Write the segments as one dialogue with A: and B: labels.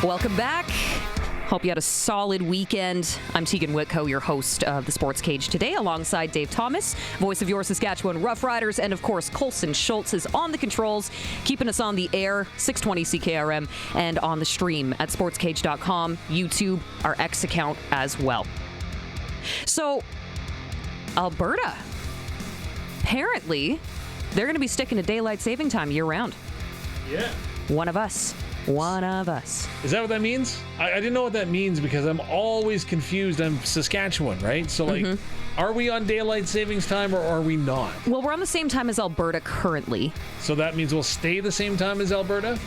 A: Welcome back. Hope you had a solid weekend. I'm Teagan Witko, your host of the Sports Cage today, alongside Dave Thomas, voice of your Saskatchewan Roughriders, and of course, Colson Schultz is on the controls, keeping us on the air, 620 CKRM, and on the stream at sportscage.com, YouTube, our X account as well. So, Alberta, apparently, they're going to be sticking to daylight saving time year-round.
B: Yeah.
A: One of us.
B: Is that what that means? I didn't know what that means because I'm always confused. I'm Saskatchewan, right? So, are we on daylight savings time or are we not?
A: Well, we're on the same time as Alberta currently.
B: So that means we'll stay the same time as Alberta?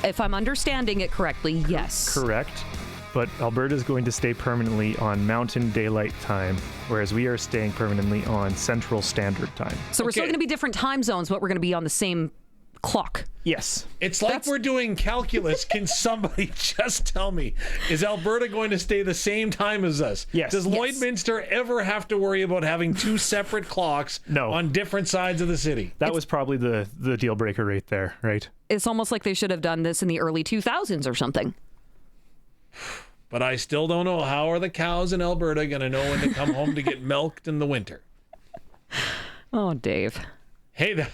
A: If I'm understanding it correctly, yes.
C: Correct. But Alberta is going to stay permanently on Mountain Daylight Time, whereas we are staying permanently on Central Standard Time.
A: So we're still going to be different time zones, but we're going to be on the same clock.
C: Yes.
B: It's like we're doing calculus. Can somebody just tell me, is Alberta going to stay the same time as us?
C: Yes.
B: Does Lloydminster ever have to worry about having two separate clocks on different sides of the city?
C: That was probably the deal breaker right there, right?
A: It's almost like they should have done this in the early 2000s or something.
B: But I still don't know, how are the cows in Alberta going to know when to come home to get milked in the winter?
A: Oh, Dave.
B: Hey,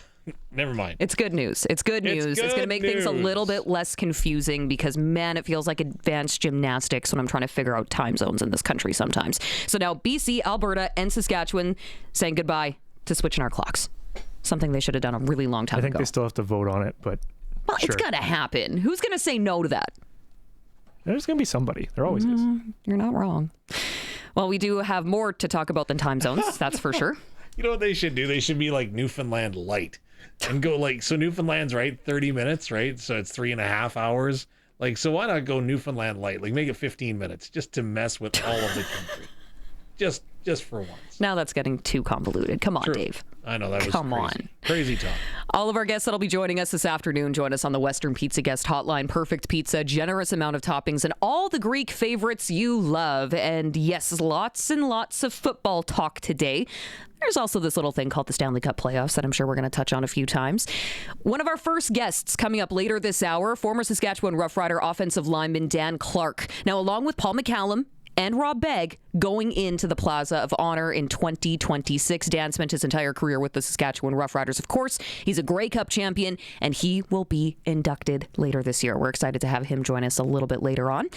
B: never mind.
A: It's good news. It's good news. It's going to make things a little bit less confusing because, man, it feels like advanced gymnastics when I'm trying to figure out time zones in this country sometimes. So now BC, Alberta, and Saskatchewan saying goodbye to switching our clocks. Something they should have done a really long time ago.
C: I think they still have to vote on it, but
A: well,
C: sure.
A: It's going to happen. Who's going to say no to that?
C: There's going to be somebody. There always is.
A: You're not wrong. Well, we do have more to talk about than time zones, that's for sure.
B: You know what they should do? They should be like Newfoundland Light and go so Newfoundland's, right, 30 minutes, right? So it's 3.5 hours. So why not go Newfoundland Light? Make it 15 minutes just to mess with all of the country. Just for once.
A: Now that's getting too convoluted. Come on,
B: True.
A: Dave.
B: I know, that was
A: Come
B: crazy.
A: on.
B: Crazy talk.
A: All of our guests that'll be joining us this afternoon join us on the Western Pizza Guest Hotline. Perfect pizza, generous amount of toppings, and all the Greek favorites you love. And yes, lots and lots of football talk today. There's also this little thing called the Stanley Cup playoffs that I'm sure we're going to touch on a few times. One of our first guests coming up later this hour, former Saskatchewan Roughrider offensive lineman Dan Clark. Now, along with Paul McCallum and Rob Begg going into the Plaza of Honor in 2026. Dan spent his entire career with the Saskatchewan Roughriders, of course. He's a Grey Cup champion, and he will be inducted later this year. We're excited to have him join us a little bit later on.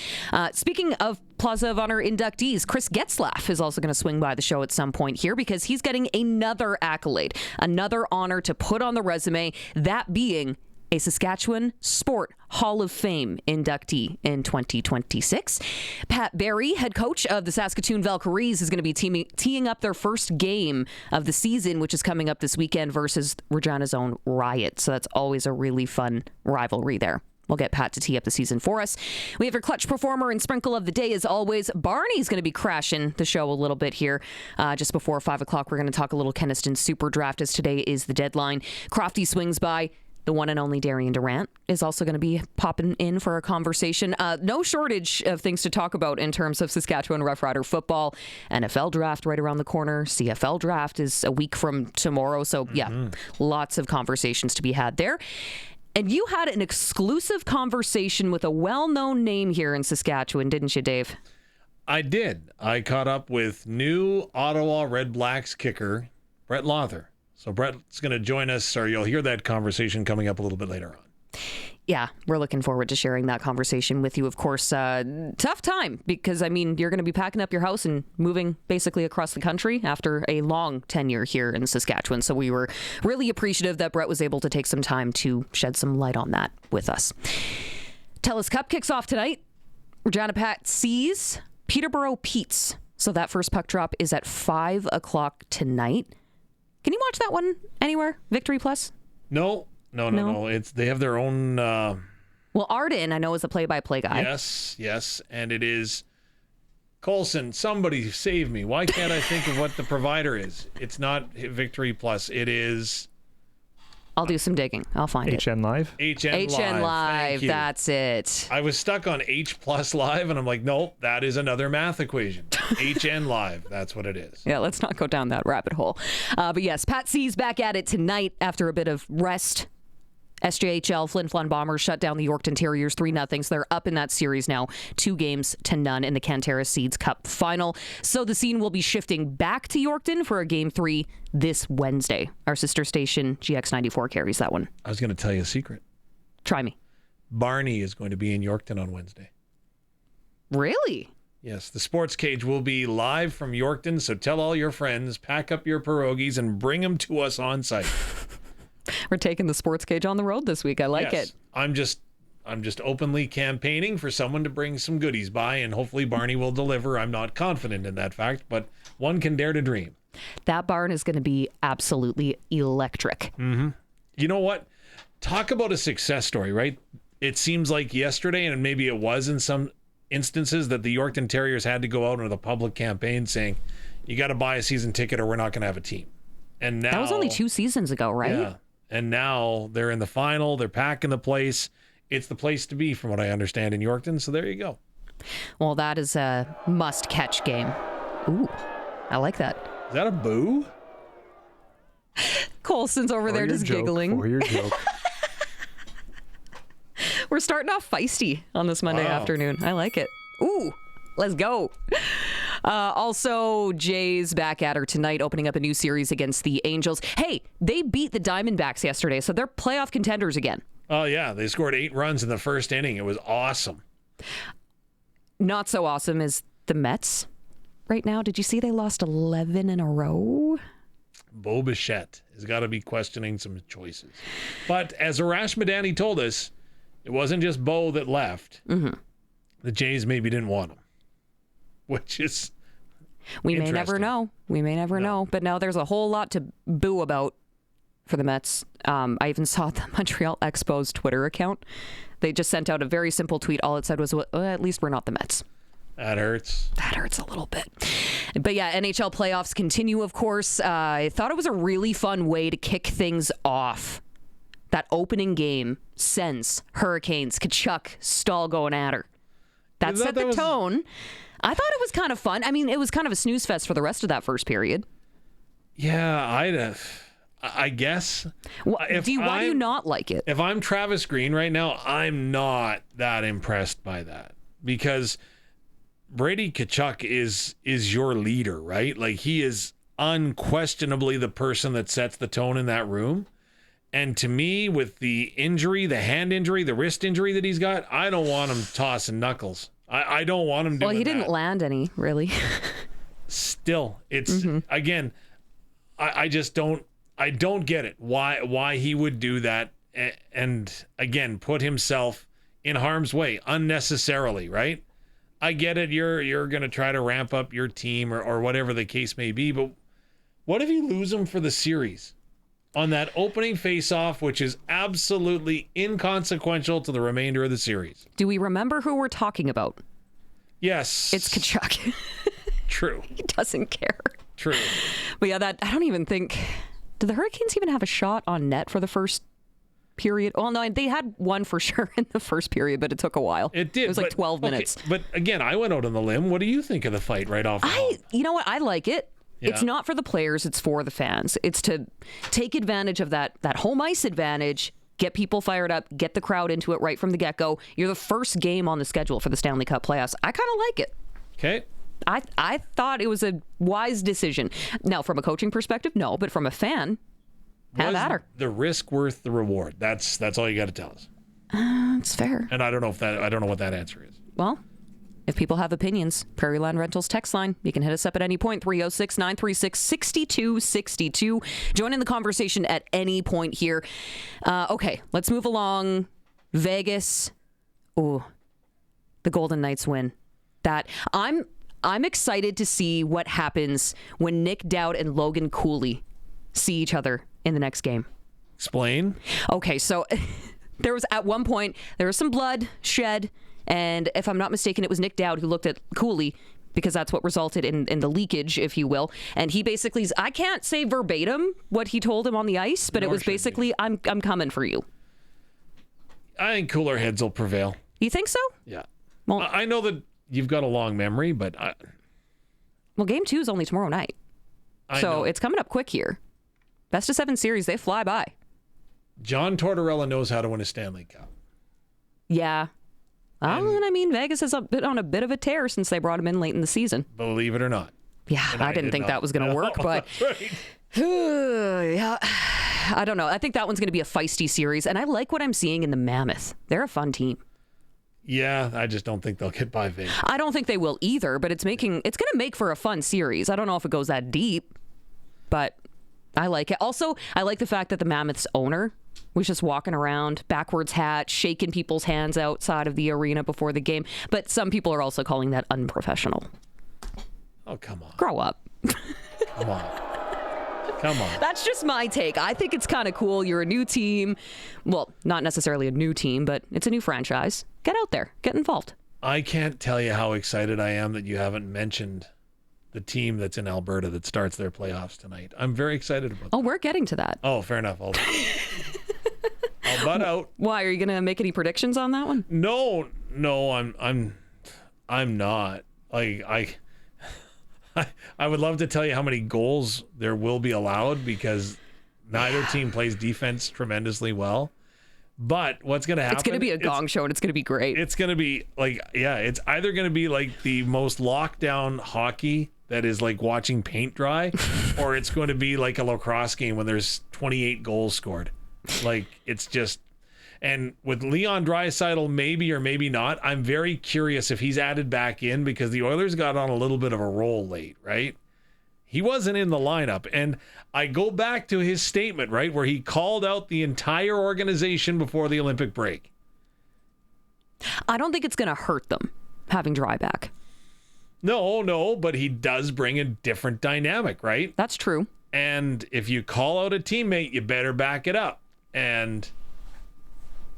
A: Speaking of Plaza of Honor inductees, Chris Getzlaf is also going to swing by the show at some point here because he's getting another accolade, another honor to put on the resume, that being a Saskatchewan Sport Hall of Fame inductee in 2026. Pat Barry, head coach of the Saskatoon Valkyries, is going to be teeing up their first game of the season, which is coming up this weekend versus Regina's own Riot. So that's always a really fun rivalry there. We'll get Pat to tee up the season for us. We have our clutch performer and sprinkle of the day, as always. Barney's going to be crashing the show a little bit here. Just before 5 o'clock, we're going to talk a little Kenaston Super Draft, as today is the deadline. Crofty swings by. The one and only Darian Durant is also going to be popping in for a conversation. No shortage of things to talk about in terms of Saskatchewan Roughrider football. NFL draft right around the corner. CFL draft is a week from tomorrow. So, yeah, lots of conversations to be had there. And you had an exclusive conversation with a well-known name here in Saskatchewan, didn't you, Dave?
B: I did. I caught up with new Ottawa Redblacks kicker, Brett Lauther. So Brett's going to join us, or you'll hear that conversation coming up a little bit later on.
A: Yeah, we're looking forward to sharing that conversation with you. Of course, tough time because, you're going to be packing up your house and moving basically across the country after a long tenure here in Saskatchewan. So we were really appreciative that Brett was able to take some time to shed some light on that with us. TELUS Cup kicks off tonight. Regina Pat sees Peterborough Pete's. So that first puck drop is at 5 o'clock tonight. Can you watch that one anywhere? Victory Plus?
B: No. They have their own.
A: Well, Arden, I know, is a play-by-play guy.
B: Yes, and it is. Colson, somebody save me. Why can't I think of what the provider is? It's not Victory Plus. It is.
A: I'll do some digging. I'll find it.
C: HN Live?
B: HN
A: Live. That's it.
B: I was stuck on H Plus Live, and I'm like, nope, that is another math equation. HN Live. That's what it is.
A: Yeah, let's not go down that rabbit hole. But yes, Pat C's back at it tonight after a bit of rest SJHL, Flin Flon Bombers shut down the Yorkton Terriers 3-0. So they're up in that series now, 2-0 in the Cantera Seeds Cup final. So the scene will be shifting back to Yorkton for a Game 3 this Wednesday. Our sister station, GX94, carries that one.
B: I was going to tell you a secret.
A: Try me.
B: Barney is going to be in Yorkton on Wednesday.
A: Really?
B: Yes, the Sports Cage will be live from Yorkton, so tell all your friends, pack up your pierogies, and bring them to us on site.
A: We're taking the Sports Cage on the road this week. I like it.
B: I'm just openly campaigning for someone to bring some goodies by, and hopefully Barney will deliver. I'm not confident in that fact, but one can dare to dream.
A: That barn is going to be absolutely electric.
B: Mm-hmm. You know what? Talk about a success story, right? It seems like yesterday, and maybe it was in some instances, that the Yorkton Terriers had to go out with a public campaign saying, you got to buy a season ticket or we're not going to have a team. And now,
A: that was only 2 seasons ago, right?
B: Yeah. And now they're in the final. They're packing the place. It's the place to be, from what I understand, in Yorkton. So there you go.
A: Well, that is a must-catch game. Ooh, I like that.
B: Is that a boo?
A: Colson's over there just giggling.
C: For your joke.
A: We're starting off feisty on this Monday afternoon. I like it. Ooh, let's go. Also, Jays back at her tonight, opening up a new series against the Angels. Hey, they beat the Diamondbacks yesterday, so they're playoff contenders again.
B: Oh, yeah. They scored 8 runs in the first inning. It was awesome.
A: Not so awesome as the Mets right now. Did you see they lost 11 in a row?
B: Bo Bichette has got to be questioning some choices. But as Arash Madani told us, it wasn't just Bo that left.
A: Mm-hmm.
B: The Jays maybe didn't want him, which is
A: we may never know. We may never know. But now there's a whole lot to boo about for the Mets. I even saw the Montreal Expos Twitter account. They just sent out a very simple tweet. All it said was, well, at least we're not the Mets.
B: That hurts.
A: That hurts a little bit. But yeah, NHL playoffs continue, of course. I thought it was a really fun way to kick things off. That opening game, Sens, Hurricanes, Tkachuk, Stahl going at her. That set the tone. I thought it was kind of fun. I mean, it was kind of a snooze fest for the rest of that first period.
B: Yeah, I guess.
A: Why do you not like it?
B: If I'm Travis Green right now, I'm not that impressed by that, because Brady Tkachuk is your leader, right? Like, he is unquestionably the person that sets the tone in that room. And to me, with the injury, the hand injury, the wrist injury that he's got, I don't want him tossing knuckles. I don't want him doing that.
A: Well, he didn't land any, really.
B: Still, it's, again, I just don't, I don't get it. Why he would do that, and again, put himself in harm's way unnecessarily, right? I get it. You're going to try to ramp up your team or whatever the case may be, but what if you lose him for the series on that opening face-off, which is absolutely inconsequential to the remainder of the series?
A: Do we remember who we're talking about?
B: Yes.
A: It's Tkachuk.
B: True.
A: He doesn't care.
B: True.
A: But yeah, I don't even think... Did the Hurricanes even have a shot on net for the first period? Well, no, they had one for sure in the first period, but it took a while.
B: It did.
A: It was like 12 minutes.
B: But again, I went out on the limb. What do you think of the fight right off?
A: You know what? I like it. Yeah. It's not for the players. It's for the fans. It's to take advantage of that home ice advantage, get people fired up, get the crowd into it right from the get-go. You're the first game on the schedule for the Stanley Cup playoffs. I kind of like it.
B: Okay.
A: I thought it was a wise decision. Now, from a coaching perspective, no, but from a fan, have at her.
B: The risk worth the reward? That's all you got to tell us.
A: It's fair.
B: And I don't know what that answer is.
A: Well, if people have opinions, Prairie Land Rentals text line, you can hit us up at any point, 306-936-6262. Join in the conversation at any point here. Okay, let's move along. Vegas. Ooh, the Golden Knights win. That I'm excited to see what happens when Nick Dowd and Logan Cooley see each other in the next game.
B: Explain. Okay,
A: so there was at one point, there was some blood shed, and if I'm not mistaken, it was Nick Dowd who looked at Cooley, because that's what resulted in the leakage, if you will. And he basically, I can't say verbatim what he told him on the ice, but it was basically, I'm coming for you.
B: I think cooler heads will prevail.
A: You think so?
B: Yeah. Well, I know that you've got a long memory, but
A: well, game 2 is only tomorrow night. So it's coming up quick here. Best of 7 series, they fly by.
B: Tortorella knows how to win a Stanley Cup.
A: Yeah. And I mean, Vegas has been on a bit of a tear since they brought him in late in the season.
B: Believe it or not.
A: Yeah, I didn't think that was going to work, but yeah, I don't know. I think that one's going to be a feisty series, and I like what I'm seeing in the Mammoth. They're a fun team.
B: Yeah, I just don't think they'll get by Vegas.
A: I don't think they will either, but it's going to make for a fun series. I don't know if it goes that deep, but I like it. Also, I like the fact that the Mammoth's owner was just walking around, backwards hat, shaking people's hands outside of the arena before the game. But some people are also calling that unprofessional.
B: Oh, come on.
A: Grow up.
B: Come on.
A: That's just my take. I think it's kind of cool. You're a new team. Well, not necessarily a new team, but it's a new franchise. Get out there. Get involved.
B: I can't tell you how excited I am that you haven't mentioned the team that's in Alberta that starts their playoffs tonight. I'm very excited about that.
A: Oh, we're getting to that.
B: Oh, fair enough. I'll butt out.
A: Why? Are you going to make any predictions on that one?
B: No, I'm not. I would love to tell you how many goals there will be allowed because neither team plays defense tremendously well. But what's going to happen?
A: It's going to be a gong show, and it's going to be great.
B: It's going to be it's either going to be like the most lockdown hockey that is like watching paint dry, or it's going to be like a lacrosse game when there's 28 goals scored. Like, it's just... And with Leon Draisaitl, maybe or maybe not, I'm very curious if he's added back in because the Oilers got on a little bit of a roll late, right? He wasn't in the lineup. And I go back to his statement, right, where he called out the entire organization before the Olympic break.
A: I don't think it's going to hurt them having Dry back.
B: No, but he does bring a different dynamic, right?
A: That's true.
B: And if you call out a teammate, you better back it up. And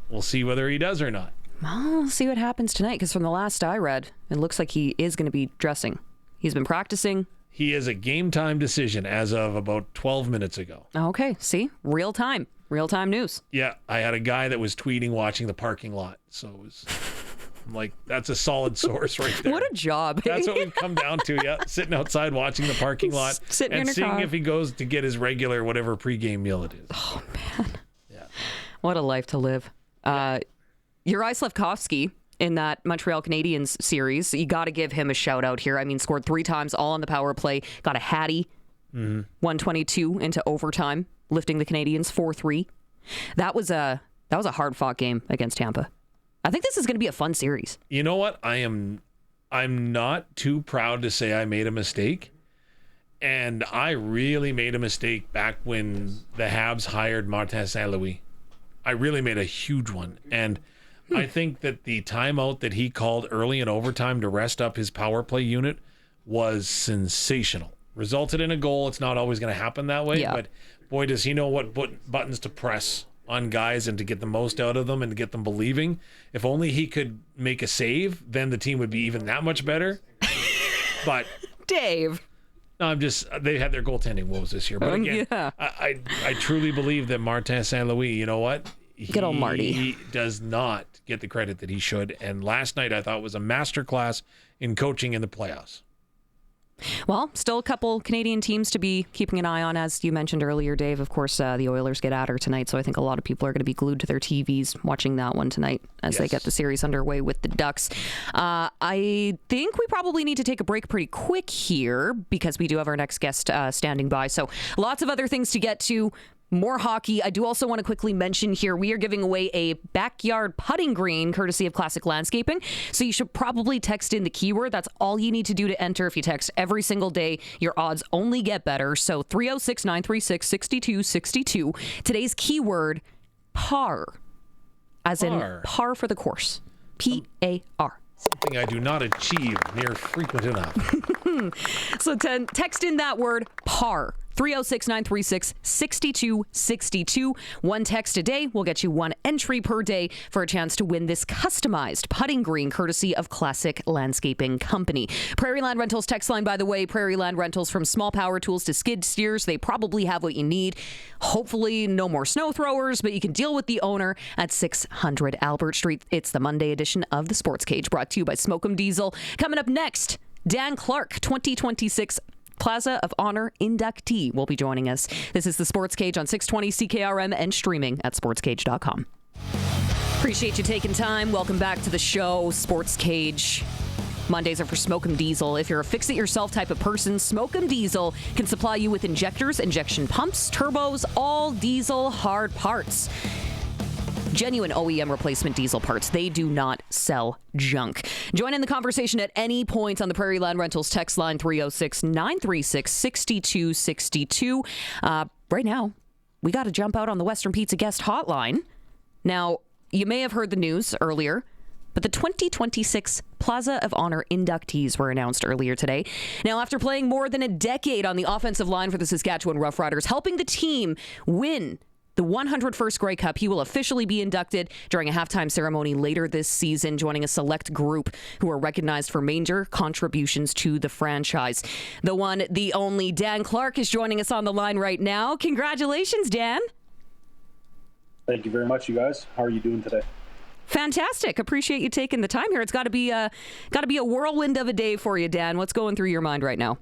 B: we'll see whether he does or not.
A: Well, we'll see what happens tonight, because from the last I read, it looks like he is going to be dressing. He's been practicing.
B: He is a game time decision as of about 12 minutes ago.
A: Okay, see? Real time news.
B: Yeah, I had a guy that was tweeting watching the parking lot. So it was... I'm like, that's a solid source right there.
A: What a job.
B: That's what we've come down to, yeah. Sitting outside watching the parking lot
A: Sitting
B: and
A: in a
B: seeing
A: car.
B: if he goes to get his regular whatever pregame meal it is.
A: Oh, man.
B: Yeah.
A: What a life to live. Juraj Slafkovsky in that Montreal Canadiens series, you got to give him a shout out here. I mean, scored 3 times, all on the power play, got a hattie, 122 into overtime, lifting the Canadiens 4-3. That was a hard-fought game against Tampa. I think this is going to be a fun series.
B: You know what? I'm not too proud to say I made a mistake. And I really made a mistake back when the Habs hired Martin St. Louis. I really made a huge one. And I think that the timeout that he called early in overtime to rest up his power play unit was sensational. Resulted in a goal. It's not always going to happen that way.
A: Yeah.
B: But boy, does he know what buttons to press on guys and to get the most out of them and to get them believing. If only he could make a save, then the team would be even that much better. But
A: Dave.
B: No, they had their goaltending woes this year. But again,
A: yeah.
B: I truly believe that Martin St. Louis, you know what?
A: Good old Marty.
B: He does not get the credit that he should. And last night I thought was a masterclass in coaching in the playoffs.
A: Well, still a couple Canadian teams to be keeping an eye on, as you mentioned earlier, Dave. Of course, the Oilers get at her tonight, so I think a lot of people are going to be glued to their TVs watching that one tonight as they get the series underway with the Ducks. I think we probably need to take a break pretty quick here because we do have our next guest standing by. So lots of other things to get to. More hockey. I do also want to quickly mention here, we are giving away a backyard putting green courtesy of Classic Landscaping. So you should probably text in the keyword. That's all you need to do to enter. If you text every single day, your odds only get better. So 306-936-6262. Today's keyword, par. As in par for the course. P-A-R.
B: Something I do not achieve near frequent enough.
A: So text in that word, par. 306-936-6262. One text a day will get you one entry per day for a chance to win this customized putting green courtesy of Classic Landscaping Company. Prairie Land Rentals text line, by the way, Prairie Land Rentals, from small power tools to skid steers. They probably have what you need. Hopefully no more snow throwers, but you can deal with the owner at 600 Albert Street. It's the Monday edition of the Sports Cage, brought to you by Smoke'em Diesel. Coming up next, Dan Clark, 2026 Plaza of Honor inductee will be joining us. This is the Sports Cage on 620 CKRM and streaming at sportscage.com. Appreciate you taking time. Welcome back to the show, Sports Cage. Mondays are for Smoke 'em Diesel. If you're a fix-it-yourself type of person, Smoke 'em Diesel can supply you with injectors, injection pumps, turbos, all diesel hard parts. Genuine OEM replacement diesel parts. They do not sell junk. Join in the conversation at any point on the Prairie Land Rentals text line 306-936-6262. Right now, we got to jump out on the Western Pizza guest hotline. Now, you may have heard the news earlier, but the 2026 Plaza of Honor inductees were announced earlier today. Now, after playing more than a decade on the offensive line for the Saskatchewan Roughriders, helping the team win the 101st Grey Cup, he will officially be inducted during a halftime ceremony later this season, joining a select group who are recognized for major contributions to the franchise. The one, the only Dan Clark is joining us on the line right now. Congratulations, Dan.
D: Thank you very much, you guys. How are you doing today?
A: Fantastic. Appreciate you taking the time here. It's got to be a whirlwind of a day for you, Dan. What's going through your mind right now?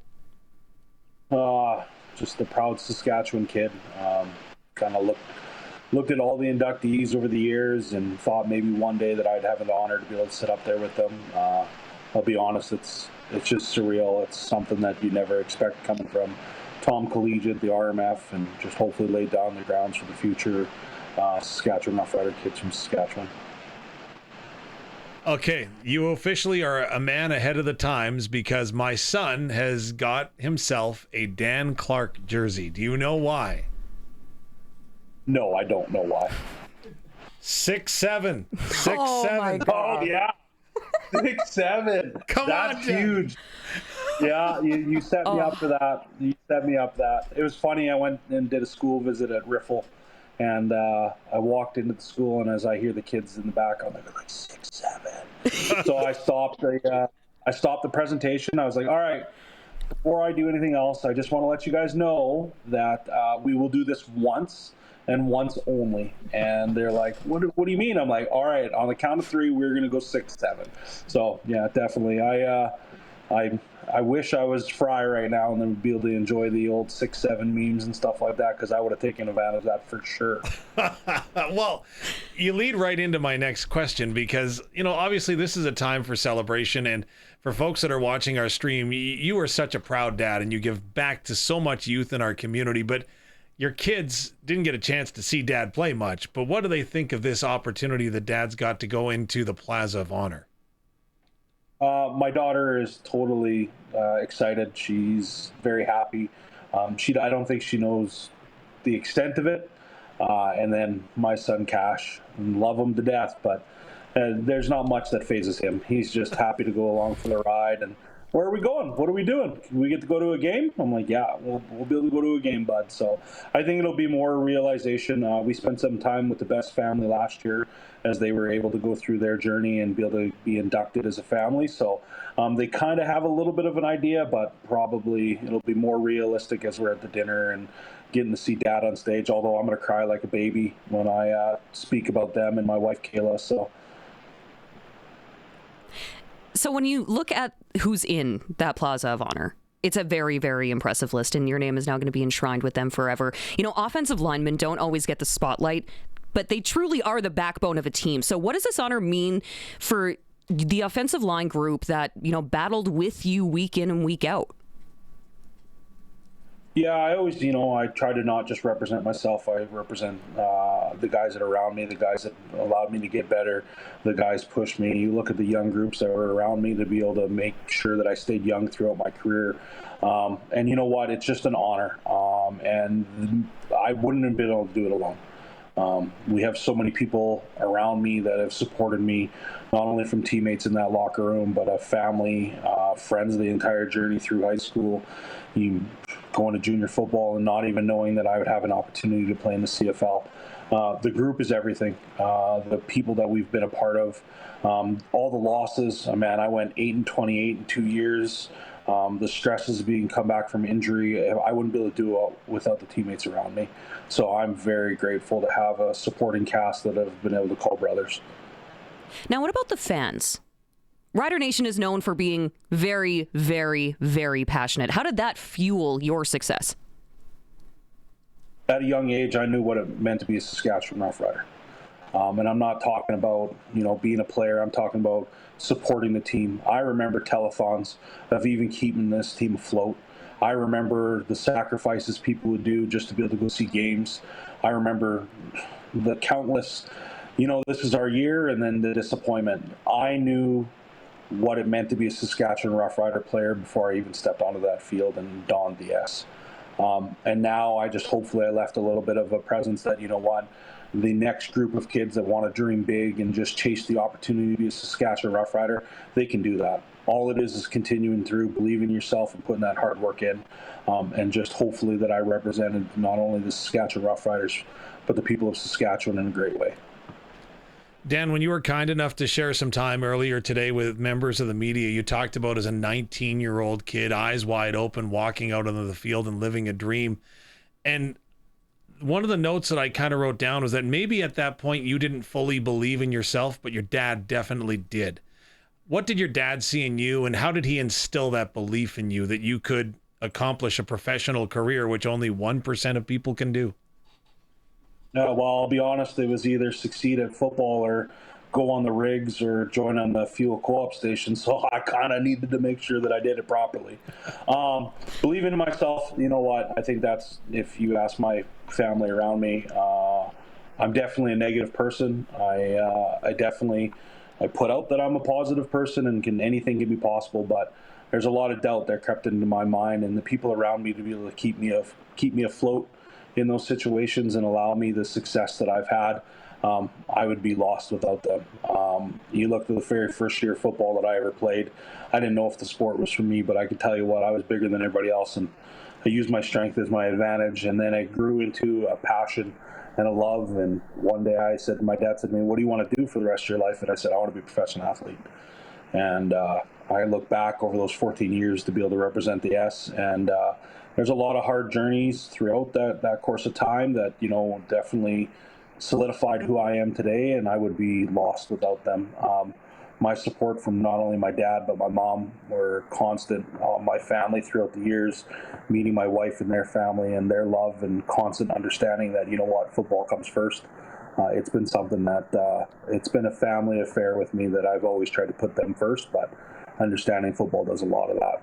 D: Just the proud Saskatchewan kid. Kind of looked at all the inductees over the years and thought maybe one day that I'd have the honor to be able to sit up there with them. I'll be honest, it's just surreal. It's something that you never expect coming from Tom Collegiate, the RMF, and just hopefully lay down the grounds for the future Saskatchewan Roughrider kids from Saskatchewan.
B: Okay, you officially are a man ahead of the times because my son has got himself a Dan Clark jersey. Do you know why?
D: No, I don't know why.
B: 6'7". 6'7".
A: My God.
D: Oh, yeah. 6'7".
B: Come
D: That's
B: on, Dan.
D: huge. Yeah, you set me up for that. You set me up for that. It was funny. I went and did a school visit at Riffle, and I walked into the school, and as I hear the kids in the back, I'm like 6'7". So I stopped the presentation. I was like, all right, before I do anything else, I just want to let you guys know that we will do this once and once only. And they're like, what do you mean? I'm like, all right, on the count of 3, we're going to go 6'7". So yeah, definitely. I wish I was Fry right now and then would be able to enjoy the old 6'7" memes and stuff like that, because I would have taken advantage of that for sure.
B: Well, you lead right into my next question because, obviously this is a time for celebration. And for folks that are watching our stream, you are such a proud dad and you give back to so much youth in our community. But your kids didn't get a chance to see Dad play much. But what do they think of this opportunity that Dad's got to go into the Plaza of Honor?
D: My daughter is totally excited. She's very happy. I don't think she knows the extent of it. And then my son Cash, love him to death, but there's not much that phases him. He's just happy to go along for the ride. And where are we going? What are we doing? Can we get to go to a game? I'm like, yeah, we'll be able to go to a game, bud. So I think it'll be more realization. We spent some time with the Best family last year as they were able to go through their journey and be able to be inducted as a family. So they kind of have a little bit of an idea, but probably it'll be more realistic as we're at the dinner and getting to see Dad on stage, although I'm going to cry like a baby when I speak about them and my wife, Kayla.
A: So when you look at who's in that Plaza of Honor, it's a very, very impressive list, and your name is now going to be enshrined with them forever. Offensive linemen don't always get the spotlight, but they truly are the backbone of a team. So what does this honor mean for the offensive line group that, battled with you week in and week out?
D: Yeah, I always, I try to not just represent myself. I represent the guys that are around me, the guys that allowed me to get better, the guys pushed me. You look at the young groups that were around me to be able to make sure that I stayed young throughout my career. And you know what? It's just an honor. And I wouldn't have been able to do it alone. We have so many people around me that have supported me, not only from teammates in that locker room, but a family, friends the entire journey through high school, going to junior football and not even knowing that I would have an opportunity to play in the CFL. The group is everything. The people that we've been a part of, all the losses. Man, I went 8-28 in 2 years. The stresses of being come back from injury, I wouldn't be able to do it without the teammates around me. So I'm very grateful to have a supporting cast that have been able to call brothers.
A: Now, what about the fans? Rider Nation is known for being very, very, very passionate. How did that fuel your success?
D: At a young age, I knew what it meant to be a Saskatchewan Rough Rider. And I'm not talking about, being a player. I'm talking about supporting the team. I remember telethons of even keeping this team afloat. I remember the sacrifices people would do just to be able to go see games. I remember the countless, this is our year, and then the disappointment. I knew what it meant to be a Saskatchewan Rough Rider player before I even stepped onto that field and donned the S. And now hopefully I left a little bit of a presence that, the next group of kids that want to dream big and just chase the opportunity to be a Saskatchewan Rough Rider, they can do that. All it is continuing through, believing in yourself and putting that hard work in. And just hopefully that I represented not only the Saskatchewan Rough Riders, but the people of Saskatchewan in a great way.
B: Dan, when you were kind enough to share some time earlier today with members of the media, you talked about as a 19-year-old kid, eyes wide open, walking out onto the field and living a dream. And one of the notes that I kind of wrote down was that maybe at that point you didn't fully believe in yourself, but your dad definitely did. What did your dad see in you, and how did he instill that belief in you that you could accomplish a professional career, which only 1% of people can do?
D: Well, I'll be honest, it was either succeed at football or go on the rigs or join on the fuel co-op station. So I kind of needed to make sure that I did it properly. Believing in myself, you know what? I think that's, if you ask my family around me, I'm definitely a negative person. I put out that I'm a positive person and anything can be possible, but there's a lot of doubt that crept into my mind, and the people around me to be able to keep me afloat in those situations and allow me the success that I've had. I would be lost without them. You look at the very first year of football that I ever played, I didn't know if the sport was for me, but I can tell you what, I was bigger than everybody else, and I used my strength as my advantage, and then it grew into a passion and a love. And one day I said to my dad, said to me, "What do you want to do for the rest of your life?" And I said, "I want to be a professional athlete." And I look back over those 14 years to be able to represent the S, and there's a lot of hard journeys throughout that course of time that, definitely solidified who I am today, and I would be lost without them. My support from not only my dad, but my mom were constant. My family throughout the years, meeting my wife and their family and their love and constant understanding that, football comes first. It's been something that, it's been a family affair with me that I've always tried to put them first, but understanding football does a lot of that.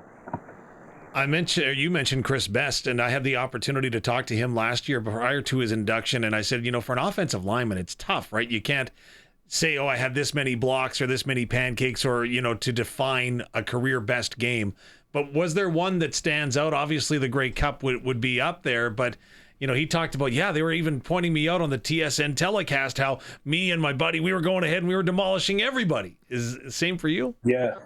B: You mentioned Chris Best, and I had the opportunity to talk to him last year prior to his induction, and I said, for an offensive lineman, it's tough, right? You can't say, I had this many blocks or this many pancakes or, to define a career best game. But was there one that stands out? Obviously, the Grey Cup would be up there, but, he talked about, they were even pointing me out on the TSN telecast, how me and my buddy, we were going ahead and we were demolishing everybody. Is it the same for you?
D: Yeah.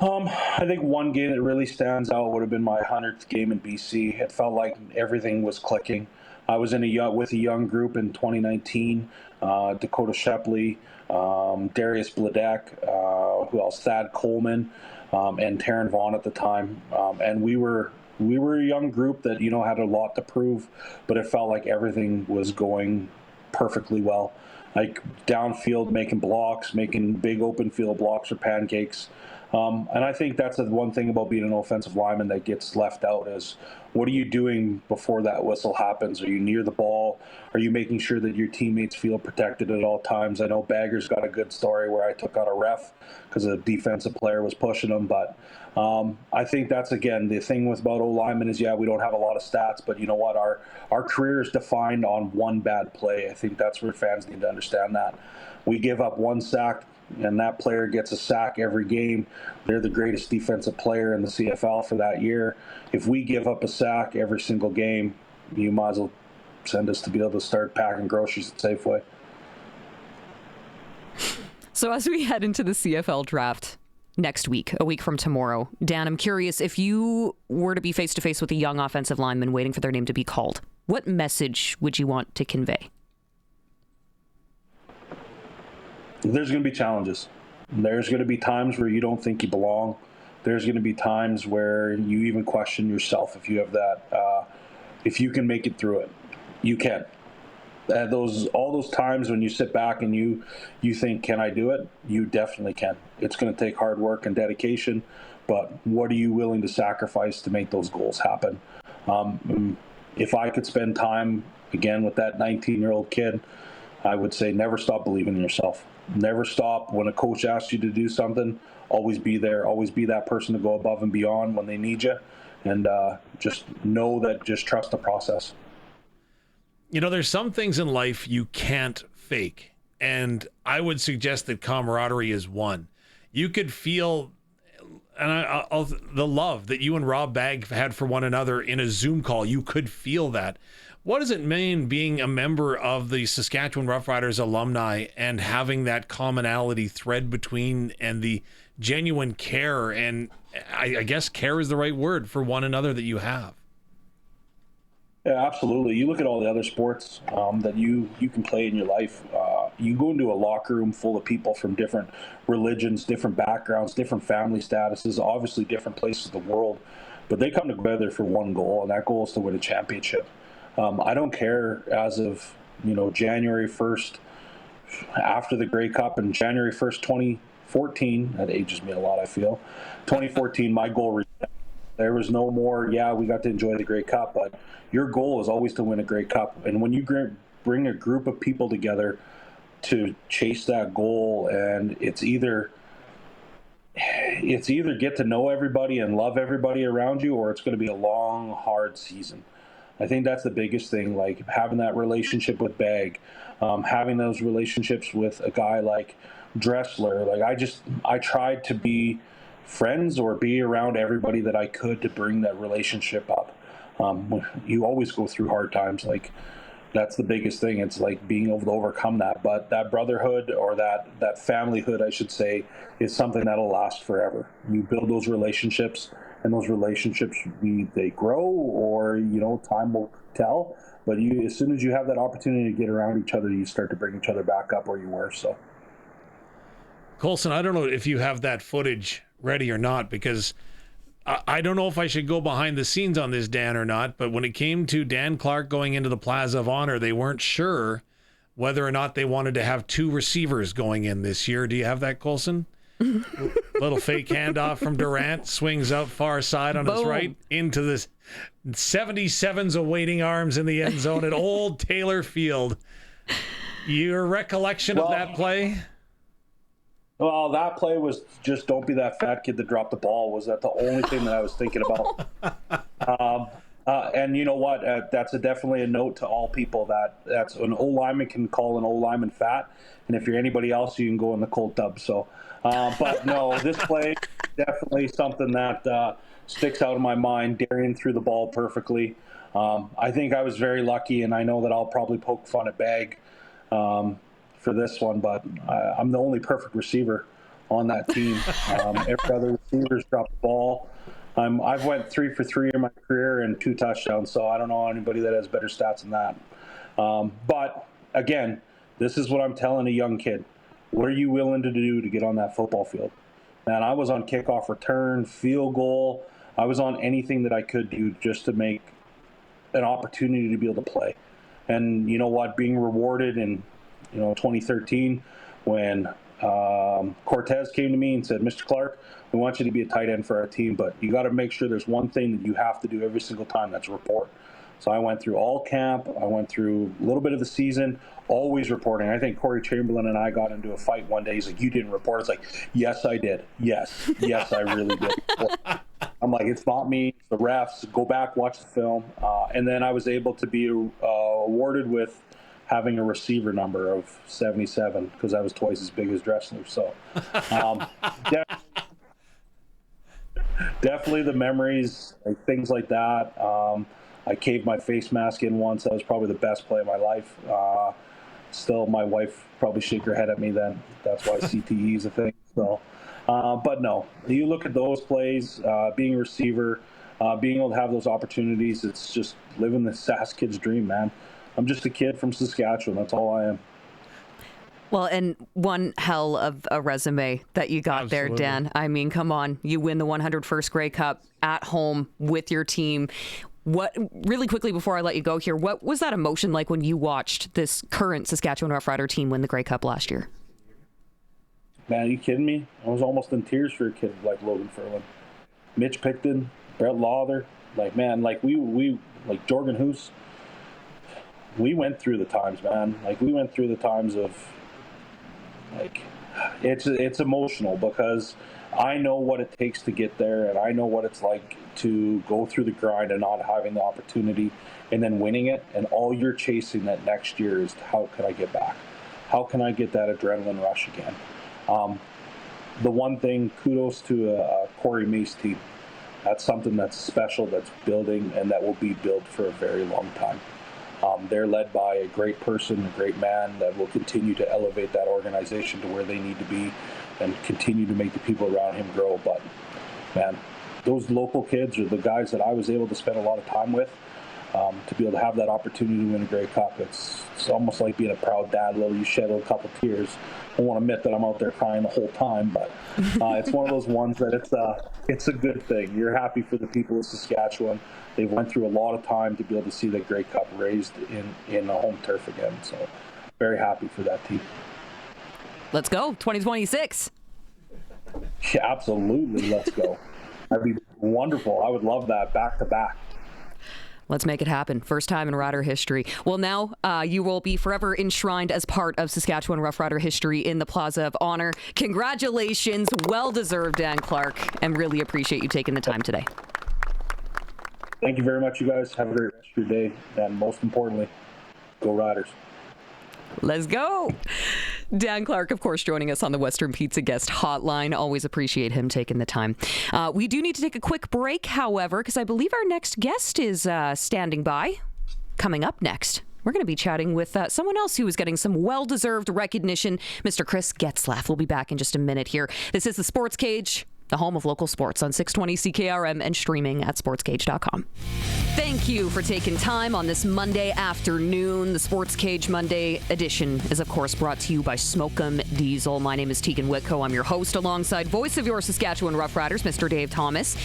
D: I think one game that really stands out would have been my 100th game in BC. It felt like everything was clicking. I was with a young group in 2019, Dakota Shepley, Darius Bledek, who else? Thad Coleman, and Taryn Vaughn at the time. And we were a young group that, had a lot to prove, but it felt like everything was going perfectly well. Like downfield, making blocks, making big open field blocks or pancakes. And I think that's the one thing about being an offensive lineman that gets left out is, what are you doing before that whistle happens? Are you near the ball? Are you making sure that your teammates feel protected at all times? I know Bagger's got a good story where I took out a ref because a defensive player was pushing him. But I think that's, again, the thing about O-linemen is, we don't have a lot of stats, but you know what? Our career is defined on one bad play. I think that's where fans need to understand that. We give up one sack, and that player gets a sack every game. They're the greatest defensive player in the CFL for that year. If we give up a sack every single game, you might as well send us to be able to start packing groceries at Safeway.
A: So as we head into the CFL draft next week, a week from tomorrow, Dan, I'm curious, if you were to be face-to-face with a young offensive lineman waiting for their name to be called, what message would you want to convey?
D: There's going to be challenges. There's going to be times where you don't think you belong. There's going to be times where you even question yourself if you have that. If you can make it through it, you can. all those times when you sit back and you think, can I do it? You definitely can. It's going to take hard work and dedication, but what are you willing to sacrifice to make those goals happen? If I could spend time again with that 19-year-old kid, I would say never stop believing in yourself. Never stop when a coach asks you to do something. Always be there. Always be that person to go above and beyond when they need you. And just know that, just trust the process.
B: You know, there's some things in life you can't fake. And I would suggest that camaraderie is one. You could feel the love that you and Rob Bagg had for one another in a Zoom call. You could feel that. What does it mean being a member of the Saskatchewan Roughriders alumni and having that commonality thread between and the genuine care, and I guess care is the right word, for one another that you have?
D: Yeah, absolutely. You look at all the other sports that you can play in your life. You go into a locker room full of people from different religions, different backgrounds, different family statuses, obviously different places of the world, but they come together for one goal, and that goal is to win a championship. I don't care as of, January 1st, after the Grey Cup, and January 1st, 2014, that ages me a lot, I feel. 2014, my goal, there was no more, we got to enjoy the Grey Cup, but your goal is always to win a Grey Cup. And when you bring a group of people together to chase that goal, and it's either get to know everybody and love everybody around you, or it's going to be a long, hard season. I think that's the biggest thing, like having that relationship with Bagg, having those relationships with a guy like Dressler. Like I tried to be friends or be around everybody that I could to bring that relationship up. You always go through hard times. Like that's the biggest thing. It's like being able to overcome that. But that brotherhood, or that familyhood, I should say, is something that'll last forever. You build those relationships, and those relationships, they grow, or time will tell. But as soon as you have that opportunity to get around each other, you start to bring each other back up where you were. So,
B: Colson, I don't know if you have that footage ready or not, because I don't know if I should go behind the scenes on this, Dan, or not, but when it came to Dan Clark going into the Plaza of Honor, they weren't sure whether or not they wanted to have two receivers going in this year. Do you have that, Colson? Little fake handoff from Durant, swings out far side on his right into this 77's awaiting arms in the end zone at Old Taylor Field. Your recollection of that play?
D: Well, that play was just, don't be that fat kid that dropped the ball. Was that the only thing that I was thinking about? And you know what? That's definitely a note to all people that's an O-lineman can call an O-lineman fat. And if you're anybody else, you can go in the cold tub. So, but no, this play definitely something that sticks out in my mind. Darian threw the ball perfectly. I think I was very lucky, and I know that I'll probably poke fun at Bagg for this one, but I'm the only perfect receiver on that team. Every other receivers dropped the ball. I've went 3 for 3 in my career and 2 touchdowns, so I don't know anybody that has better stats than that. But again, this is what I'm telling a young kid. What are you willing to do to get on that football field? Man, I was on kickoff return, field goal. I was on anything that I could do just to make an opportunity to be able to play. And you know what? Being rewarded in 2013 when Cortez came to me and said, Mr. Clark, we want you to be a tight end for our team, but you got to make sure there's one thing that you have to do every single time, that's report. So I went through all camp. I went through a little bit of the season, always reporting. I think Corey Chamberlain and I got into a fight one day. He's like, you didn't report. It's like, yes, I did. Yes, I really did. I'm like, it's not me, it's the refs. Go back, watch the film. And then I was able to be awarded with having a receiver number of 77 because I was twice as big as Dressler. So definitely the memories, like, things like that. I caved my face mask in once. That was probably the best play of my life. Still, my wife probably shake her head at me then. That's why CTE is a thing. So, but no, you look at those plays, being a receiver, being able to have those opportunities, it's just living the Sask kid's dream, man. I'm just a kid from Saskatchewan. That's all I am.
A: Well, and one hell of a resume that you got there, Dan. I mean, come on. You win the 101st Grey Cup at home with your team. What, really quickly before I let you go here, what was that emotion like when you watched this current Saskatchewan Roughrider team win the Grey Cup last year?
D: Man, are you kidding me? I was almost in tears for a kid like Logan Ferland. Mitch Picton, Brett Lauther, like, man, like we like Jorgen Hoos. We went through the times, man. Like, we went through the times of, like, it's emotional because I know what it takes to get there, and I know what it's like to go through the grind and not having the opportunity and then winning it, and all you're chasing that next year is how can I get back? How can I get that adrenaline rush again? The one thing, kudos to a Corey Mace team. That's something that's special, that's building, and that will be built for a very long time. They're led by a great person, a great man that will continue to elevate that organization to where they need to be and continue to make the people around him grow. But, man, those local kids are the guys that I was able to spend a lot of time with. To be able to have that opportunity to win a Grey Cup, it's almost like being a proud dad. You shed a couple tears. I don't want to admit that I'm out there crying the whole time, but it's one of those ones that it's a good thing. You're happy for the people of Saskatchewan. They went through a lot of time to be able to see the Grey Cup raised in a home turf again. So very happy for that team.
A: Let's go, 2026.
D: Yeah, absolutely, let's go. That'd be wonderful. I would love that back to back.
A: Let's make it happen. First time in Rider history. Well, now you will be forever enshrined as part of Saskatchewan Roughrider history in the Plaza of Honor. Congratulations. Well-deserved, Dan Clark, and really appreciate you taking the time today.
D: Thank you very much, you guys. Have a great rest of your day. And most importantly, go Riders.
A: Let's go. Dan Clark, of course, joining us on the Western Pizza Guest Hotline. Always appreciate him taking the time. We do need to take a quick break, however, because I believe our next guest is standing by. Coming up next, we're going to be chatting with someone else who is getting some well-deserved recognition, Mr. Chris Getzlaf. We'll be back in just a minute here. This is the Sports Cage, the home of local sports on 620 CKRM and streaming at sportscage.com. Thank you for taking time on this Monday afternoon. The Sports Cage Monday edition is, of course, brought to you by Smoke'em Diesel. My name is Teagan Witko. I'm your host alongside voice of your Saskatchewan Roughriders, Mr. Dave Thomas.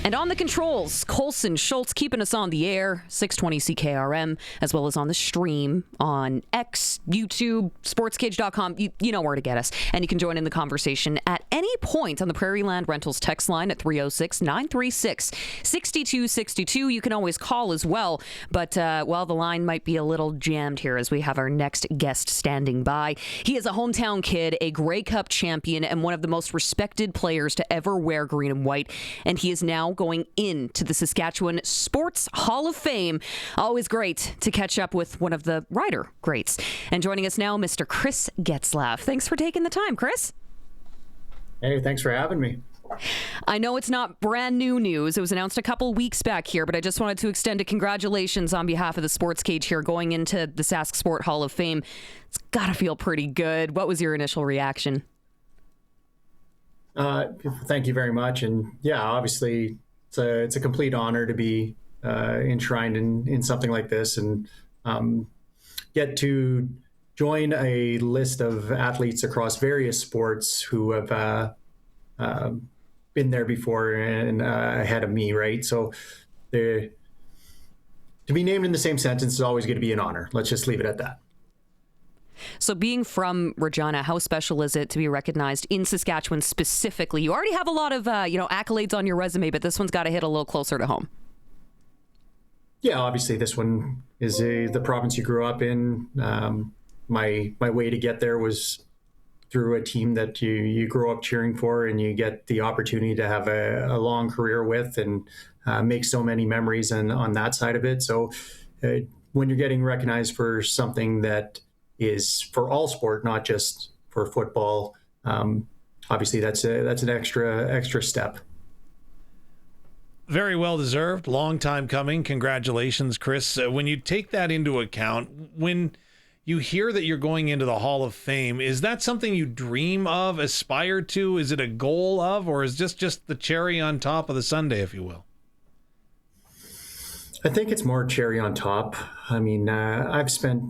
A: And on the controls, Colson Schultz keeping us on the air, 620 CKRM, as well as on the stream on X, YouTube, sportscage.com. You know where to get us. And you can join in the conversation at any point on the Prairie Land Rentals text line at 306-936-6262. You can always call as well. But, the line might be a little jammed here as we have our next guest standing by. He is a hometown kid, a Grey Cup champion, and one of the most respected players to ever wear green and white. And he is now going into the Saskatchewan Sports Hall of Fame. Always great to catch up with one of the Rider greats. And joining us now, Mr. Chris Getzlaf. Thanks for taking the time, Chris.
E: Hey, thanks for having me.
A: I know it's not brand new news. It was announced a couple weeks back here, but I just wanted to extend a congratulations on behalf of the Sports Cage here going into the Sask Sport Hall of Fame. It's got to feel pretty good. What was your initial reaction?
E: Thank you very much. And yeah, obviously it's a complete honor to be enshrined in something like this and get to join a list of athletes across various sports who have been there before and ahead of me, right? So to be named in the same sentence is always going to be an honor. Let's just leave it at that.
A: So being from Regina, how special is it to be recognized in Saskatchewan specifically? You already have a lot of, accolades on your resume, but this one's got to hit a little closer to home.
E: Yeah, obviously this one is the province you grew up in. My way to get there was through a team that you grow up cheering for and you get the opportunity to have a long career with and make so many memories on that side of it. So when you're getting recognized for something that is for all sport, not just for football. Obviously, that's an extra step.
B: Very well deserved. Long time coming. Congratulations, Chris. When you take that into account, when you hear that you're going into the Hall of Fame, is that something you dream of, aspire to? Is it a goal of, or is this just the cherry on top of the sundae, if you will?
E: I think it's more cherry on top. I mean, I've spent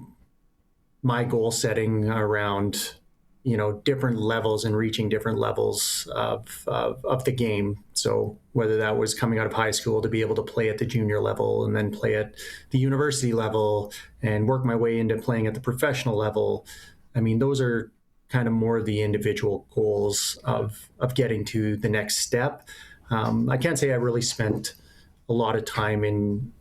E: my goal setting around different levels and reaching different levels of the game. So whether that was coming out of high school to be able to play at the junior level and then play at the university level and work my way into playing at the professional level, I mean, those are kind of more the individual goals of getting to the next step. I can't say I really spent a lot of time in,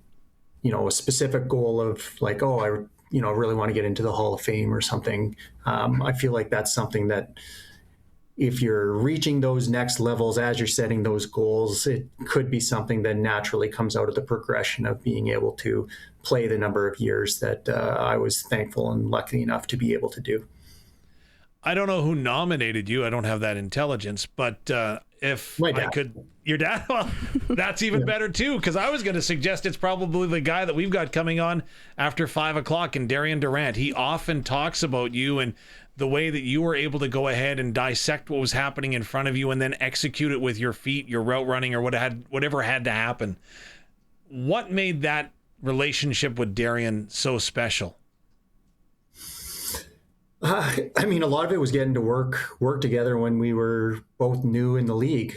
E: a specific goal of like, oh, I really want to get into the Hall of Fame or something. I feel like that's something that if you're reaching those next levels as you're setting those goals, it could be something that naturally comes out of the progression of being able to play the number of years that I was thankful and lucky enough to be able to do.
B: I don't know who nominated you. I don't have that intelligence, but if I could, your dad, well, that's even better too, because I was going to suggest it's probably the guy that we've got coming on after 5 o'clock, and Darian Durant. He often talks about you and the way that you were able to go ahead and dissect what was happening in front of you and then execute it with your feet, your route running, or whatever had to happen. What made that relationship with Darian so special?
E: I mean, a lot of it was getting to work together when we were both new in the league.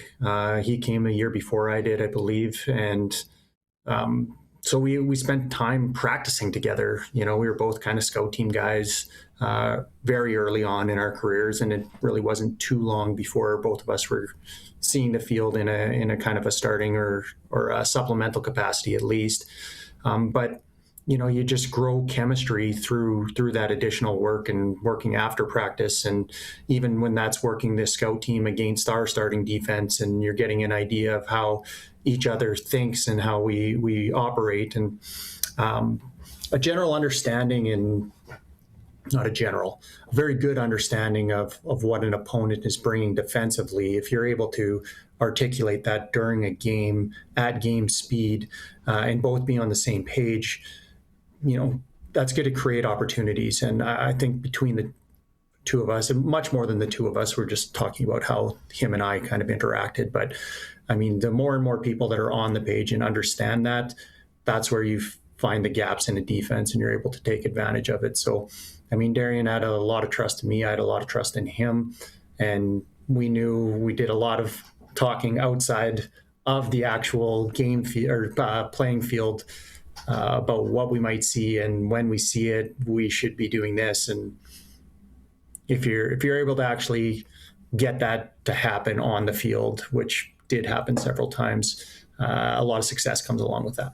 E: He came a year before I did, I believe. And so we spent time practicing together. We were both kind of scout team guys very early on in our careers. And it really wasn't too long before both of us were seeing the field in a kind of a starting or a supplemental capacity at least. But you just grow chemistry through that additional work and working after practice. And even when that's working the scout team against our starting defense, and you're getting an idea of how each other thinks and how we operate, and a general understanding and a very good understanding of what an opponent is bringing defensively. If you're able to articulate that during a game at game speed and both be on the same page, that's going to create opportunities. And I think between the two of us, and much more than the two of us, we're just talking about how him and I kind of interacted. But I mean, the more and more people that are on the page and understand that, that's where you find the gaps in the defense and you're able to take advantage of it. So, I mean, Darian had a lot of trust in me. I had a lot of trust in him. And we did a lot of talking outside of the actual game field or playing field about what we might see, and when we see it, we should be doing this. And if you're able to actually get that to happen on the field, which did happen several times, a lot of success comes along with that.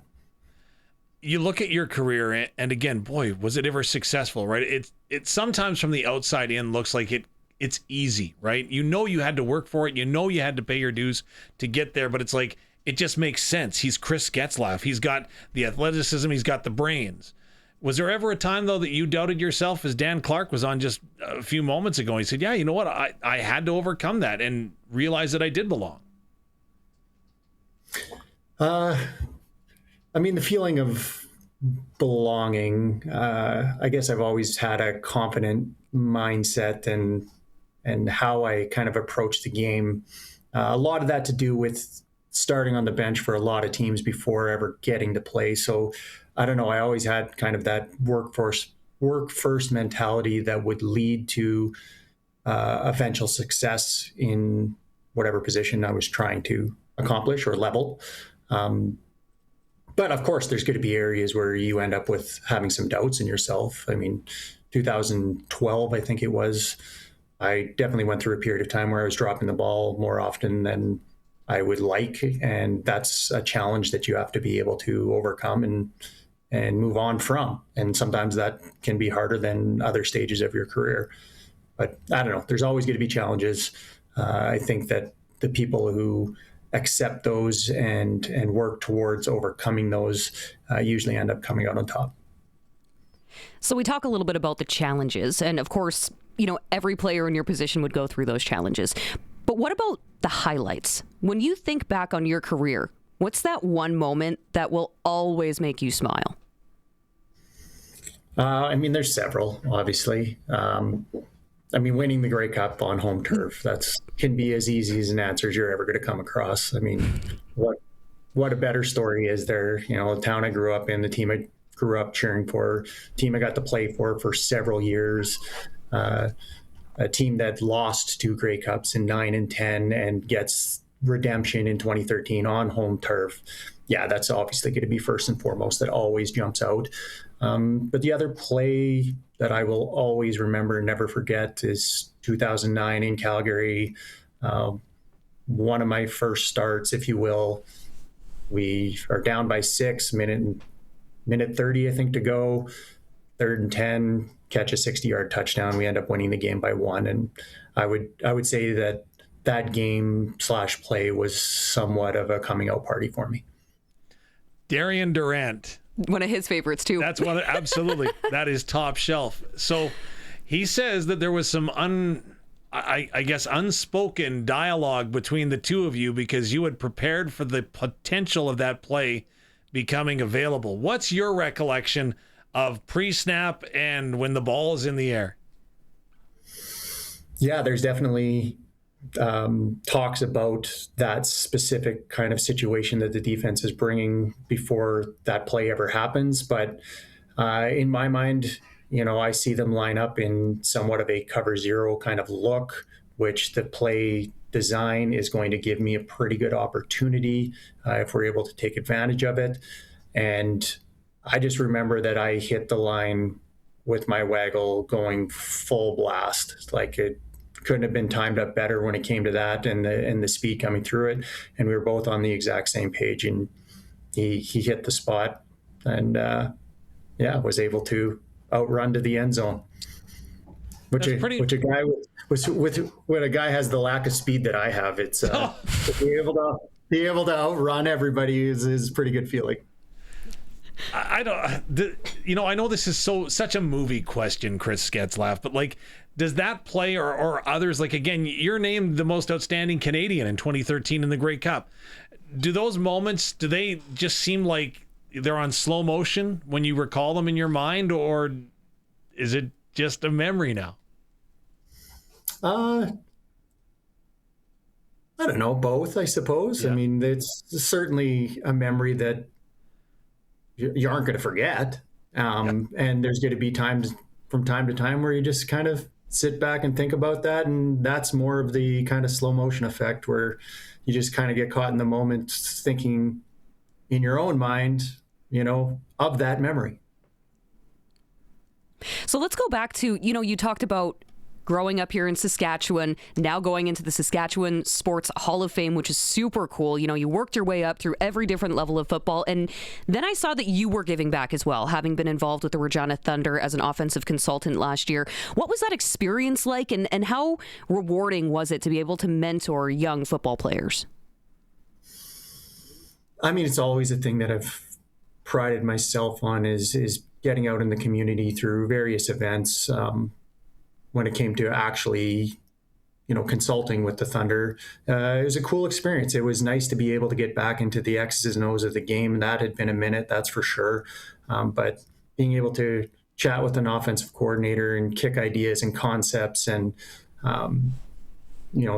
B: You look at your career, and again, boy, was it ever successful, right? It sometimes from the outside in looks like it's easy, right? You had to work for it. You had to pay your dues to get there, but it's like, it just makes sense. He's Chris Getzlaf. He's got the athleticism. He's got the brains. Was there ever a time, though, that you doubted yourself, as Dan Clark was on just a few moments ago? He said, yeah, you know what? I had to overcome that and realize that I did belong.
E: I mean, the feeling of belonging, I guess I've always had a confident mindset and how I kind of approach the game. A lot of that to do with starting on the bench for a lot of teams before ever getting to play. So I don't know, I always had kind of that work first mentality that would lead to eventual success in whatever position I was trying to accomplish or level. But of course, there's going to be areas where you end up with having some doubts in yourself. I mean, 2012, I think it was, I definitely went through a period of time where I was dropping the ball more often than I would like. And that's a challenge that you have to be able to overcome and move on from. And sometimes that can be harder than other stages of your career. But I don't know, there's always going to be challenges. I think that the people who accept those and work towards overcoming those usually end up coming out on top.
A: So we talk a little bit about the challenges, and of course, every player in your position would go through those challenges. But what about the highlights? When you think back on your career, what's that one moment that will always make you smile?
E: I mean, there's several, obviously. I mean, winning the Grey Cup on home turf, can be as easy as an answer as you're ever going to come across. I mean, what a better story is there? The town I grew up in, the team I grew up cheering for, team I got to play for several years. a team that lost 2 Grey Cups in 9 and 10 and gets redemption in 2013 on home turf, yeah, that's obviously going to be first and foremost. That always jumps out. But the other play that I will always remember and never forget is 2009 in Calgary. One of my first starts, if you will. We are down by 6, minute 30, I think, to go. 3rd and 10, catch a 60-yard touchdown. We end up winning the game by 1. And I would say that game / play was somewhat of a coming out party for me.
B: Darian Durant.
A: One of his favorites too.
B: That's one. Absolutely. That is top shelf. So he says that there was some I guess unspoken dialogue between the two of you because you had prepared for the potential of that play becoming available. What's your recollection of pre-snap and when the ball is in the air?
E: Yeah, there's definitely talks about that specific kind of situation that the defense is bringing before that play ever happens. But in my mind, I see them line up in somewhat of a cover 0 kind of look, which the play design is going to give me a pretty good opportunity if we're able to take advantage of it. And I just remember that I hit the line with my waggle going full blast. Like, it couldn't have been timed up better when it came to that and the speed coming through it. And we were both on the exact same page, and he hit the spot and was able to outrun to the end zone. Which a guy when a guy has the lack of speed that I have, it's to be able to outrun everybody is a pretty good feeling.
B: I know this is such a movie question, Chris Getzlaf, but like, does that play or others, like, again, you're named the most outstanding Canadian in 2013 in the Grey Cup. Do those moments, do they just seem like they're on slow motion when you recall them in your mind, or is it just a memory now?
E: I don't know, both, I suppose. Yeah. I mean, it's certainly a memory that you aren't going to forget. And there's going to be times from time to time where you just kind of sit back and think about that. And that's more of the kind of slow motion effect where you just kind of get caught in the moment thinking in your own mind, of that memory.
A: So let's go back to, you talked about growing up here in Saskatchewan, now going into the Saskatchewan Sports Hall of Fame, which is super cool. You worked your way up through every different level of football. And then I saw that you were giving back as well, having been involved with the Regina Thunder as an offensive consultant last year. What was that experience like, and how rewarding was it to be able to mentor young football players?
E: I mean, it's always a thing that I've prided myself on is getting out in the community through various events. When it came to actually, consulting with the Thunder, it was a cool experience. It was nice to be able to get back into the X's and O's of the game. That had been a minute, that's for sure. But being able to chat with an offensive coordinator and kick ideas and concepts and,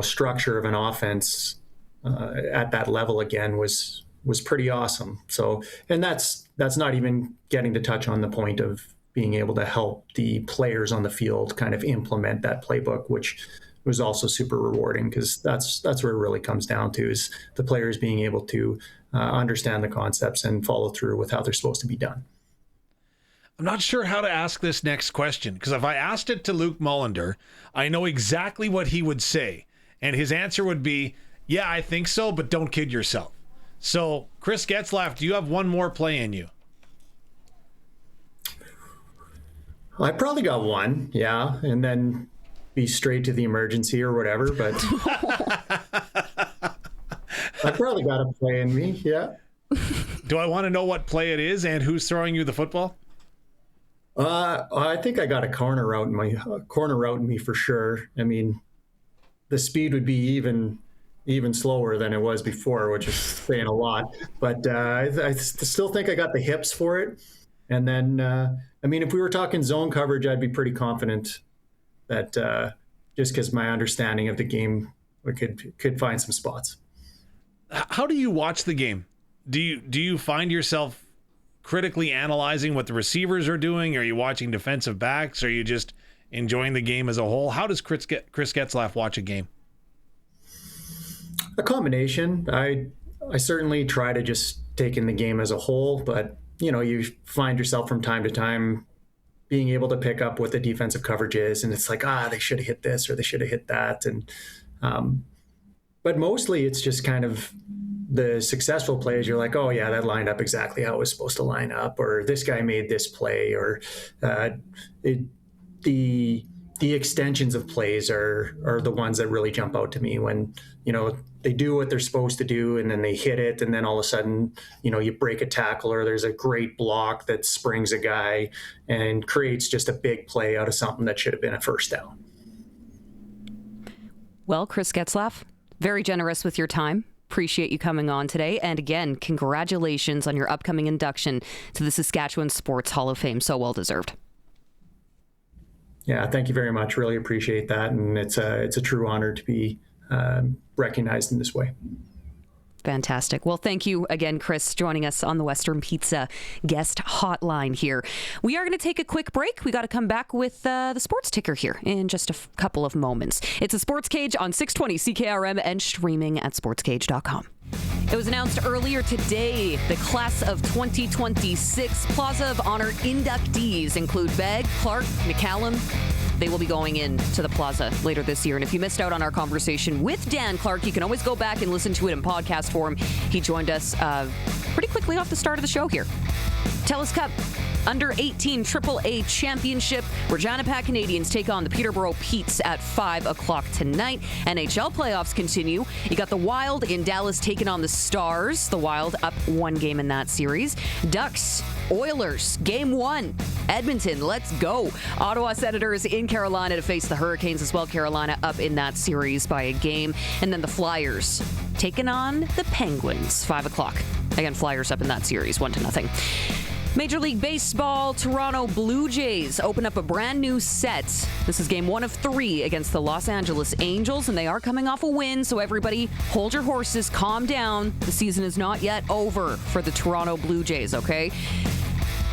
E: structure of an offense at that level again was pretty awesome. So, and that's not even getting to touch on the point of being able to help the players on the field kind of implement that playbook, which was also super rewarding, because that's where it really comes down to, is the players being able to understand the concepts and follow through with how they're supposed to be done.
B: I'm not sure how to ask this next question, because if I asked it to Luke Mullender, I know exactly what he would say. And his answer would be, yeah, I think so, but don't kid yourself. So, Chris Getzlaf, do you have one more play in you?
E: I probably got one, yeah, and then be straight to the emergency or whatever, but I probably got a play in me, yeah.
B: Do I want to know what play it is and who's throwing you the football?
E: I think I got a corner route in me for sure. I mean, the speed would be even slower than it was before, which is saying a lot. But I still think I got the hips for it. And then, if we were talking zone coverage, I'd be pretty confident that just because my understanding of the game, we could find some spots.
B: How do you watch the game? Do you find yourself critically analyzing what the receivers are doing? Are you watching defensive backs? Are you just enjoying the game as a whole? How does Chris Getzlaf watch a game?
E: A combination. I certainly try to just take in the game as a whole, but you find yourself from time to time being able to pick up what the defensive coverage is, and it's like, they should have hit this or they should have hit that, and but mostly it's just kind of the successful plays. You're like, oh yeah, that lined up exactly how it was supposed to line up, or this guy made this play, or the extensions of plays are the ones that really jump out to me when they do what they're supposed to do and then they hit it, and then all of a sudden you break a tackle or there's a great block that springs a guy and creates just a big play out of something that should have been a first down.
A: Well, Chris Getzlaf, very generous with your time. Appreciate you coming on today. And again, congratulations on your upcoming induction to the Saskatchewan Sports Hall of Fame. So well deserved.
E: Yeah, thank you very much. Really appreciate that. And it's a true honor to be recognized in this way.
A: Fantastic. Well, thank you again, Chris, joining us on the Western Pizza guest hotline here. We are going to take a quick break. We got to come back with the sports ticker here in just a couple of moments. It's a Sports Cage on 620 CKRM and streaming at sportscage.com. It was announced earlier today the class of 2026 Plaza of Honor inductees include Begg, Clark, McCallum. They will be going into the Plaza later this year. And if you missed out on our conversation with Dan Clark, you can always go back and listen to it in podcast form. He joined us pretty quickly off the start of the show here. TELUS Cup Under 18 AAA Championship. Regina Pac Canadians take on the Peterborough Petes at 5 o'clock tonight. NHL playoffs continue. You got the Wild in Dallas taking on the Stars. The Wild up 1 game in that series. Ducks, Oilers, Game 1. Edmonton, let's go. Ottawa Senators in Carolina to face the Hurricanes as well. Carolina up in that series by a game. And then the Flyers taking on the Penguins, 5 o'clock. Again, Flyers up in that series, 1-0. Major League Baseball, Toronto Blue Jays open up a brand new set. This is game 1 of 3 against the Los Angeles Angels, and they are coming off a win, so everybody hold your horses, calm down. The season is not yet over for the Toronto Blue Jays, okay?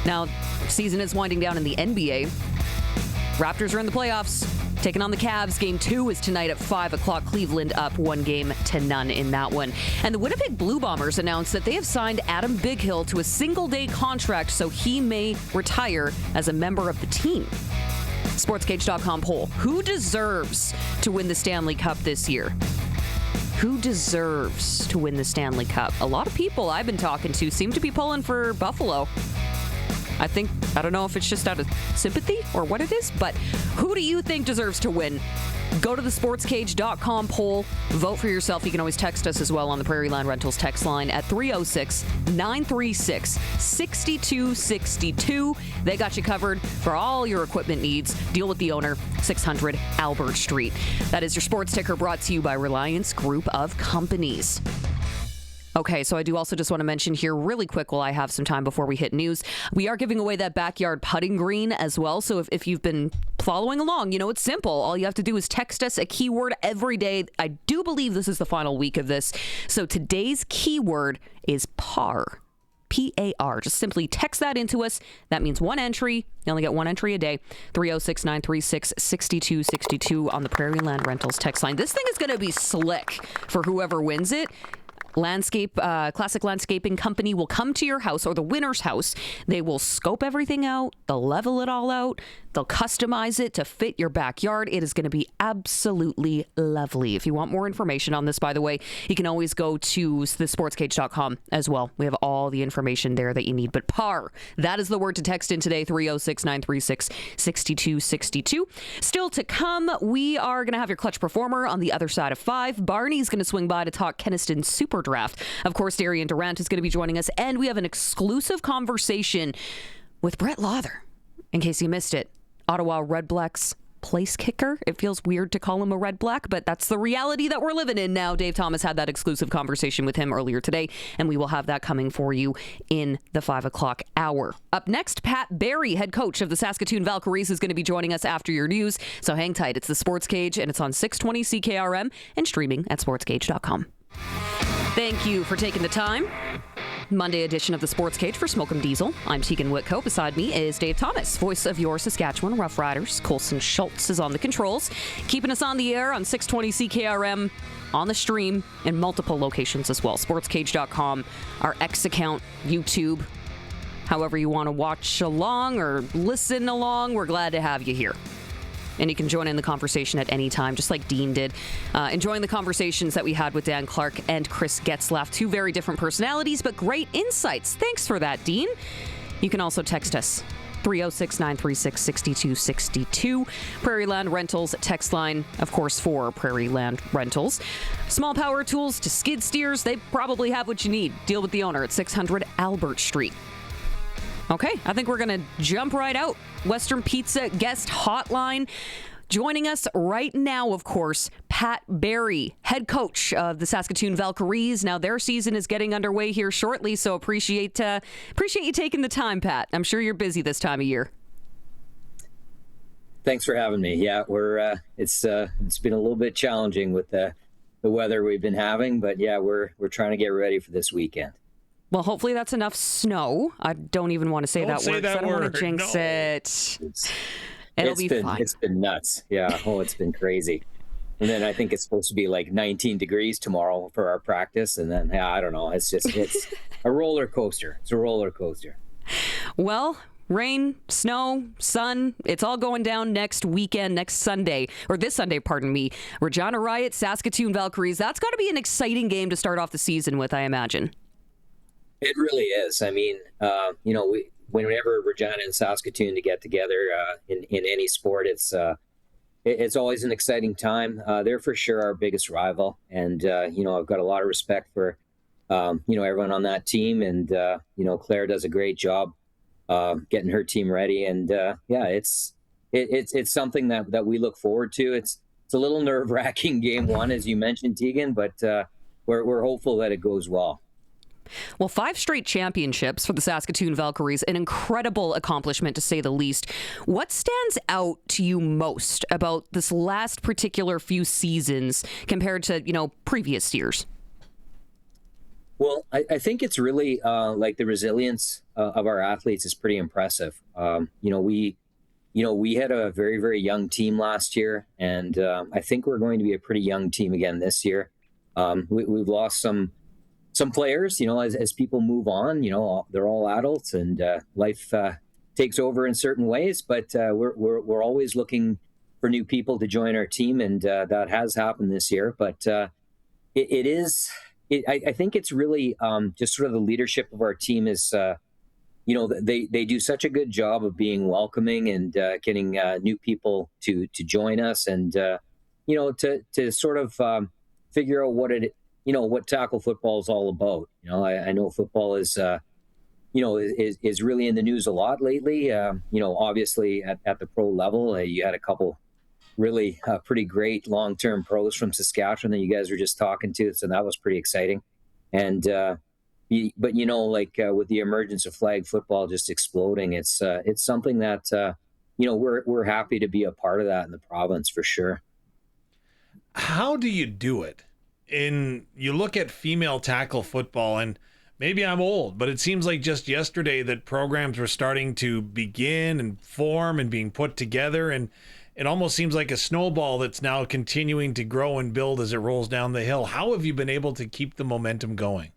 A: Now, season is winding down in the NBA. Raptors are in the playoffs, taking on the Cavs. Game 2 is tonight at 5 o'clock. Cleveland up 1-0 in that one. And the Winnipeg Blue Bombers announced that they have signed Adam Bighill to a single-day contract so he may retire as a member of the team. SportsCage.com poll. Who deserves to win the Stanley Cup this year? Who deserves to win the Stanley Cup? A lot of people I've been talking to seem to be pulling for Buffalo. I don't know if it's just out of sympathy or what it is, but who do you think deserves to win? Go to the SportsCage.com poll. Vote for yourself. You can always text us as well on the Prairie Land Rentals text line at 306-936-6262. They got you covered for all your equipment needs. Deal with the owner, 600 Albert Street. That is your sports ticker brought to you by Reliance Group of Companies. Okay, so I do also just want to mention here really quick while I have some time before we hit news, we are giving away that backyard putting green as well. So if you've been following along, you know it's simple. All you have to do is text us a keyword every day. I do believe this is the final week of this. So today's keyword is PAR. P-A-R. Just simply text that into us. That means one entry. You only get one entry a day. 306-936-6262 on the Prairie Land Rentals text line. This thing is going to be slick for whoever wins it. Classic Landscaping Company will come to your house or the winner's house. They will scope everything out. They'll level it all out. They'll customize it to fit your backyard. It is going to be absolutely lovely. If you want more information on this, by the way, you can always go to thesportscage.com as well. We have all the information there that you need. But PAR, that is the word to text in today, 306-936-6262. Still to come, we are going to have your clutch performer on the other side of 5. Barney's going to swing by to talk Kenaston Super Draft. Of course, Darian Durant is going to be joining us, and we have an exclusive conversation with Brett Lauther. In case you missed it, Ottawa Redblacks place kicker. It feels weird to call him a Redblack, but that's the reality that we're living in now. Dave Thomas had that exclusive conversation with him earlier today, and we will have that coming for you in the 5 o'clock hour. Up next, Pat Barry, head coach of the Saskatoon Valkyries, is going to be joining us after your news, so hang tight. It's the Sports Cage, and it's on 620 CKRM and streaming at sportscage.com. Thank you for taking the time Monday edition of the Sports Cage for Smoke 'em Diesel. I'm Teagan Witko. Beside me is Dave Thomas, voice of your Saskatchewan Roughriders. Colson Schultz is on the controls, keeping us on the air on 620 CKRM, on the stream, in multiple locations as well. SportsCage.com, our X account, YouTube. However you want to watch along or listen along, we're glad to have you here. And you can join in the conversation at any time, just like Dean did. Enjoying the conversations that we had with Dan Clark and Chris Getzlaf. Two very different personalities, but great insights. Thanks for that, Dean. You can also text us, 306-936-6262. Prairie Land Rentals text line, of course, for Prairie Land Rentals. Small power tools to skid steers, they probably have what you need. Deal with the owner at 600 Albert Street. Okay, I think we're going to jump right out. Western Pizza guest hotline. Joining us right now, of course, Pat Barry, head coach of the Saskatoon Valkyries. Now their season is getting underway here shortly, so appreciate you taking the time, Pat. I'm sure you're busy this time of year.
F: Thanks for having me. Yeah, it's been a little bit challenging with the weather we've been having, but yeah, we're trying to get ready for this weekend.
A: Well, hopefully that's enough snow. I don't even want to say that word. I don't want to jinx it. It'll be fine.
F: It's been nuts. Yeah. Oh, it's been crazy. And then I think it's supposed to be like 19 degrees tomorrow for our practice. And then, I don't know. It's a roller coaster. It's a roller coaster.
A: Well, rain, snow, sun, it's all going down next weekend, next Sunday, or this Sunday, pardon me. Regina Riot, Saskatoon Valkyries. That's got to be an exciting game to start off the season with, I imagine.
F: It really is. I mean, whenever Regina and Saskatoon to get together in any sport, it's always an exciting time. They're for sure our biggest rival, and I've got a lot of respect for everyone on that team, and Claire does a great job getting her team ready, and it's something that we look forward to. It's a little nerve-wracking game one, as you mentioned, Teagan, but we're hopeful that it goes well.
A: Well, 5 straight championships for the Saskatoon Valkyries, an incredible accomplishment to say the least. What stands out to you most about this last particular few seasons compared to, previous years?
F: Well, I think it's really like the resilience of our athletes is pretty impressive. We had a very, very young team last year, and I think we're going to be a pretty young team again this year. We've lost some players, as people move on, they're all adults, and life takes over in certain ways. But we're always looking for new people to join our team, and that has happened this year. But I think it's really just sort of the leadership of our team is, they do such a good job of being welcoming and getting new people to join us, and to sort of figure out what tackle football is all about. I know football is really in the news a lot lately. Obviously at the pro level, you had a couple really pretty great long-term pros from Saskatchewan that you guys were just talking to, so that was pretty exciting. And but with the emergence of flag football just exploding, it's something that we're happy to be a part of that in the province for sure.
B: How do you do it? You look at female tackle football, and maybe I'm old, but it seems like just yesterday that programs were starting to begin and form and being put together, and it almost seems like a snowball that's now continuing to grow and build as it rolls down the hill. How have you been able to keep the momentum going?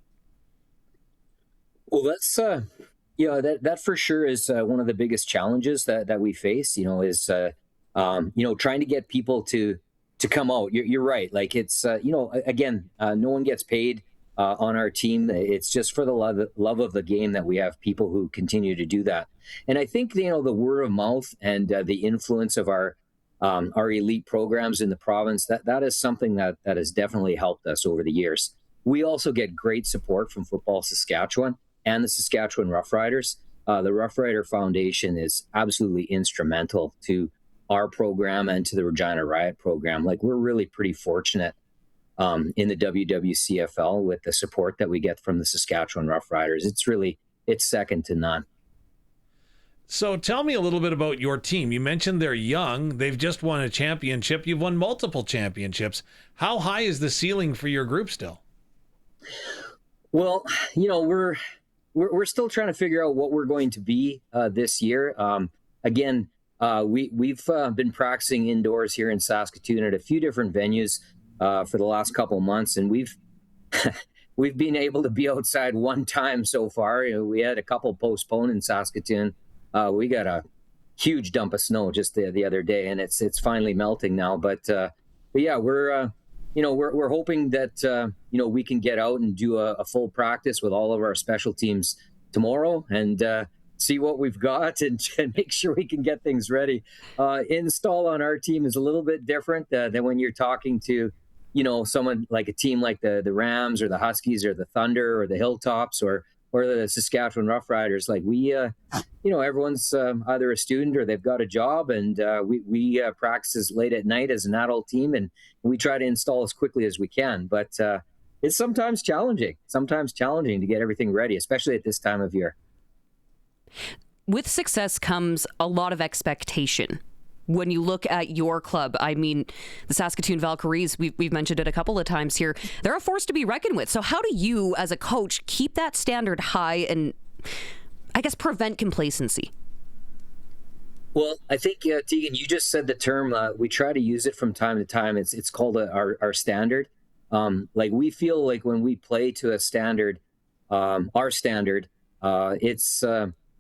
F: Well, that's that for sure is one of the biggest challenges that we face. Is trying to get people to come out. You're right. Like it's, again, no one gets paid on our team. It's just for the love of the game that we have people who continue to do that. And I think, the word of mouth and the influence of our elite programs in the province, that is something that has definitely helped us over the years. We also get great support from Football Saskatchewan and the Saskatchewan Roughriders. The Rough Rider Foundation is absolutely instrumental to our program and to the Regina Riot program. Like, we're really pretty fortunate in the WWCFL with the support that we get from the Saskatchewan Roughriders. It's second to none.
B: So tell me a little bit about your team. You mentioned they're young. They've just won a championship. You've won multiple championships. How high is the ceiling for your group still?
F: Well, we're still trying to figure out what we're going to be this year. Again, we've been practicing indoors here in Saskatoon at a few different venues for the last couple of months, and we've we've been able to be outside one time so far. We had a couple postponed in Saskatoon. We got a huge dump of snow just the other day, and it's finally melting now. But yeah, we're hoping that we can get out and do a full practice with all of our special teams tomorrow and see what we've got and make sure we can get things ready. Install on our team is a little bit different than when you're talking to someone like a team like the Rams or the Huskies or the Thunder or the Hilltops or the Saskatchewan Roughriders. Like we everyone's either a student or they've got a job, and we practice late at night as an adult team, and we try to install as quickly as we can. But it's sometimes challenging to get everything ready, especially at this time of year.
A: With success comes a lot of expectation. When you look at your club, I mean, the Saskatoon Valkyries, we've mentioned it a couple of times here, they're a force to be reckoned with. So how do you, as a coach, keep that standard high and, I guess, prevent complacency?
F: Well, I think, Teagan, you just said the term, we try to use it from time to time. It's called our standard. Like we feel like when we play to a standard, our standard, it's,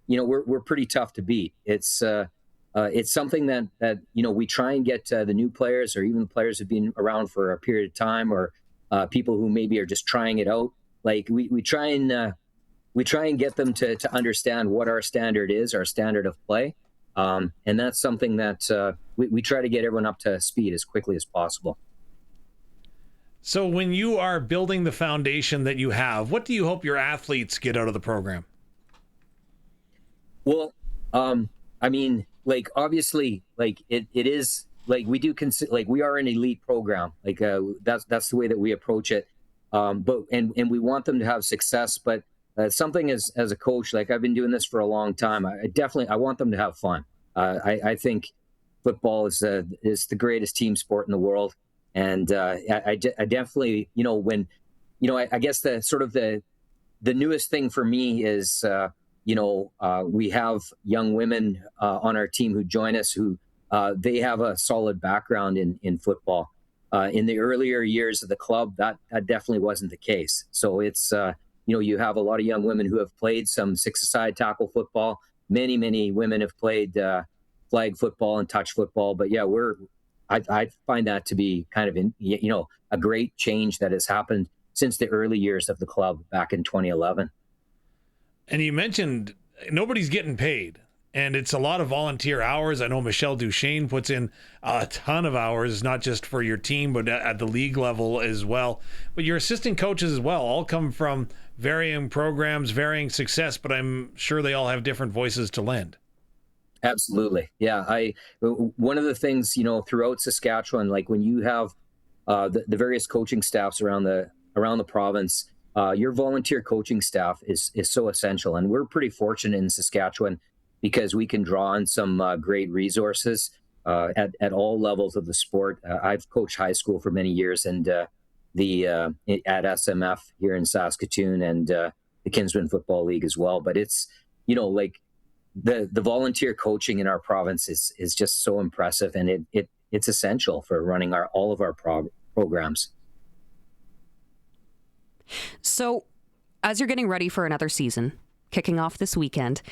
F: we're pretty tough to beat. It's something that we try and get the new players or even the players who've been around for a period of time or people who maybe are just trying it out. Like we try and get them to understand what our standard is, our standard of play. And that's something that we try to get everyone up to speed as quickly as possible.
B: So when you are building the foundation that you have, what do you hope your athletes get out of the program?
F: Well, I mean, like obviously, like it is like we do consider like we are an elite program. Like that's the way that we approach it. But we want them to have success. But something as a coach, like I've been doing this for a long time. I want them to have fun. I think football is the greatest team sport in the world, and I definitely I guess the sort of the newest thing for me is. We have young women on our team who join us who they have a solid background in football. In the earlier years of the club, that definitely wasn't the case. So it's, you have a lot of young women who have played some six-a-side tackle football. Many women have played flag football and touch football. But yeah, I find that to be kind of, a great change that has happened since the early years of the club back in 2011.
B: And you mentioned nobody's getting paid, and it's a lot of volunteer hours. I know Michelle Duchesne puts in a ton of hours, not just for your team, but at the league level as well. But your assistant coaches as well all come from varying programs, varying success, but I'm sure they all have different voices to lend.
F: Absolutely. Yeah. One of the things, throughout Saskatchewan, like when you have the various coaching staffs around the province, your volunteer coaching staff is so essential. And we're pretty fortunate in Saskatchewan because we can draw on some great resources at all levels of the sport. I've coached high school for many years and at SMF here in Saskatoon and the Kinsman Football League as well. But it's, like the volunteer coaching in our province is just so impressive, and it's essential for running all of our programs.
A: So, as you're getting ready for another season, kicking off this weekend,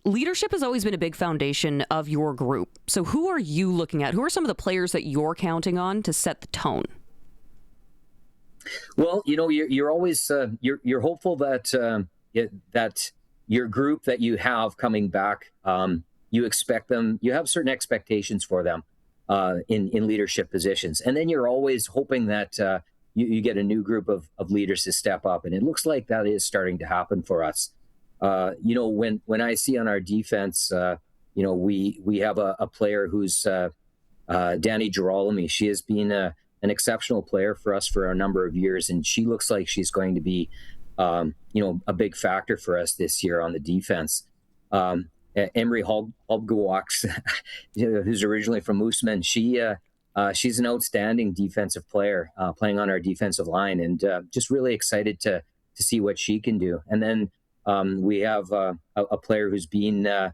A: leadership has always been a big foundation of your group. So who are you looking at? Who are some of the players that you're counting on to set the tone?
F: Well, you're always you're hopeful that that your group that you have coming back, you expect them, you have certain expectations for them in leadership positions, and then you're always hoping that you get a new group of leaders to step up, and it looks like that is starting to happen for us. When I see on our defense, we have a player who's Danny Girolami. She has been an exceptional player for us for a number of years, and she looks like she's going to be, a big factor for us this year on the defense. Emery Holbgewaks, who's originally from Mooseman, she's an outstanding defensive player playing on our defensive line, and just really excited to see what she can do. And then We have a player who's been,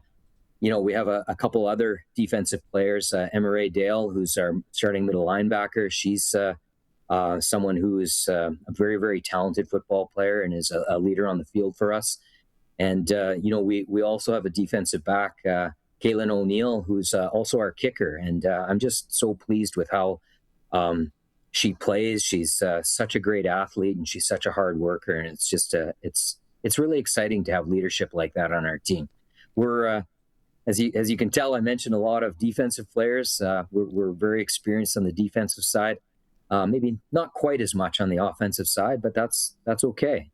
F: we have a couple other defensive players. Emma Dale, who's our starting middle linebacker. She's someone who is a very, very talented football player and is a leader on the field for us. And, we also have a defensive back, Kaylin O'Neill, who's also our kicker. And I'm just so pleased with how she plays. She's such a great athlete, and she's such a hard worker. And it's just, it's really exciting to have leadership like that on our team. We're, as you can tell, I mentioned a lot of defensive players. We're very experienced on the defensive side. Maybe not quite as much on the offensive side, but that's okay.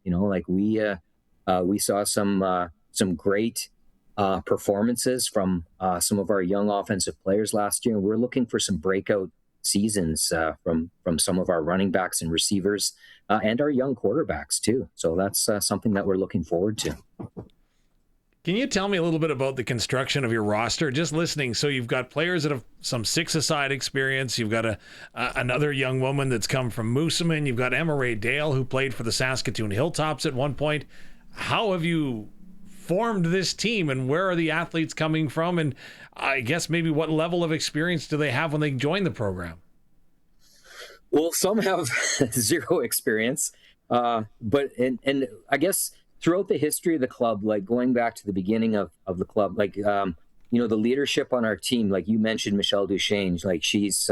F: We saw some great performances from some of our young offensive players last year, and we're looking for some breakout seasons from some of our running backs and receivers and our young quarterbacks too. So that's something that we're looking forward to.
B: Can you tell me a little bit about the construction of your roster? Just listening, so you've got players that have some six-a-side experience. You've got another young woman that's come from Moosomin. You've got Emma Ray Dale, who played for the Saskatoon Hilltops at one point. How have you formed this team, and where are the athletes coming from? And I guess maybe what level of experience do they have when they join the program?
F: Well, some have zero experience, but I guess throughout the history of the club, like going back to the beginning of the club, like, the leadership on our team, like you mentioned, Michelle Duchesne, like she's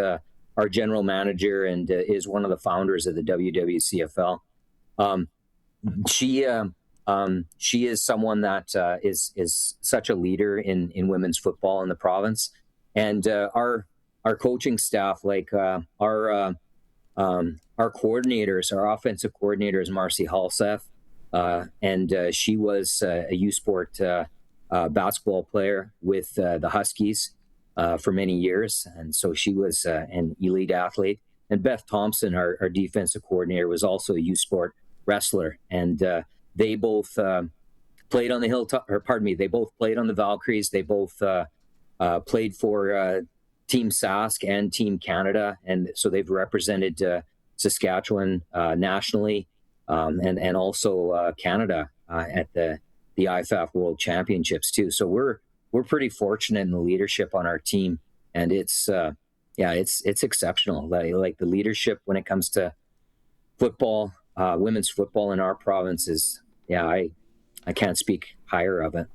F: our general manager and is one of the founders of the WWCFL. She is someone that is such a leader in women's football in the province. And our coaching staff, like our coordinators, our offensive coordinator is Marcy Halseth. And she was a U Sport basketball player with the Huskies for many years. And so she was an elite athlete. And Beth Thompson, our defensive coordinator, was also a U Sport wrestler. And they both played on the they both played on the Valkyries. They both played for Team Sask and Team Canada. And so they've represented Saskatchewan nationally. And also Canada at the IFAF World Championships too. So we're pretty fortunate in the leadership on our team, and it's exceptional. Like the leadership when it comes to football, women's football in our province is, I can't speak higher of it.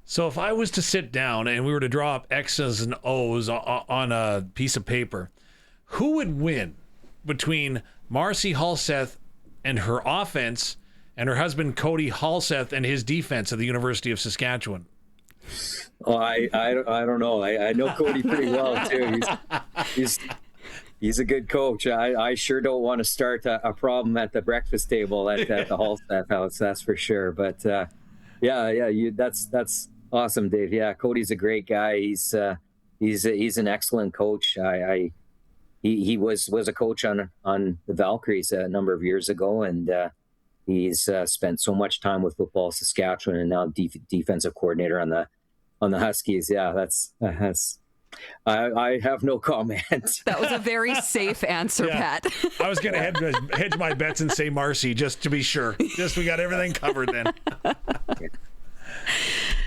B: So if I was to sit down and we were to draw up X's and O's on a piece of paper, who would win between Marcy Halseth and her offense and her husband Cody Halseth and his defense at the University of Saskatchewan?
F: Oh, I don't know. I know Cody pretty well too. He's a good coach. I sure don't want to start a problem at the breakfast table at the Halseth house. That's for sure. But that's awesome, Dave. Yeah, Cody's a great guy. He's an excellent coach. He was a coach on the Valkyries a number of years ago, and he's spent so much time with Football Saskatchewan, and now defensive coordinator on the Huskies. Yeah, that's I have no comment.
A: That was a very safe answer, Pat.
B: I was going to hedge my bets and say Marcy, just to be sure. Just we got everything covered then.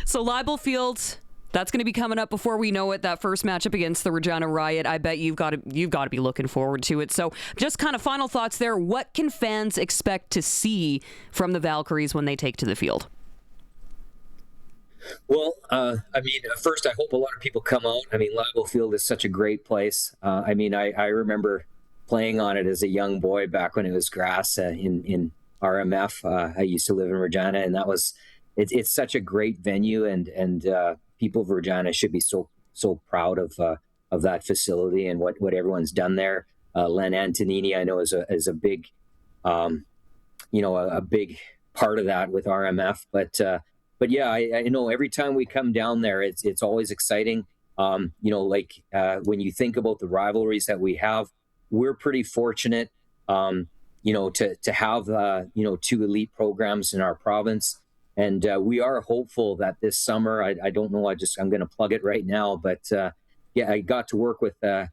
A: So Libel Field, that's going to be coming up before we know it. That first matchup against the Regina Riot, I bet you've got to be looking forward to it. So just kind of final thoughts there. What can fans expect to see from the Valkyries when they take to the field?
F: Well, first, I hope a lot of people come out. Libel Field is such a great place. I remember playing on it as a young boy back when it was grass in RMF. I used to live in Regina, and it's such a great venue, and people of Regina should be so proud of that facility and what everyone's done there. Len Antonini, I know, is a big, a big part of that with RMF. But yeah, I know every time we come down there, it's always exciting. When you think about the rivalries that we have, we're pretty fortunate, to have two elite programs in our province. And we are hopeful that this summer, I don't know, I'm going to plug it right now, but I got to work with a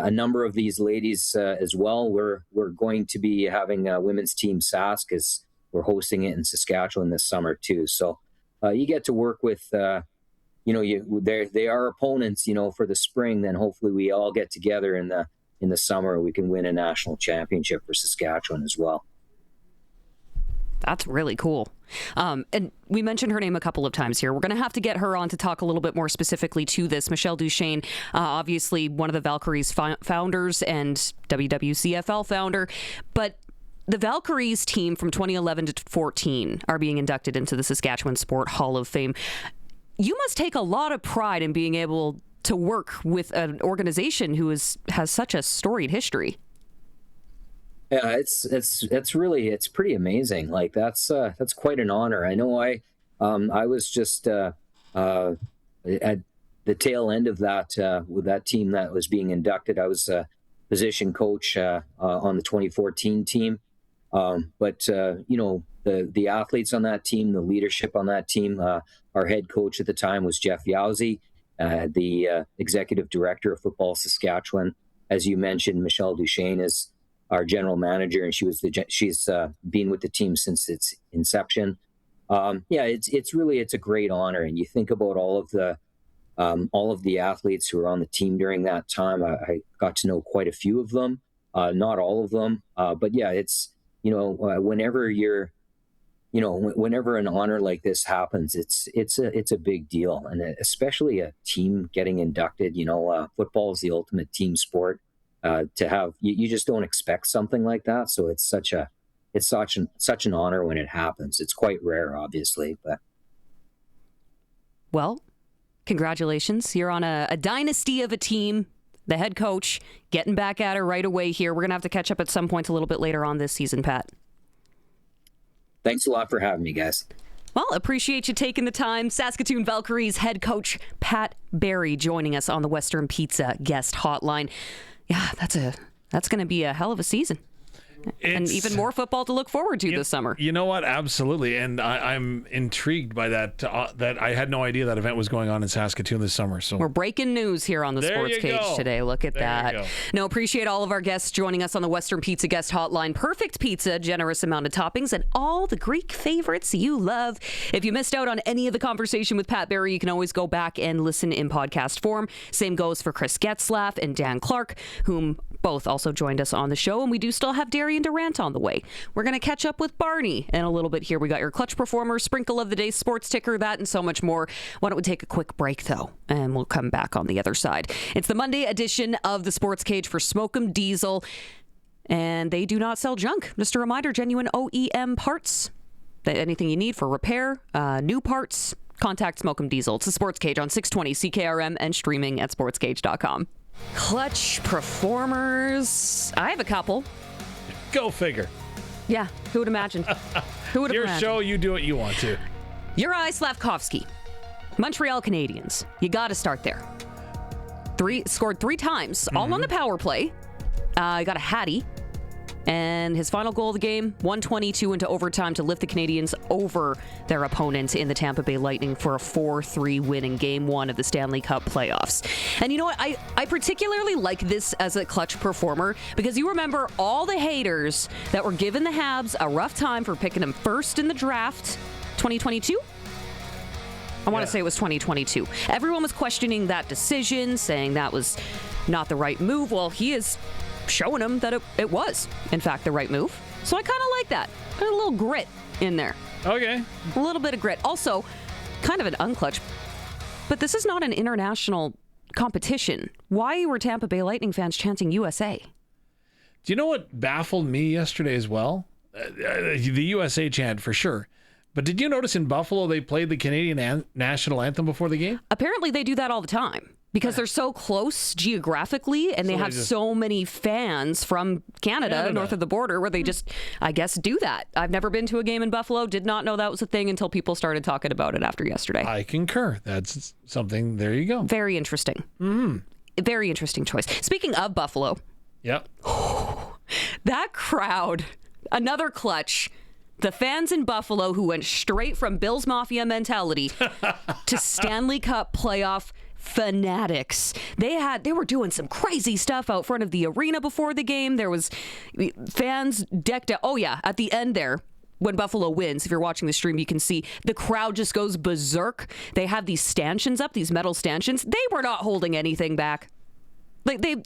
F: number of these ladies as well. We're going to be having a women's team Sask we're hosting it in Saskatchewan this summer too. So you get to work with, they are opponents, for the spring. Then hopefully we all get together in the summer. We can win a national championship for Saskatchewan as well.
A: That's really cool. And we mentioned her name a couple of times here. We're going to have to get her on to talk a little bit more specifically to this. Michelle Duchesne, obviously one of the Valkyries founders and WWCFL founder. But the Valkyries team from 2011 to 14 are being inducted into the Saskatchewan Sport Hall of Fame. You must take a lot of pride in being able to work with an organization who has such a storied history.
F: Yeah, it's really pretty amazing. Like that's quite an honor. I know I was just at the tail end of that with that team that was being inducted. I was a position coach on the 2014 team. But the athletes on that team, the leadership on that team, our head coach at the time was Jeff Yowzy, the executive director of Football Saskatchewan. As you mentioned, Michelle Duchesne is our general manager, and she's been with the team since its inception. It's a great honor, and you think about all of the athletes who were on the team during that time. I got to know quite a few of them, not all of them, but yeah, it's whenever an honor like this happens, it's a big deal, and especially a team getting inducted. Football is the ultimate team sport. To have you just don't expect something like that, so it's such an honor when it happens. It's quite rare, obviously, but
A: well, congratulations! You're on a dynasty of a team. The head coach getting back at her right away here. We're gonna have to catch up at some point a little bit later on this season, Pat.
F: Thanks a lot for having me, guys.
A: Well, appreciate you taking the time. Saskatoon Valkyries head coach Pat Barry joining us on the Western Pizza guest hotline. Yeah, that's going to be a hell of a season. And even more football to look forward to this summer. You
B: know what? Absolutely. And I'm intrigued by that, that I had no idea that event was going on in Saskatoon this summer. So
A: we're breaking news here on the SportsCage today. Look at that. No, appreciate all of our guests joining us on the Western Pizza guest hotline. Perfect pizza, generous amount of toppings, and all the Greek favorites you love. If you missed out on any of the conversation with Pat Barry, you can always go back and listen in podcast form. Same goes for Chris Getzlaf and Dan Clark, whom both also joined us on the show, and we do still have Darian Durant on the way. We're going to catch up with Barney in a little bit here. We got your clutch performer, sprinkle of the day, sports ticker, that and so much more. Why don't we take a quick break, though, and we'll come back on the other side. It's the Monday edition of the Sports Cage for Smoke 'em Diesel, and they do not sell junk. Just a reminder, genuine OEM parts. Anything you need for repair, new parts, contact Smoke 'em Diesel. It's the Sports Cage on 620 CKRM and streaming at sportscage.com. Clutch performers. I have a couple.
B: Go figure.
A: Yeah, who would imagine? Who would have imagined?
B: Your show, you do what you want to.
A: Juraj Slavkovsky, Montreal Canadiens. You got to start there. Scored 3 times, all on the power play. Got a hattie. And his final goal of the game, 1:22 into overtime to lift the Canadiens over their opponent in the Tampa Bay Lightning for a 4-3 win in Game 1 of the Stanley Cup playoffs. And you know what? I particularly like this as a clutch performer because you remember all the haters that were giving the Habs a rough time for picking him first in the draft, 2022? I want to say it was 2022. Everyone was questioning that decision, saying that was not the right move. Well, he is showing them that it was, in fact, the right move. So I kind of like that. A little grit in there.
B: Okay.
A: A little bit of grit. Also, kind of an unclutch. But this is not an international competition. Why were Tampa Bay Lightning fans chanting USA?
B: Do you know what baffled me yesterday as well? The USA chant, for sure. But did you notice in Buffalo they played the Canadian national anthem before the game?
A: Apparently they do that all the time. Because they're so close geographically, and they have so many fans from Canada, north of the border, where they just, I guess, do that. I've never been to a game in Buffalo, did not know that was a thing until people started talking about it after yesterday.
B: I concur. That's something, there you go.
A: Very interesting. Very interesting choice. Speaking of Buffalo.
B: Yep.
A: That crowd, another clutch. The fans in Buffalo who went straight from Bills Mafia mentality to Stanley Cup playoff fanatics. They were doing some crazy stuff out front of the arena before the game. There was fans decked out. Oh yeah, at the end there, when Buffalo wins, if you're watching the stream, you can see the crowd just goes berserk. They have these stanchions up, these metal stanchions. They were not holding anything back. Like they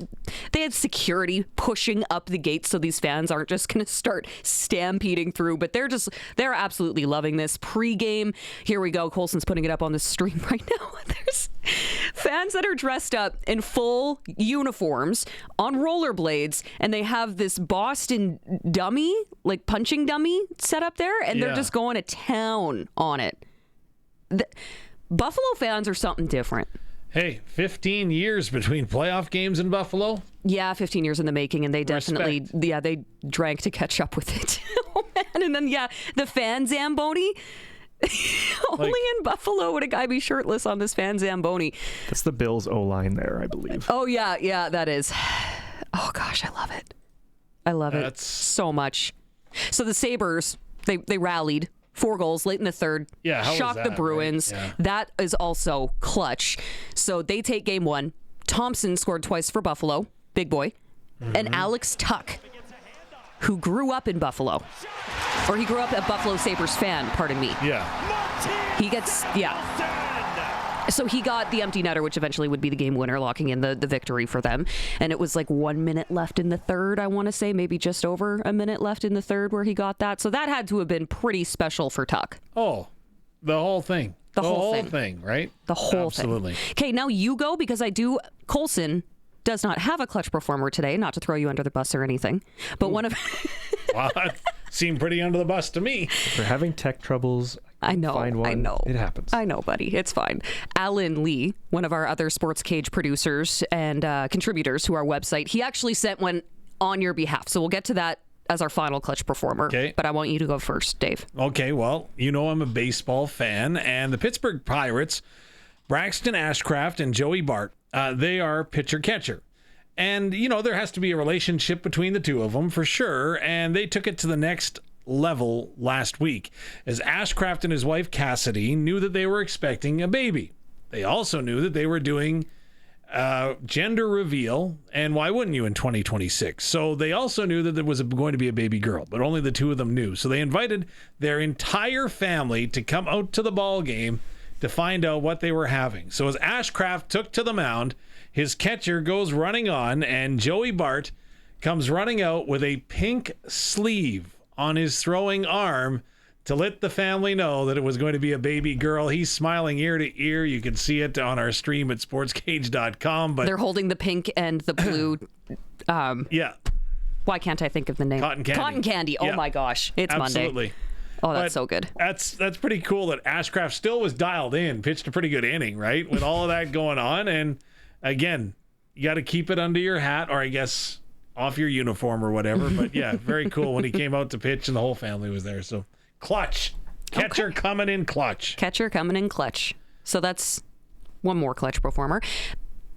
A: had security pushing up the gates so these fans aren't just going to start stampeding through, but they're absolutely loving this. Pre-game, here we go. Colson's putting it up on the stream right now. There's fans that are dressed up in full uniforms on rollerblades, and they have this Boston dummy, like punching dummy set up there, and they're just going to town on it. Buffalo fans are something different.
B: Hey, 15 years between playoff games in Buffalo?
A: Yeah, 15 years in the making, and they definitely, they drank to catch up with it. Oh, man. And then, the fan Zamboni. Only in Buffalo would a guy be shirtless on this fan Zamboni.
C: That's the Bills O-line there, I believe.
A: Oh, yeah, that is. Oh, gosh, I love it. I love it so much. So the Sabres, they rallied. 4 goals late in the third.
B: Yeah, how
A: shocked
B: was that,
A: the Bruins.
B: right? Yeah.
A: That is also clutch. So they take game 1. Thompson scored twice for Buffalo. Big boy. And Alex Tuck, who grew up in Buffalo. Or he grew up a Buffalo Sabres fan, pardon me.
B: Yeah.
A: He gets, So he got the empty netter, which eventually would be the game winner, locking in the victory for them. And it was like 1 minute left in the third, I want to say, maybe just over a minute left in the third where he got that. So that had to have been pretty special for Tuck.
B: Oh, the whole thing.
A: The whole thing,
B: right?
A: The whole
B: Absolutely.
A: thing. Okay, now you go, because Colson does not have a clutch performer today, not to throw you under the bus or anything. But one of...
B: Wow, that seemed pretty under the bus to me.
C: For having tech troubles,
A: I know.
C: It happens.
A: I know, buddy. It's fine. Alan Lee, one of our other SportsCage producers and contributors to our website, he actually sent one on your behalf. So we'll get to that as our final clutch performer.
B: Okay.
A: But I want you to go first, Dave.
B: Okay, well, I'm a baseball fan, and the Pittsburgh Pirates, Braxton Ashcraft and Joey Bart, they are pitcher-catcher. And, there has to be a relationship between the two of them for sure, and they took it to the next level last week, as Ashcraft and his wife Cassidy knew that they were expecting a baby. They also knew that they were doing gender reveal, and why wouldn't you in 2026? So they also knew that there was going to be a baby girl, but only the two of them knew. So they invited their entire family to come out to the ball game to find out what they were having. So as Ashcraft took to the mound, his catcher goes running on, and Joey Bart comes running out with a pink sleeve on his throwing arm to let the family know that it was going to be a baby girl. He's smiling ear to ear. You can see it on our stream at sportscage.com. But
A: they're holding the pink and the blue.
B: Yeah.
A: Why can't I think of the name?
B: Cotton candy.
A: Cotton candy. Oh,
B: Yeah.
A: my gosh. It's
B: Absolutely.
A: Monday. Oh, that's
B: But
A: so good.
B: That's pretty cool that Ashcraft still was dialed in, pitched a pretty good inning, right? With all of that going on. And again, you got to keep it under your hat, or I guess off your uniform or whatever. But yeah, very cool when he came out to pitch and the whole family was there. So clutch. Catcher coming in clutch.
A: Catcher coming in clutch. So that's one more clutch performer.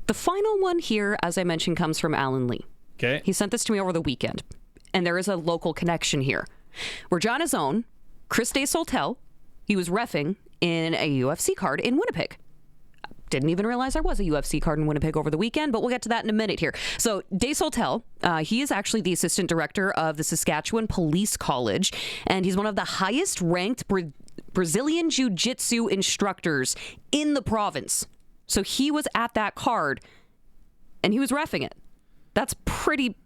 A: The final one here, as I mentioned, comes from Alan Lee.
B: Okay.
A: He sent this to me over the weekend. And there is a local connection here. Regina's own Chris DeSoltel, he was reffing in a UFC card in Winnipeg. Didn't even realize there was a UFC card in Winnipeg over the weekend, but we'll get to that in a minute here. So DeSoltel, he is actually the assistant director of the Saskatchewan Police College, and he's one of the highest ranked Brazilian Jiu-Jitsu instructors in the province. So he was at that card, and he was reffing it. That's pretty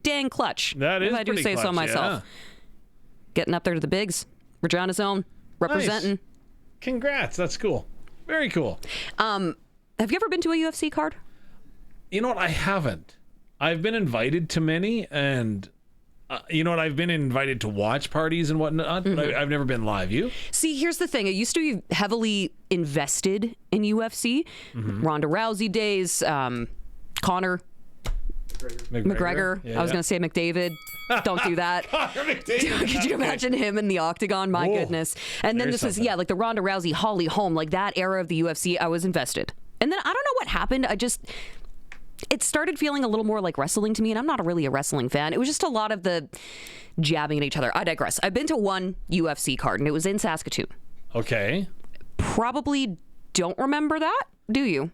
A: dang clutch.
B: That is
A: if I do
B: pretty
A: say so
B: clutch,
A: myself.
B: yeah.
A: Getting up there to the bigs. Regina's own, representing.
B: Nice. Congrats. That's cool. Very cool.
A: Have you ever been to a UFC card?
B: You know what? I haven't. I've been invited to many, and you know what? I've been invited to watch parties and whatnot, but I've never been live. You?
A: See, here's the thing. I used to be heavily invested in UFC. Ronda Rousey days, Conor McGregor.
B: Yeah,
A: I was going to say McDavid. Don't do that. Could you imagine him in the octagon? My goodness. And then
B: There's
A: this was,
B: something.
A: like the Ronda Rousey, Holly Holm, like that era of the UFC, I was invested. And then I don't know what happened. It started feeling a little more like wrestling to me, and I'm not really a wrestling fan. It was just a lot of the jabbing at each other. I digress. I've been to one UFC card, and it was in Saskatoon.
B: Okay.
A: Probably don't remember that, do you?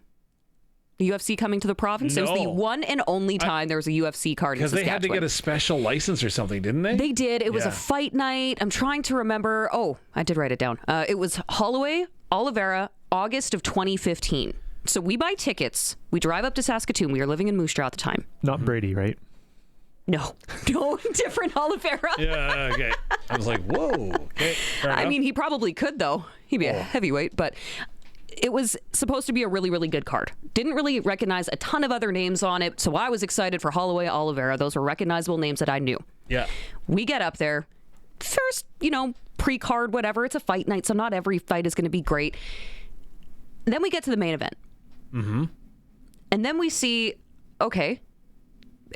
A: The UFC coming to the province? It was the one and only time there was a UFC card in
B: Because
A: Saskatchewan.
B: they had to get a special license or something, didn't they?
A: They did. It was a fight night. I'm trying to remember. Oh, I did write it down. It was Holloway, Oliveira, August of 2015. So we buy tickets. We drive up to Saskatoon. We were living in Moose Jaw at the time.
C: Not Brady, right?
A: No, different Oliveira.
B: Yeah, okay. I was like, whoa. Okay, fair
A: I
B: enough.
A: mean, he probably could, though. He'd be a heavyweight, but it was supposed to be a really, really good card. Didn't really recognize a ton of other names on it, so I was excited for Holloway, Oliveira. Those were recognizable names that I knew.
B: Yeah.
A: We get up there. First, pre-card, whatever. It's a fight night, so not every fight is going to be great. Then we get to the main event. Mm-hmm. And then we see, okay,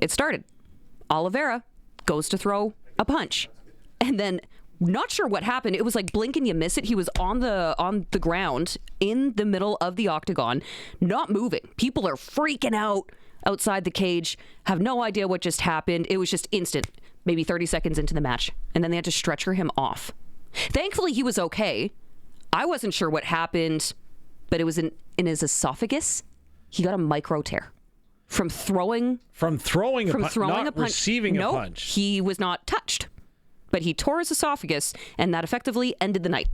A: it started. Oliveira goes to throw a punch. And then, not sure what happened. It was like blink and you miss it. He was on the ground in the middle of the octagon, not moving. People are freaking out outside the cage, have no idea what just happened. It was just instant, maybe 30 seconds into the match. And then they had to stretcher him off. Thankfully, he was okay. I wasn't sure what happened, but it was in his esophagus. He got a micro tear. From throwing a punch, not
B: receiving a punch.
A: He was not touched, but he tore his esophagus, and that effectively ended the night.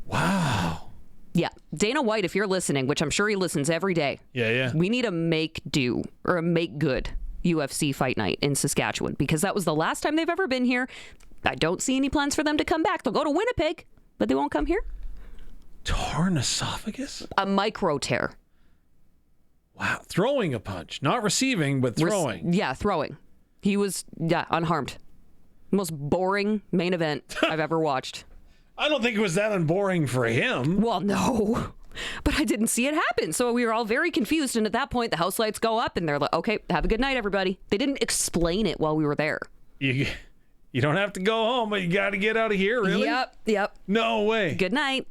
B: Wow.
A: Yeah. Dana White, if you're listening, which I'm sure he listens every day.
B: Yeah.
A: We need a make do or a make good UFC fight night in Saskatchewan, because that was the last time they've ever been here. I don't see any plans for them to come back. They'll go to Winnipeg, but they won't come here.
B: Torn esophagus?
A: A micro tear.
B: Wow. Throwing a punch. Not receiving, but throwing.
A: Throwing. He was, unharmed. Most boring main event I've ever watched.
B: I don't think it was that unboring for him.
A: Well, no. But I didn't see it happen. So we were all very confused. And at that point, the house lights go up and they're like, okay, have a good night, everybody. They didn't explain it while we were there.
B: You don't have to go home, but you got to get out of here, really?
A: Yep.
B: No way.
A: Good night.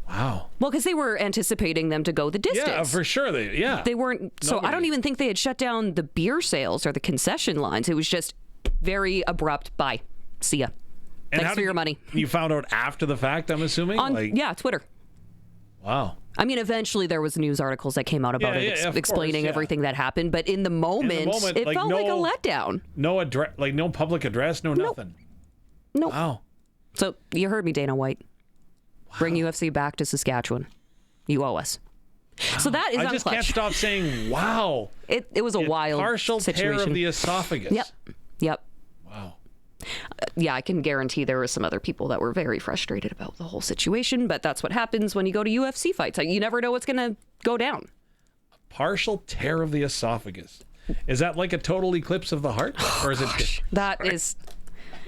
B: Wow.
A: Well, because they were anticipating them to go the distance.
B: Yeah, for sure. They weren't.
A: So I don't even think they had shut down the beer sales or the concession lines. It was just very abrupt. Bye. See ya.
B: And
A: Thanks for your money.
B: You found out after the fact, I'm assuming?
A: Twitter.
B: Wow.
A: I mean, eventually there was news articles that came out about explaining everything that happened. But in the moment it felt like a letdown.
B: No address, no public address, nothing.
A: No.
B: Wow.
A: So you heard me, Dana White. Wow. Bring UFC back to Saskatchewan. You owe us. Wow. So that is
B: I just can't stop saying, wow.
A: It was a wild
B: partial
A: situation.
B: tear of the esophagus.
A: Yep.
B: Wow.
A: I can guarantee there were some other people that were very frustrated about the whole situation, but that's what happens when you go to UFC fights. You never know what's going to go down.
B: A partial tear of the esophagus. Is that like a total eclipse of the heart? Or is it?
A: That is...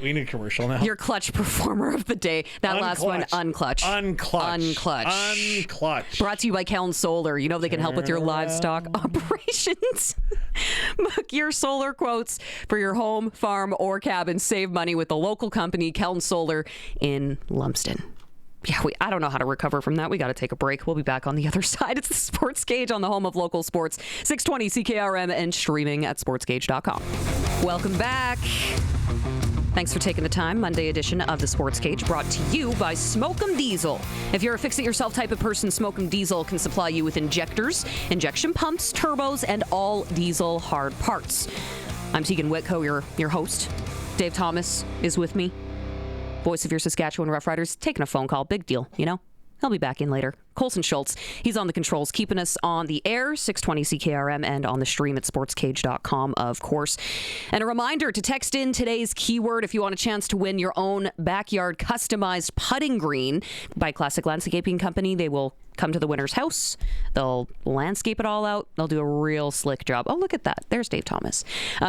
B: We need a commercial now.
A: Your clutch performer of the day. That last one, unclutch.
B: Unclutch.
A: Brought to you by Keln Solar. You know they can help with your livestock operations. Book your solar quotes for your home, farm, or cabin. Save money with the local company, Keln Solar in Lumsden. Yeah, I don't know how to recover from that. We got to take a break. We'll be back on the other side. It's the SportsCage on the home of local sports. 620 CKRM and streaming at sportscage.com. Welcome back. Thanks for taking the time. Monday edition of the SportsCage brought to you by Smokem Diesel. If you're a fix-it-yourself type of person, Smokem Diesel can supply you with injectors, injection pumps, turbos, and all diesel hard parts. I'm Teagan Witko, your host. Dave Thomas is with me. Voice of your Saskatchewan Roughriders, taking a phone call. Big deal, He'll be back in later. Colson Schultz, he's on the controls, keeping us on the air, 620 CKRM, and on the stream at sportscage.com, of course. And a reminder to text in today's keyword if you want a chance to win your own backyard customized putting green by Classic Landscaping Company. They will come to the winner's house. They'll landscape it all out. They'll do a real slick job. Oh, look at that. There's Dave Thomas.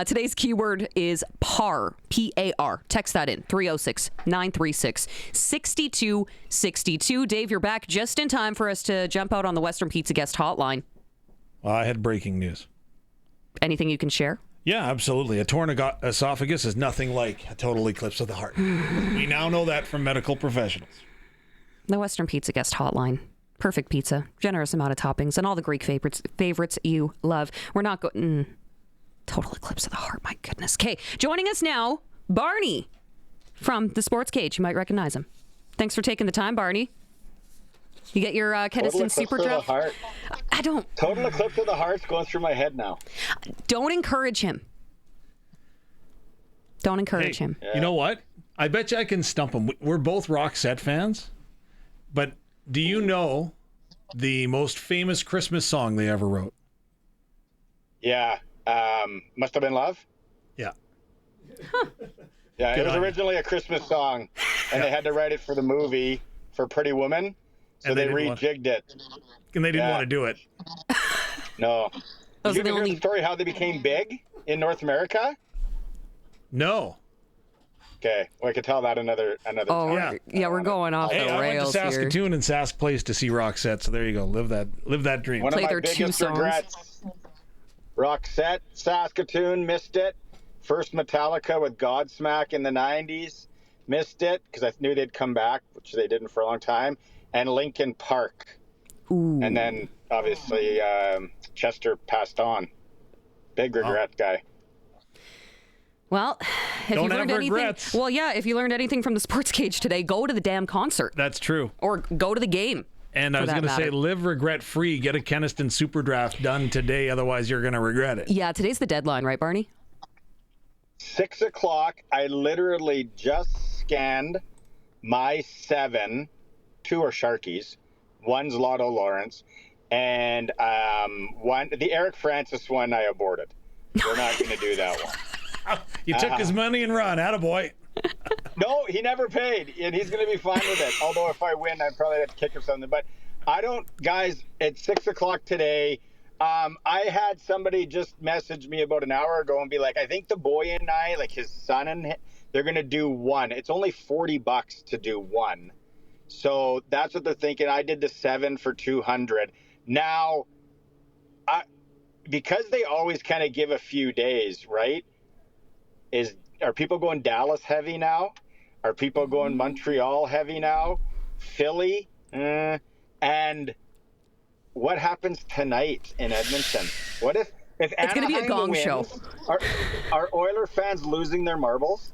A: Today's keyword is PAR, P-A-R. Text that in, 306-936-6262. Dave, you're back just in time for us to jump out on the Western Pizza guest hotline.
B: Well, I had breaking news.
A: Anything you can share?
B: Yeah, absolutely. A torn esophagus is nothing like a total eclipse of the heart. We now know that from medical professionals.
A: The Western Pizza guest hotline. Perfect pizza, generous amount of toppings, and all the Greek favorites you love. We're not going... total eclipse of the heart, my goodness. Okay, joining us now, Barney from the SportsCage. You might recognize him. Thanks for taking the time, Barney. You get your Kenaston Super Draft? I don't.
G: Total eclipse of the heart's going through my head now.
A: Don't encourage him. Don't encourage him.
B: You know what? I bet you I can stump him. We're both Roxette fans, but do you know the most famous Christmas song they ever wrote?
G: Yeah. Must Have Been Love?
B: Yeah.
G: Yeah, it was originally a Christmas song, and they had to write it for the movie for Pretty Woman, so they rejigged it.
B: And they didn't want to do it.
G: No. Did you ever hear the story how they became big in North America?
B: No.
G: Okay, well, I could tell that another time.
A: Yeah, we're going off the rails
B: I went to Saskatoon and Sask Place to see Roxette, so there you go. Live that dream.
G: One
A: Play
G: of my
A: their two
G: biggest
A: songs.
G: regrets. Roxette, Saskatoon, missed it. First Metallica with Godsmack in the 90s, missed it because I knew they'd come back, which they didn't for a long time. And Linkin Park.
A: Ooh.
G: And then, obviously, Chester passed on. Big regret guy.
A: Well, if
B: Don't
A: you
B: have
A: learned anything,
B: regrets.
A: well, yeah, if you learned anything from the SportsCage today, go to the damn concert
B: That's true.
A: or go to the game.
B: And I was going to say, live regret-free. Get a Kenaston Super Draft done today, otherwise you're going to regret it.
A: Yeah, today's the deadline, right, Barney?
G: 6 o'clock, I literally just scanned my 7. 2 are Sharkies. One's Lotto Lawrence. And the Eric Francis one I aborted. We're not going to do that one.
B: You took his money and run. Attaboy.
G: No, he never paid, and he's going to be fine with it. Although if I win, I'd probably have to kick him something. But I don't, guys, it's 6 o'clock today. I had somebody just message me about an hour ago and be like, I think the boy and I, like his son, and they're going to do one. It's only $40 to do one. So that's what they're thinking. I did the 7 for 200. Now, because they always kind of give a few days, right? Are people going Dallas heavy now? Are people going Montreal heavy now? Philly? And what happens tonight in Edmonton? What if
A: it's going to be a gong show?
G: Are Oiler fans losing their marbles?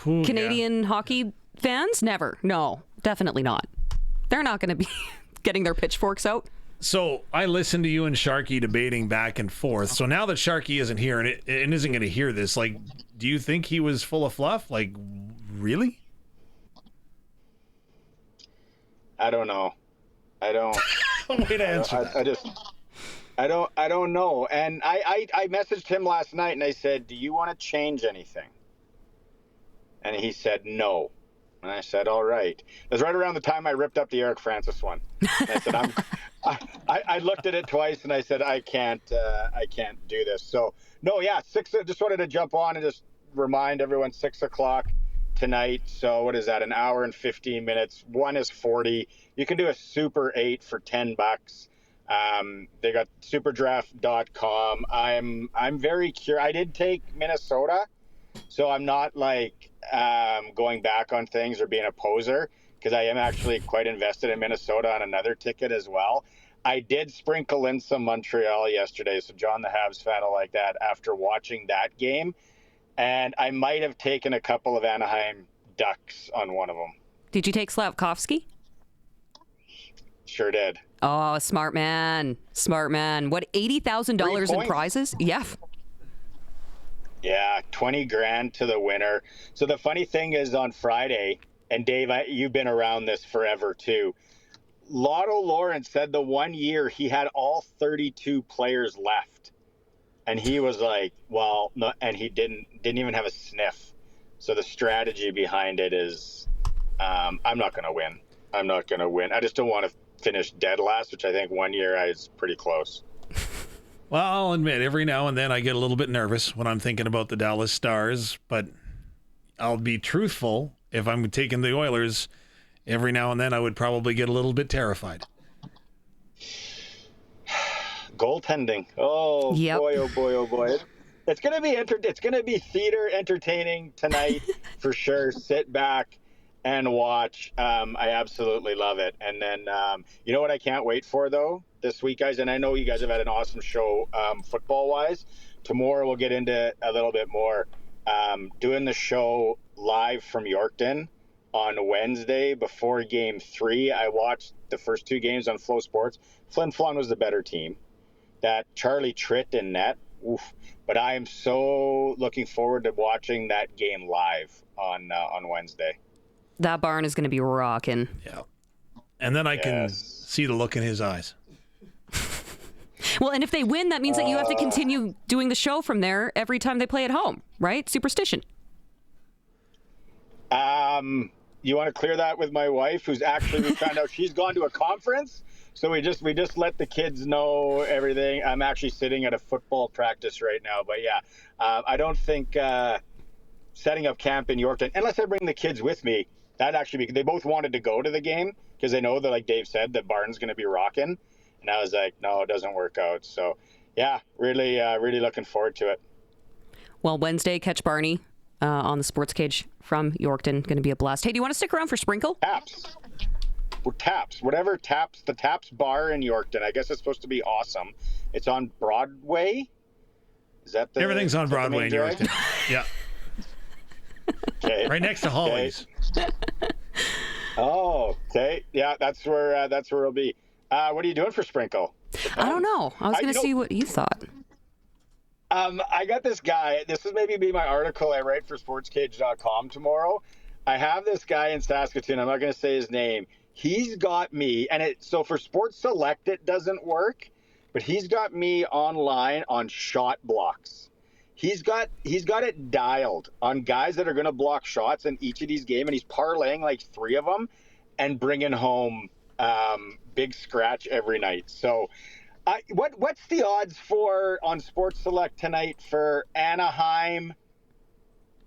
A: Canadian hockey fans? Never. No, definitely not. They're not going to be getting their pitchforks out.
B: So I listened to you and Sharky debating back and forth. So now that Sharky isn't here and isn't going to hear this, like, do you think he was full of fluff? Like, really?
G: I don't know. I don't.
B: Way to answer that.
G: I don't know. And I messaged him last night and I said, do you want to change anything? And he said, no. And I said, all right. It was right around the time I ripped up the Eric Francis one. And I said, I looked at it twice and I said, I can't do this. So no, yeah, 6. Just wanted to jump on and just remind everyone 6 o'clock tonight. So what is that? An hour and 15 minutes. One is 40. You can do a Super 8 for $10. They got superdraft.com. I'm very curious. I did take Minnesota, so I'm not like going back on things or being a poser, because I am actually quite invested in Minnesota on another ticket as well. I did sprinkle in some Montreal yesterday, so John the Habs fan will like that after watching that game. And I might have taken a couple of Anaheim Ducks on one of them.
A: Did you take Slavkovsky?
G: Sure did.
A: Oh, smart man. Smart man. What, $80,000 in prizes? Yeah.
G: Yeah, 20 grand to the winner. So the funny thing is on Friday, and Dave, you've been around this forever too. Lotto Lawrence said the 1 year he had all 32 players left. And he was like, well, no, and he didn't even have a sniff. So the strategy behind it is, I'm not going to win. I'm not going to win. I just don't want to finish dead last, which I think 1 year I was pretty close.
B: Well, I'll admit, every now and then I get a little bit nervous when I'm thinking about the Dallas Stars, but I'll be truthful. If I'm taking the Oilers, every now and then I would probably get a little bit terrified.
G: Goaltending. Oh,
A: yep.
G: Boy, oh boy, oh boy. It's going to be it's going to be theater entertaining tonight for sure. Sit back and watch. I absolutely love it. And then, you know what I can't wait for, though, this week, guys? And I know you guys have had an awesome show football-wise. Tomorrow we'll get into a little bit more. Doing the show live from Yorkton on Wednesday before Game 3. I watched the first 2 games on Flow Sports. Flin Flon was the better team. That Charlie Tritt in net, oof. But I am so looking forward to watching that game live on Wednesday.
A: That barn is going to be rocking.
B: Yeah. And then I can see the look in his eyes.
A: Well, and if they win, that means that you have to continue doing the show from there every time they play at home, right? Superstition.
G: You want to clear that with my wife, who's actually, we found out she's gone to a conference. So we just let the kids know everything. I'm actually sitting at a football practice right now, but yeah, I don't think setting up camp in Yorkton, unless I bring the kids with me, that actually they both wanted to go to the game because they know that, like Dave said, the barn's going to be rocking, and I was like, no, it doesn't work out. So yeah, really looking forward to it.
A: Well, Wednesday, catch Barney on the SportsCage from Yorkton. Going to be a blast. Hey, do you want to stick around for Sprinkle?
G: Taps, whatever Taps, the Taps bar in Yorkton. I guess it's supposed to be awesome. It's on Broadway. Is that the
B: Everything's on Broadway in Yorkton. Yeah.
G: Okay.
B: Right next to Holly's.
G: Oh, okay. Yeah, that's where it'll be. What are you doing for Sprinkle?
A: I don't know. I was going to see what you thought.
G: I got this guy. This is maybe be my article I write for SportsCage.com tomorrow. I have this guy in Saskatoon. I'm not going to say his name. He's got me, so for Sports Select it doesn't work, but he's got me online on shot blocks. He's got it dialed on guys that are going to block shots in each of these games, and he's parlaying like 3 of them and bringing home big scratch every night. So what's the odds on Sports Select tonight for Anaheim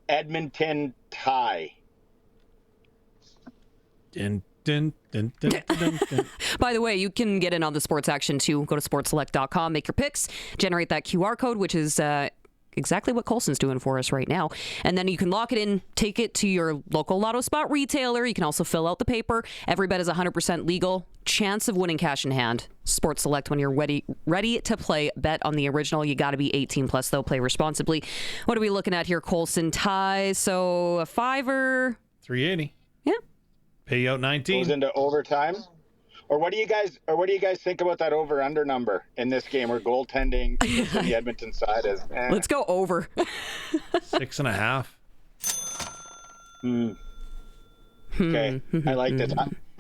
G: Edmonton tie?
B: Dun, dun, dun, dun, dun, dun.
A: By the way, you can get in on the sports action too. Go to sportselect.com, make your picks, generate that QR code, which is exactly what Colson's doing for us right now. And then you can lock it in, take it to your local Lotto Spot retailer. You can also fill out the paper. Every bet is 100% legal. Chance of winning cash in hand. Sports Select, when you're ready to play. Bet on the original. You got to be 18 plus, though. Play responsibly. What are we looking at here, Colson? Tie. So a $5.
B: $3.80.
A: Yeah.
B: Pay out 19.
G: Goes into overtime. Or what do you guys think about that over/under number in this game where goaltending on the Edmonton side is?
A: Let's go over.
B: 6.5.
G: Okay, I like this.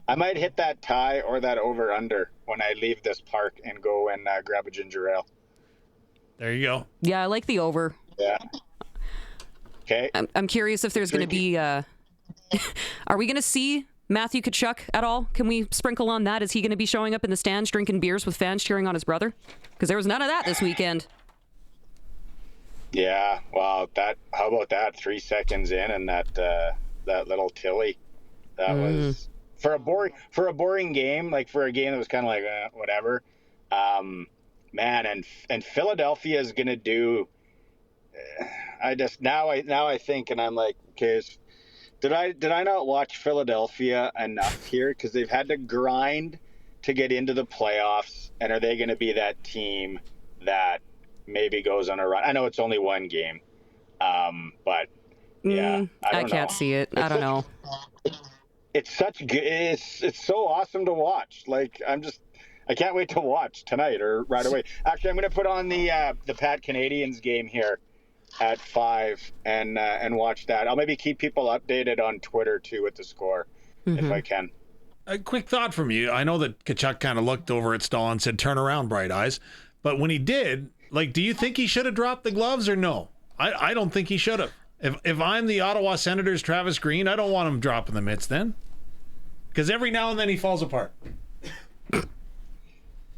G: I might hit that tie or that over/under when I leave this park and go and grab a ginger ale.
B: There you go.
A: Yeah, I like the over.
G: Yeah. Okay.
A: I'm curious if there's going to be. Are we going to see Matthew Tkachuk at all? Can we sprinkle on that? Is he going to be showing up in the stands drinking beers with fans cheering on his brother? Because there was none of that this weekend.
G: Yeah, well, how about that? 3 seconds in and that little Tilly. That was for a boring game, like for a game that was kind of like whatever. Man, and Philadelphia is going to do. Now I think, and I'm like, okay. Did I not watch Philadelphia enough here? Because they've had to grind to get into the playoffs, and are they going to be that team that maybe goes on a run? I know it's only one game, but yeah,
A: I can't see it. I don't know.
G: It's such good. It's so awesome to watch. Like I can't wait to watch tonight or right away. Actually, I'm going to put on the Pat Canadiens game here at 5 and watch that. I'll maybe keep people updated on Twitter too with the score if I can.
B: A quick thought from you. I know that Tkachuk kind of looked over at Stahl and said, "Turn around, Bright Eyes." But when he did, do you think he should have dropped the gloves or no? I don't think he should have. If I'm the Ottawa Senators, Travis Green, I don't want him dropping the mitts then. Because every now and then he falls apart.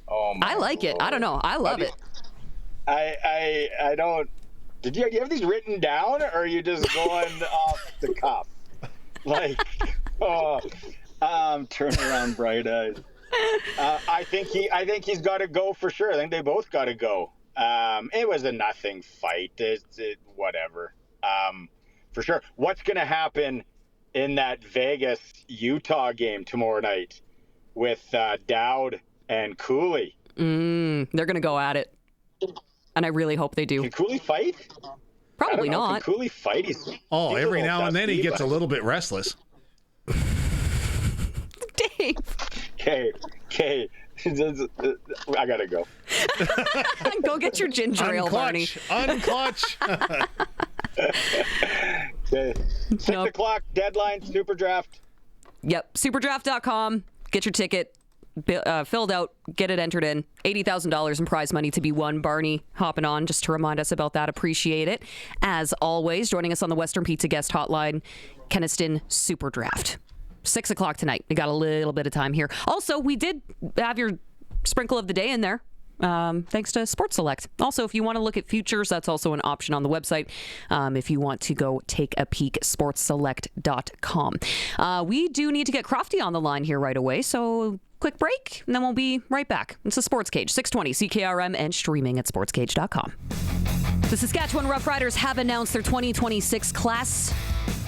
G: Oh my
A: I like it. I don't know. I love it.
G: I don't. Did you have these written down, or are you just going off the cuff? Turn around, Bright Eyes. I think he's got to go for sure. I think they both got to go. It was a nothing fight. Whatever. For sure. What's going to happen in that Vegas Utah game tomorrow night with Dowd and Cooley?
A: They're going to go at it. And I really hope they do.
G: Can Cooley fight?
A: Probably not.
G: Can Cooley fight?
B: Every now and then he gets a little bit restless.
A: safe.
G: Okay. I gotta go.
A: Go get your ginger ale, Barney.
B: Unclutch.
G: Okay. 6 o'clock deadline. Super draft.
A: Yep. Superdraft.com. Get your ticket filled out. Get it entered in. $80,000 in prize money to be won. Barney hopping on just to remind us about that. Appreciate it. As always, joining us on the Western Pizza guest hotline, Kenaston Super Draft. 6 o'clock tonight. We got a little bit of time here. Also, we did have your sprinkle of the day in there. Thanks to Sports Select. Also, if you want to look at futures, that's also an option on the website. If you want to go take a peek, sportsselect.com. We do need to get Crofty on the line here right away, so quick break, and then we'll be right back. It's the Sports Cage, 620 CKRM, and streaming at sportscage.com. The Saskatchewan Roughriders have announced their 2026 class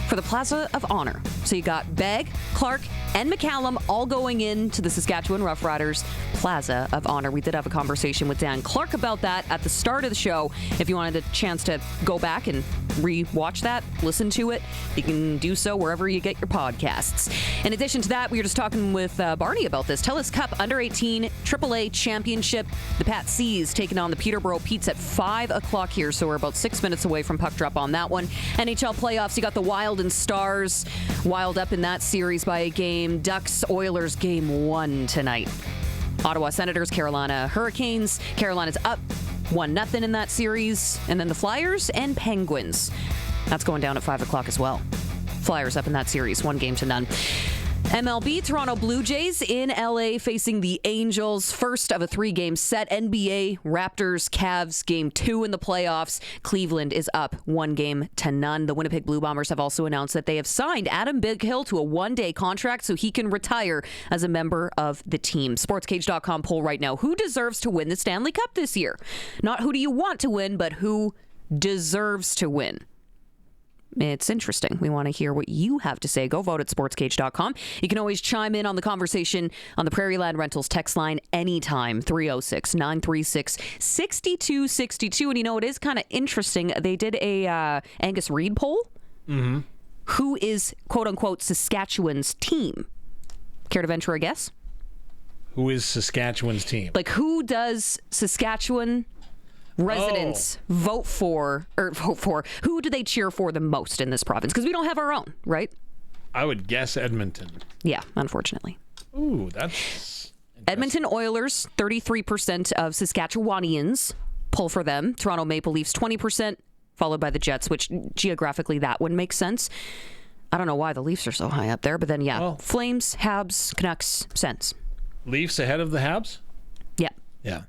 A: for the Plaza of Honor. So you got Begg, Clark, and McCallum all going into the Saskatchewan Roughriders Plaza of Honor. We did have a conversation with Dan Clark about that at the start of the show. If you wanted a chance to go back and re-watch that, listen to it, you can do so wherever you get your podcasts. In addition to that, we were just talking with Barney about this. TELUS Cup Under-18 AAA Championship. The Pat C's taking on the Peterborough Petes at 5 o'clock here, so we're about 6 minutes away from puck drop on that one. NHL playoffs, you got the Wild and Stars. Wild up in that series by a game. Ducks Oilers game 1 tonight. Ottawa Senators, Carolina Hurricanes. Carolina's up 1-0 in that series. And then the Flyers and Penguins. That's going down at 5 o'clock as well. Flyers up in that series, 1-0. MLB, Toronto Blue Jays in LA facing the Angels. First of a 3-game set. NBA, Raptors, Cavs, game 2 in the playoffs. Cleveland is up 1-0. The Winnipeg Blue Bombers have also announced that they have signed Adam Bighill to a 1-day contract so he can retire as a member of the team. SportsCage.com poll right now. Who deserves to win the Stanley Cup this year? Not who do you want to win, but who deserves to win. It's interesting. We want to hear what you have to say. Go vote at sportscage.com. You can always chime in on the conversation on the Prairie Land Rentals text line anytime, 306-936-6262. And you know, it is kind of interesting. They did a Angus Reid poll. Mm-hmm. Who is, quote unquote, Saskatchewan's team? Care to venture a guess?
B: Who is Saskatchewan's team?
A: Like, who does Saskatchewan residents vote for? Who do they cheer for the most in this province? Because we don't have our own, right?
B: I would guess Edmonton.
A: Yeah, unfortunately.
B: Ooh, that's
A: Edmonton Oilers, 33% of Saskatchewanians pull for them. Toronto Maple Leafs, 20%, followed by the Jets, which geographically that would make sense. I don't know why the Leafs are so high up there, but then Flames, Habs, Canucks, Sens.
B: Leafs ahead of the Habs?
A: Yeah.
B: Yeah.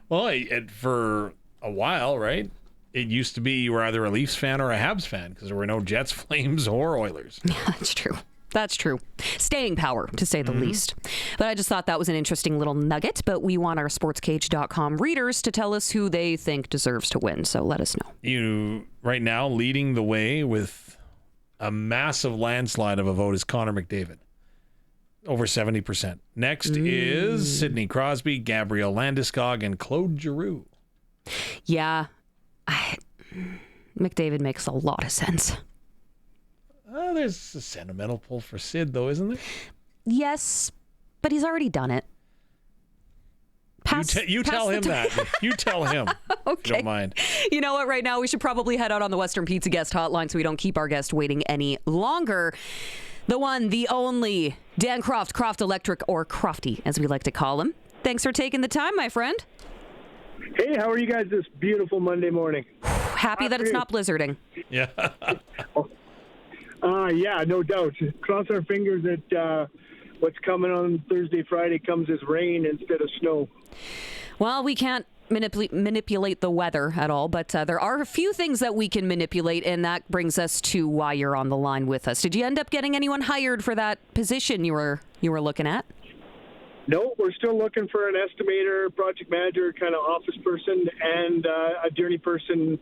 B: Well, for a while, right? It used to be you were either a Leafs fan or a Habs fan because there were no Jets, Flames, or Oilers.
A: Yeah, that's true. That's true. Staying power, to say the least. But I just thought that was an interesting little nugget. But we want our SportsCage.com readers to tell us who they think deserves to win. So let us know. You,
B: right now, leading the way with a massive landslide of a vote is Connor McDavid. Over 70%. Next is Sidney Crosby, Gabriel Landeskog, and Claude Giroux.
A: Yeah. McDavid makes a lot of sense.
B: There's a sentimental pull for Sid, though, isn't there?
A: Yes, but he's already done it.
B: You tell him that. You tell him.
A: Okay.
B: If you don't mind.
A: You know what? Right now, we should probably head out on the Western Pizza guest hotline so we don't keep our guest waiting any longer. The one, the only, Dan Croft, Croft Electric, or Crofty, as we like to call him. Thanks for taking the time, my friend.
H: Hey, how are you guys this beautiful Monday morning?
A: Happy that it's not blizzarding.
B: Yeah.
H: Yeah, no doubt. Cross our fingers that what's coming on Thursday, Friday comes as rain instead of snow.
A: Well, we can't manipulate the weather at all, but there are a few things that we can manipulate, and that brings us to why you're on the line with us. Did you end up getting anyone hired for that position you were looking at?
H: No, we're still looking for an estimator, project manager, kind of office person, and a journey person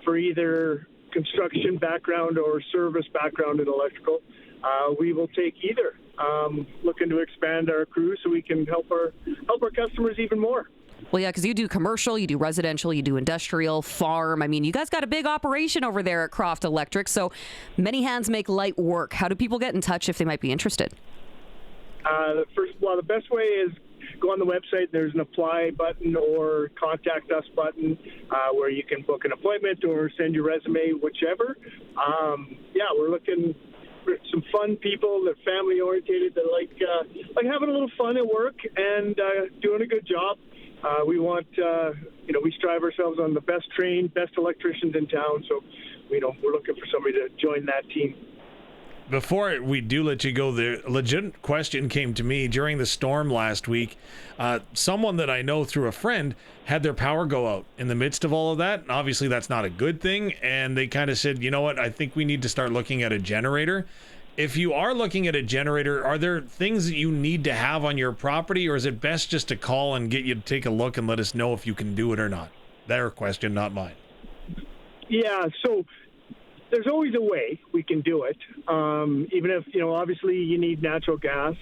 H: for either construction background or service background in electrical. We will take either. Looking to expand our crew so we can help our customers even more.
A: Well, yeah, because you do commercial, you do residential, you do industrial, farm. I mean, you guys got a big operation over there at Croft Electric, so many hands make light work. How do people get in touch if they might be interested?
H: The best way is go on the website. There's an apply button or contact us button where you can book an appointment or send your resume, whichever. We're looking for some fun people that are family oriented, that like having a little fun at work and doing a good job. We want, we strive ourselves on the best trained, best electricians in town. So, we're looking for somebody to join that team.
B: Before we do let you go, the legit question came to me during the storm last week. Someone that I know through a friend had their power go out in the midst of all of that. And obviously, that's not a good thing. And they kind of said, you know what, I think we need to start looking at a generator. If you are looking at a generator, are there things that you need to have on your property, or is it best just to call and get you to take a look and let us know if you can do it or not? Their question, not mine.
H: Yeah, so there's always a way we can do it, even if, obviously you need natural gas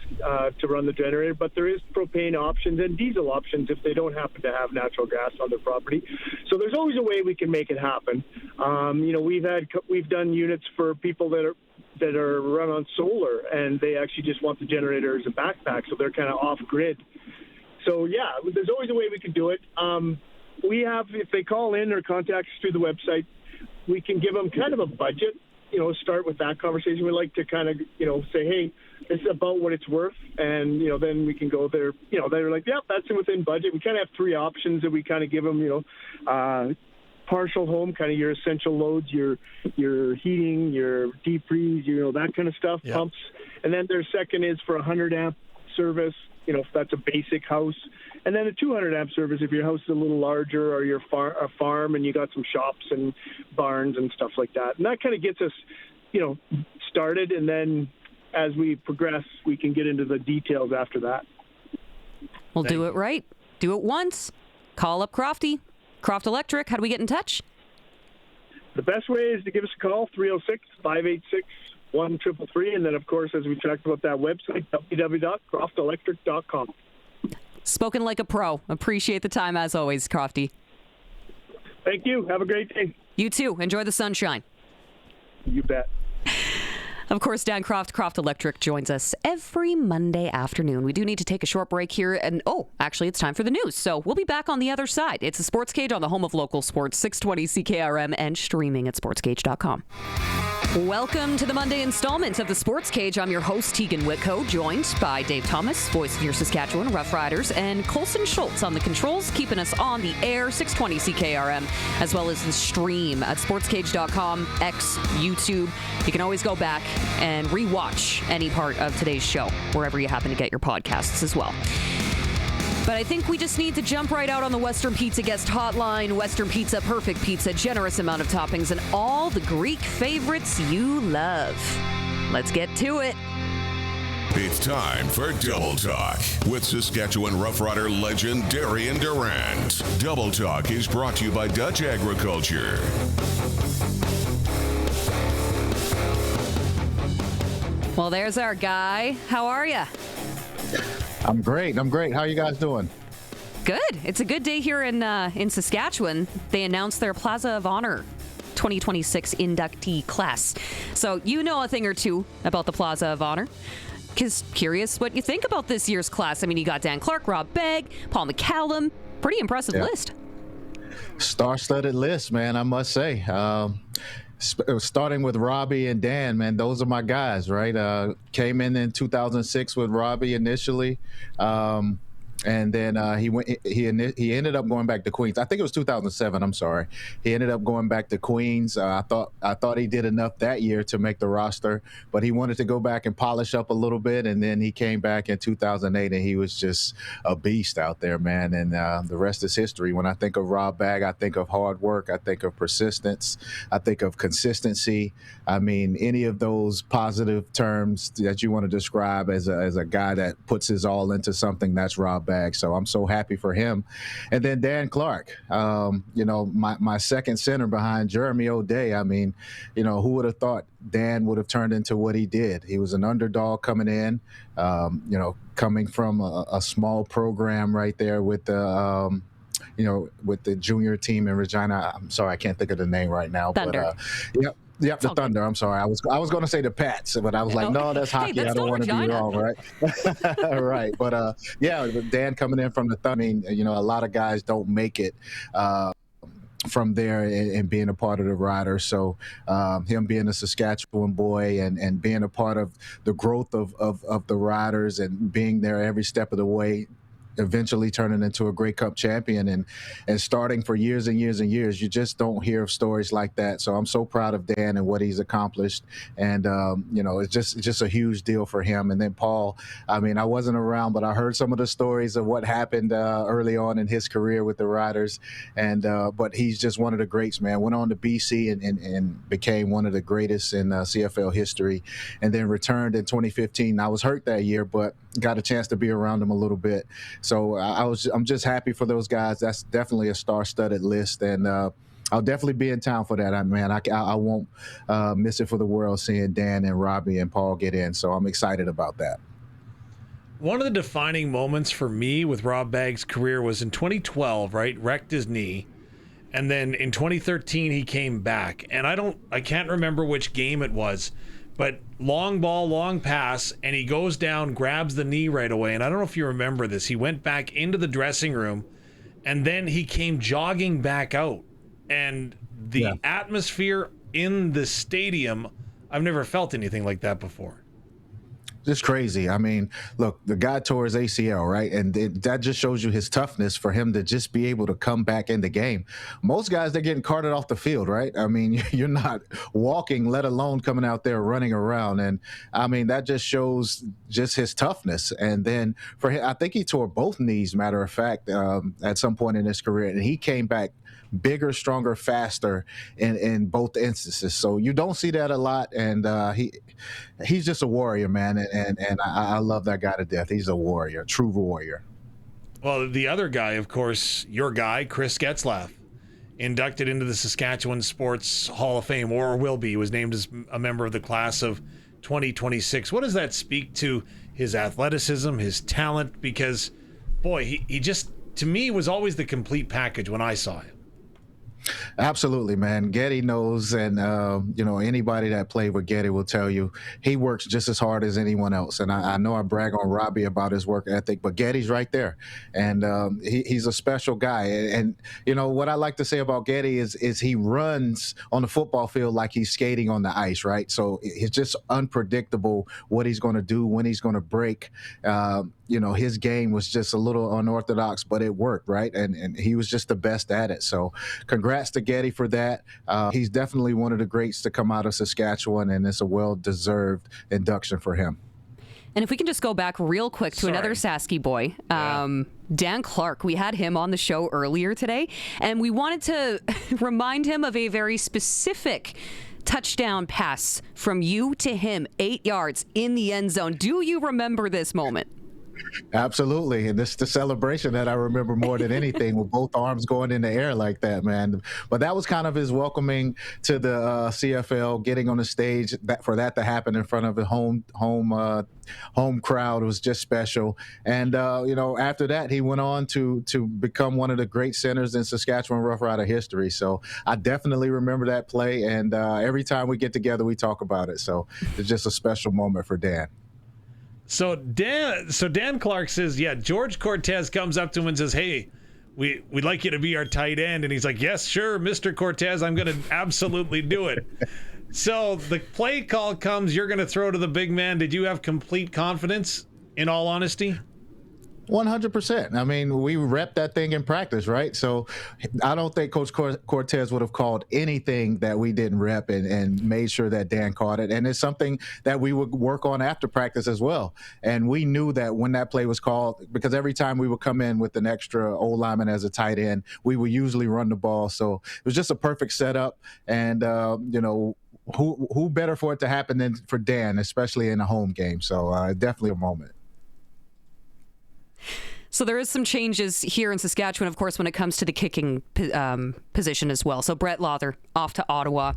H: to run the generator, but there is propane options and diesel options if they don't happen to have natural gas on their property. So there's always a way we can make it happen. We've done units for people that are run on solar, and they actually just want the generator as a backpack, so they're kind of off-grid. So, yeah, there's always a way we can do it. If they call in or contact us through the website, we can give them kind of a budget, start with that conversation. We like to kind of, say, hey, this is about what it's worth. And, then we can go there. They're like, yep, that's within budget. We kind of have three options that we kind of give them, partial home, kind of your essential loads, your heating, your deep freeze, that kind of stuff, yep. Pumps. And then their second is for 100 amp service, if that's a basic house. And then a 200 amp service if your house is a little larger, or you're a farm and you got some shops and barns and stuff like that. And that kind of gets us, started. And then as we progress, we can get into the details after that.
A: We'll do it right. Do it once. Call up Crofty. Croft Electric. How do we get in touch?
H: The best way is to give us a call, 306-586-1333. And then, of course, as we talked about that website, www.croftelectric.com.
A: Spoken like a pro. Appreciate the time as always, Crofty.
H: Thank you. Have a great day.
A: You too. Enjoy the sunshine.
H: You bet.
A: Of course, Dan Croft, Croft Electric, joins us every Monday afternoon. We do need to take a short break here. And, actually, it's time for the news. So we'll be back on the other side. It's a SportsCage on the home of local sports, 620 CKRM, and streaming at sportscage.com. Welcome to the Monday installment of the SportsCage. I'm your host, Teagan Witko, joined by Dave Thomas, voice of your Saskatchewan Roughriders, and Colson Schultz on the controls, keeping us on the air, 620 CKRM, as well as the stream at sportscage.com, X, YouTube. You can always go back and rewatch any part of today's show, wherever you happen to get your podcasts as well. But I think we just need to jump right out on the Western Pizza guest hotline. Western Pizza, perfect pizza, generous amount of toppings, and all the Greek favorites you love. Let's get to it.
I: It's time for Double Talk with Saskatchewan Roughrider legend Darian Durant. Double Talk is brought to you by Dutch Agriculture.
A: Well, there's our guy. How are you?
J: I'm great. How are you guys doing?
A: Good. It's a good day here in Saskatchewan. They announced their Plaza of Honor 2026 inductee class. So you know a thing or two about the Plaza of Honor. Curious what you think about this year's class. I mean, you got Dan Clark, Rob Begg, Paul McCallum. Pretty impressive list.
J: Star-studded list, man, I must say. Starting with Robbie and Dan, man, those are my guys, right? Came in 2006 with Robbie initially, and then he ended up going back to Queens. I think it was 2007. I'm sorry. He ended up going back to Queens. I thought he did enough that year to make the roster, but he wanted to go back and polish up a little bit, and then he came back in 2008, and he was just a beast out there, man. And the rest is history. When I think of Rob Bagg, I think of hard work. I think of persistence. I think of consistency. I mean, any of those positive terms that you want to describe as a guy that puts his all into something, that's Rob Bagg. So I'm so happy for him. And then Dan Clark, my second center behind Jeremy O'Day. I mean, who would have thought Dan would have turned into what he did? He was an underdog coming in, coming from a small program right there with the with the junior team in Regina. I'm sorry, I can't think of the name right now.
A: Thunder.
J: But, Yep, the Thunder. I'm sorry. I was going to say the Pats, but I was like, no, that's hockey.
A: That's
J: I don't want to be wrong, right? Right. But yeah, Dan coming in from the Thunder. I mean, you know, a lot of guys don't make it from there and being a part of the Riders. So him being a Saskatchewan boy and being a part of the growth of the Riders and being there every step of the way, eventually turning into a Grey Cup champion and starting for years and years and years. You just don't hear of stories like that. So I'm so proud of Dan and what he's accomplished. And, you know, it's just a huge deal for him. And then Paul, I mean, I wasn't around, but I heard some of the stories of what happened early on in his career with the Riders. And, but he's just one of the greats, man. Went on to BC and became one of the greatest in CFL history, and then returned in 2015. I was hurt that year, but got a chance to be around him a little bit. So I'm just happy for those guys. That's definitely a star-studded list, and I'll definitely be in town for that. Man, I won't miss it for the world seeing Dan and Robbie and Paul get in. So I'm excited about that.
B: One of the defining moments for me with Rob Bagg's career was in 2012, right? Wrecked his knee. And then in 2013, he came back. And I can't remember which game it was, but long ball, long pass, and he goes down, grabs the knee right away. And I don't know if you remember this. He went back into the dressing room, and then he came jogging back out. And the atmosphere in the stadium, I've never felt anything like that before.
J: Just crazy. I mean, look, the guy tore his ACL, right? And that just shows you his toughness for him to just be able to come back in the game. Most guys, they're getting carted off the field, right? I mean, you're not walking, let alone coming out there running around. And I mean, that just shows just his toughness. And then for him, I think he tore both knees, matter of fact, at some point in his career. And he came back bigger, stronger, faster in both instances. So you don't see that a lot. And he's just a warrior, man. And I love that guy to death. He's a warrior, true warrior.
B: Well, the other guy, of course, your guy, Chris Getzlaf, inducted into the Saskatchewan Sports Hall of Fame, or will be. He was named as a member of the class of 2026. What does that speak to his athleticism, his talent? Because, boy, he just, to me, was always the complete package when I saw him.
J: Absolutely, man. Getty knows, and you know, anybody that played with Getty will tell you he works just as hard as anyone else. And I know I brag on Robbie about his work ethic, but Getty's right there, and he's a special guy. And you know what I like to say about Getty is he runs on the football field like he's skating on the ice, right? So it's just unpredictable what he's going to do, when he's going to break. You know, his game was just a little unorthodox, but it worked, right? And he was just the best at it. So congrats to Getty for that. He's definitely one of the greats to come out of Saskatchewan, and it's a well-deserved induction for him.
A: And if we can just go back real quick to another Sasky boy, Dan Clark. We had him on the show earlier today, and we wanted to remind him of a very specific touchdown pass from you to him, 8 yards in the end zone. Do you remember this moment?
J: Absolutely. And this is the celebration that I remember more than anything, with both arms going in the air like that, man. But that was kind of his welcoming to the CFL, getting on the stage. For that to happen in front of the home crowd was just special. And, you know, after that, he went on to become one of the great centers in Saskatchewan Rough Rider history. So I definitely remember that play. And every time we get together, we talk about it. So it's just a special moment for Dan.
B: So Dan Clark says, yeah, George Cortez comes up to him and says, hey, we'd like you to be our tight end. And he's like, yes, sure, Mr. Cortez, I'm going to absolutely do it. So the play call comes, you're going to throw to the big man. Did you have complete confidence, in all honesty?
J: 100%. I mean, we repped that thing in practice, right? So I don't think Coach Cortez would have called anything that we didn't rep and made sure that Dan caught it. And it's something that we would work on after practice as well. And we knew that when that play was called, because every time we would come in with an extra O-lineman as a tight end, we would usually run the ball. So it was just a perfect setup. And, you know, who better for it to happen than for Dan, especially in a home game. So definitely a moment.
A: So there is some changes here in Saskatchewan, of course, when it comes to the kicking position as well. So Brett Lauther off to Ottawa.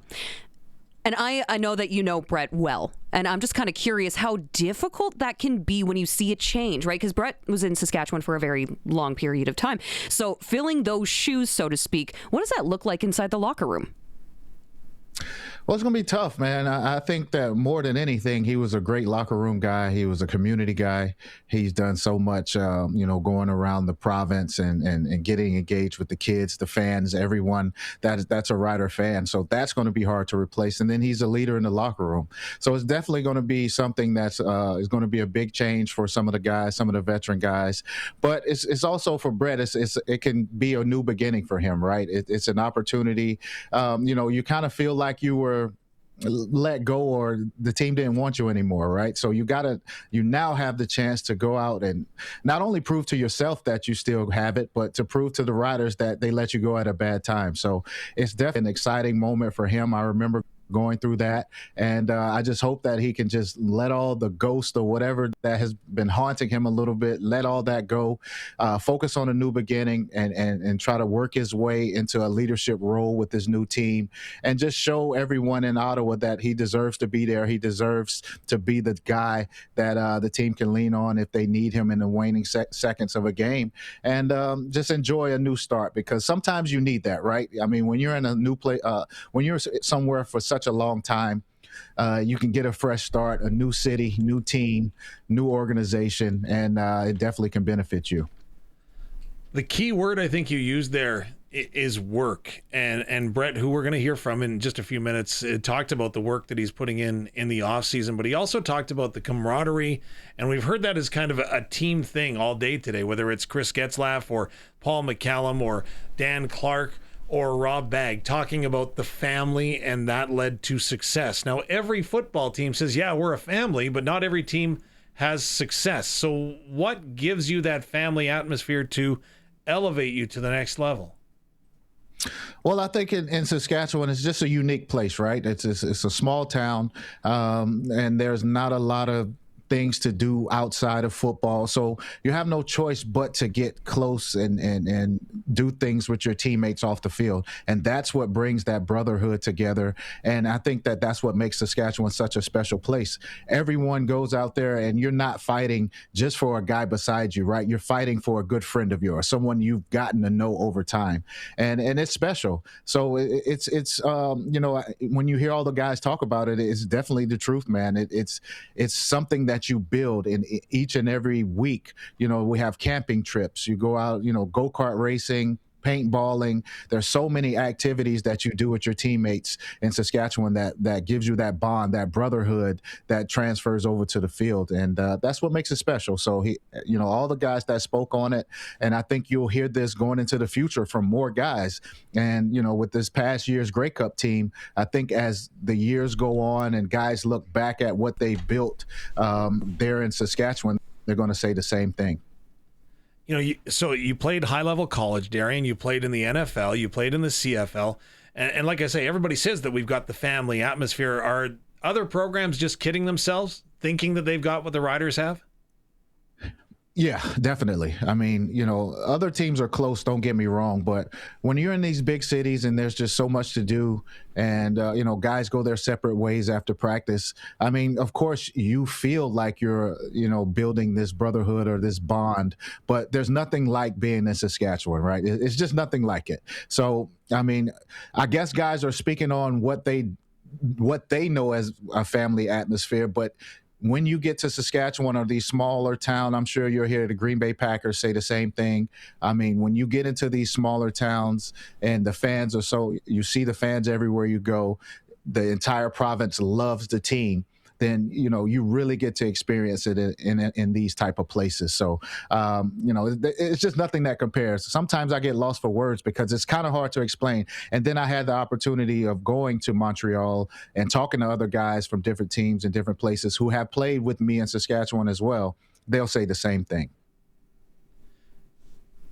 A: And I know that you know Brett well. And I'm just kind of curious how difficult that can be when you see a change, right? Because Brett was in Saskatchewan for a very long period of time. So filling those shoes, so to speak, what does that look like inside the locker room?
J: Well, it's going to be tough, man. I think that more than anything, he was a great locker room guy. He was a community guy. He's done so much, going around the province and getting engaged with the kids, the fans, everyone that's a Rider fan. So that's going to be hard to replace. And then he's a leader in the locker room. So it's definitely going to be something that's is going to be a big change for some of the guys, some of the veteran guys. But it's also for Brett. It can be a new beginning for him, right? It's an opportunity. You kind of feel like you were let go or the team didn't want you anymore, right? So you now have the chance to go out and not only prove to yourself that you still have it, but to prove to the Riders that they let you go at a bad time. So it's definitely an exciting moment for him. I remember going through that, and I just hope that he can just let all the ghost or whatever that has been haunting him a little bit, let all that go, focus on a new beginning, and try to work his way into a leadership role with this new team, and just show everyone in Ottawa that he deserves to be there. He deserves to be the guy that the team can lean on if they need him in the waning seconds of a game, and just enjoy a new start, because sometimes you need that, right? I mean, when you're in a new place, when you're somewhere for such a long time, you can get a fresh start, a new city, new team, new organization, and it definitely can benefit you.
B: The key word I think you used there is work, and Brett, who we're going to hear from in just a few minutes, talked about the work that he's putting in the off season, but he also talked about the camaraderie, and we've heard that as kind of a team thing all day today, whether it's Chris Getzlaf or Paul McCallum or Dan Clark or Rob Bagg, talking about the family, and that led to success. Now, every football team says, yeah, we're a family, but not every team has success. So what gives you that family atmosphere to elevate you to the next level?
J: Well, I think in Saskatchewan, it's just a unique place, right? It's a small town, and there's not a lot of things to do outside of football. So you have no choice but to get close and do things with your teammates off the field. And that's what brings that brotherhood together. And I think that that's what makes Saskatchewan such a special place. Everyone goes out there, and you're not fighting just for a guy beside you, right? You're fighting for a good friend of yours, someone you've gotten to know over time. And it's special. So it's when you hear all the guys talk about it, it's definitely the truth, man. It's something that you build in each and every week. We have camping trips. You go out, go-kart racing, paintballing. There's so many activities that you do with your teammates in Saskatchewan that gives you that bond, that brotherhood that transfers over to the field. And that's what makes it special. So all the guys that spoke on it, and I think you'll hear this going into the future from more guys. And, with this past year's Grey Cup team, I think as the years go on and guys look back at what they built there in Saskatchewan, they're going to say the same thing.
B: So you played high-level college, Darian. You played in the NFL. You played in the CFL. And like I say, everybody says that we've got the family atmosphere. Are other programs just kidding themselves, thinking that they've got what the Riders have?
J: Yeah, definitely. I mean, other teams are close, don't get me wrong, but when you're in these big cities and there's just so much to do, and, guys go their separate ways after practice, I mean, of course, you feel like you're, building this brotherhood or this bond, but there's nothing like being in Saskatchewan, right? It's just nothing like it. So, I mean, I guess guys are speaking on what they know as a family atmosphere, but when you get to Saskatchewan or these smaller town, I'm sure you'll hear the Green Bay Packers say the same thing. I mean, when you get into these smaller towns and the fans you see the fans everywhere you go, the entire province loves the team, then, you really get to experience it in these type of places. So, it's just nothing that compares. Sometimes I get lost for words because it's kind of hard to explain. And then I had the opportunity of going to Montreal and talking to other guys from different teams and different places who have played with me in Saskatchewan as well. They'll say the same thing.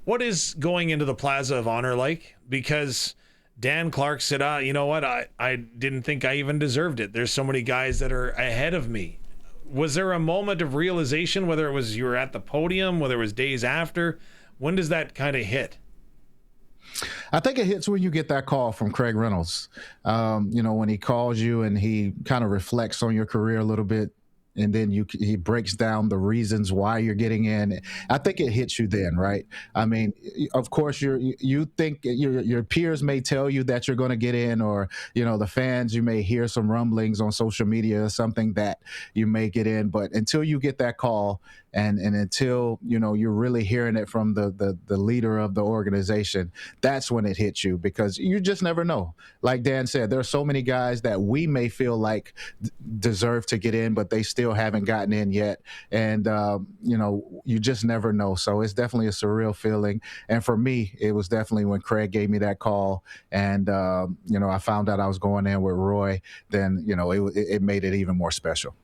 B: What is going into the Plaza of Honor like? Because Dan Clark said, you know what? I didn't think I even deserved it. There's so many guys that are ahead of me. Was there a moment of realization, whether it was you were at the podium, whether it was days after? When does that kind of hit?
J: I think it hits when you get that call from Craig Reynolds. When he calls you and he kind of reflects on your career a little bit and then he breaks down the reasons why you're getting in. I think it hits you then, right? I mean, of course, you think your peers may tell you that you're going to get in, or the fans, you may hear some rumblings on social media or something that you may get in, but until you get that call and until you're really hearing it from the leader of the organization, that's when it hits you, because you just never know. Like Dan said, there are so many guys that we may feel like deserve to get in, but they still haven't gotten in yet, and you just never know. So it's definitely a surreal feeling, and for me, it was definitely when Craig gave me that call, and I found out I was going in with Roy. Then it made it even more special.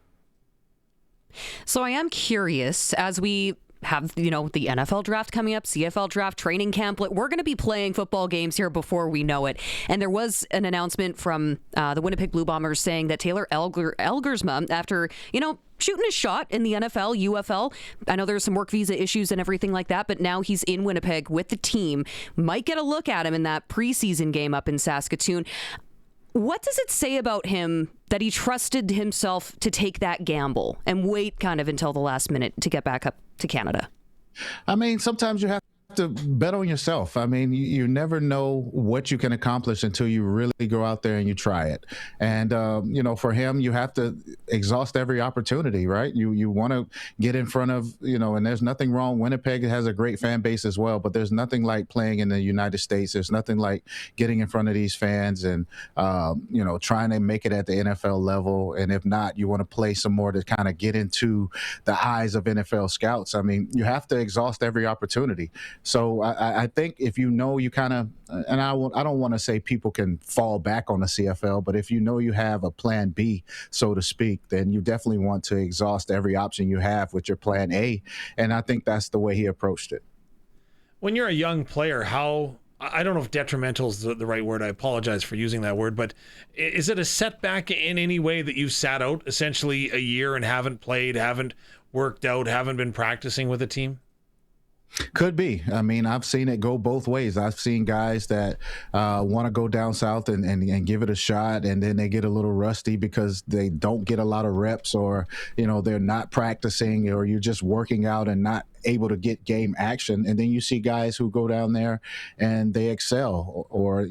A: So I am curious, as we have, the NFL draft coming up, CFL draft, training camp, we're going to be playing football games here before we know it. And there was an announcement from the Winnipeg Blue Bombers saying that Taylor Elgersma, after, shooting his shot in the NFL, UFL, I know there's some work visa issues and everything like that, but now he's in Winnipeg with the team, might get a look at him in that preseason game up in Saskatoon. What does it say about him that he trusted himself to take that gamble and wait kind of until the last minute to get back up to Canada?
J: I mean, sometimes you have to bet on yourself. I mean, you never know what you can accomplish until you really go out there and you try it. And, for him, you have to exhaust every opportunity, right? You want to get in front of, and there's nothing wrong. Winnipeg has a great fan base as well, but there's nothing like playing in the United States. There's nothing like getting in front of these fans and, trying to make it at the NFL level. And if not, you want to play some more to kind of get into the eyes of NFL scouts. I mean, you have to exhaust every opportunity. So I think if you kind of, and I don't want to say people can fall back on the CFL, but if you have a plan B, so to speak, then you definitely want to exhaust every option you have with your plan A. And I think that's the way he approached it.
B: When you're a young player, I don't know if detrimental is the right word. I apologize for using that word, but is it a setback in any way that you sat out essentially a year and haven't played, haven't worked out, haven't been practicing with a team?
J: Could be. I mean, I've seen it go both ways. I've seen guys that want to go down south and give it a shot, and then they get a little rusty because they don't get a lot of reps, or, they're not practicing, or you're just working out and not able to get game action. And then you see guys who go down there and they excel, or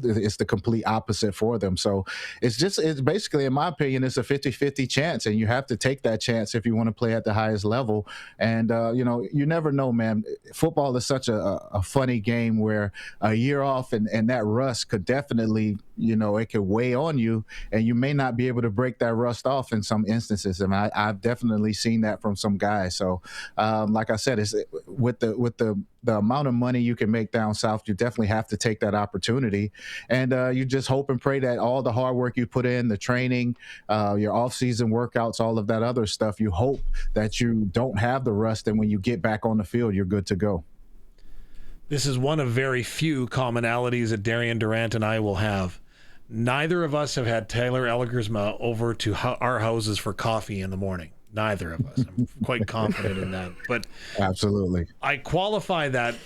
J: it's the complete opposite for them. So it's basically, in my opinion, it's a 50-50 chance, and you have to take that chance if you want to play at the highest level. And, you never know, man. Football is such a funny game where a year off and that rust could definitely, it could weigh on you, and you may not be able to break that rust off in some instances. And I've definitely seen that from some guys. So, like I said, it's with the amount of money you can make down south, you definitely have to take that opportunity. And you just hope and pray that all the hard work you put in, the training, your off-season workouts, all of that other stuff, you hope that you don't have the rust, and when you get back on the field, you're good to go.
B: This is one of very few commonalities that Darian, Durant, and I will have. Neither of us have had Taylor Elgersma over to our houses for coffee in the morning. Neither of us. I'm quite confident in that. But
J: absolutely,
B: I qualify that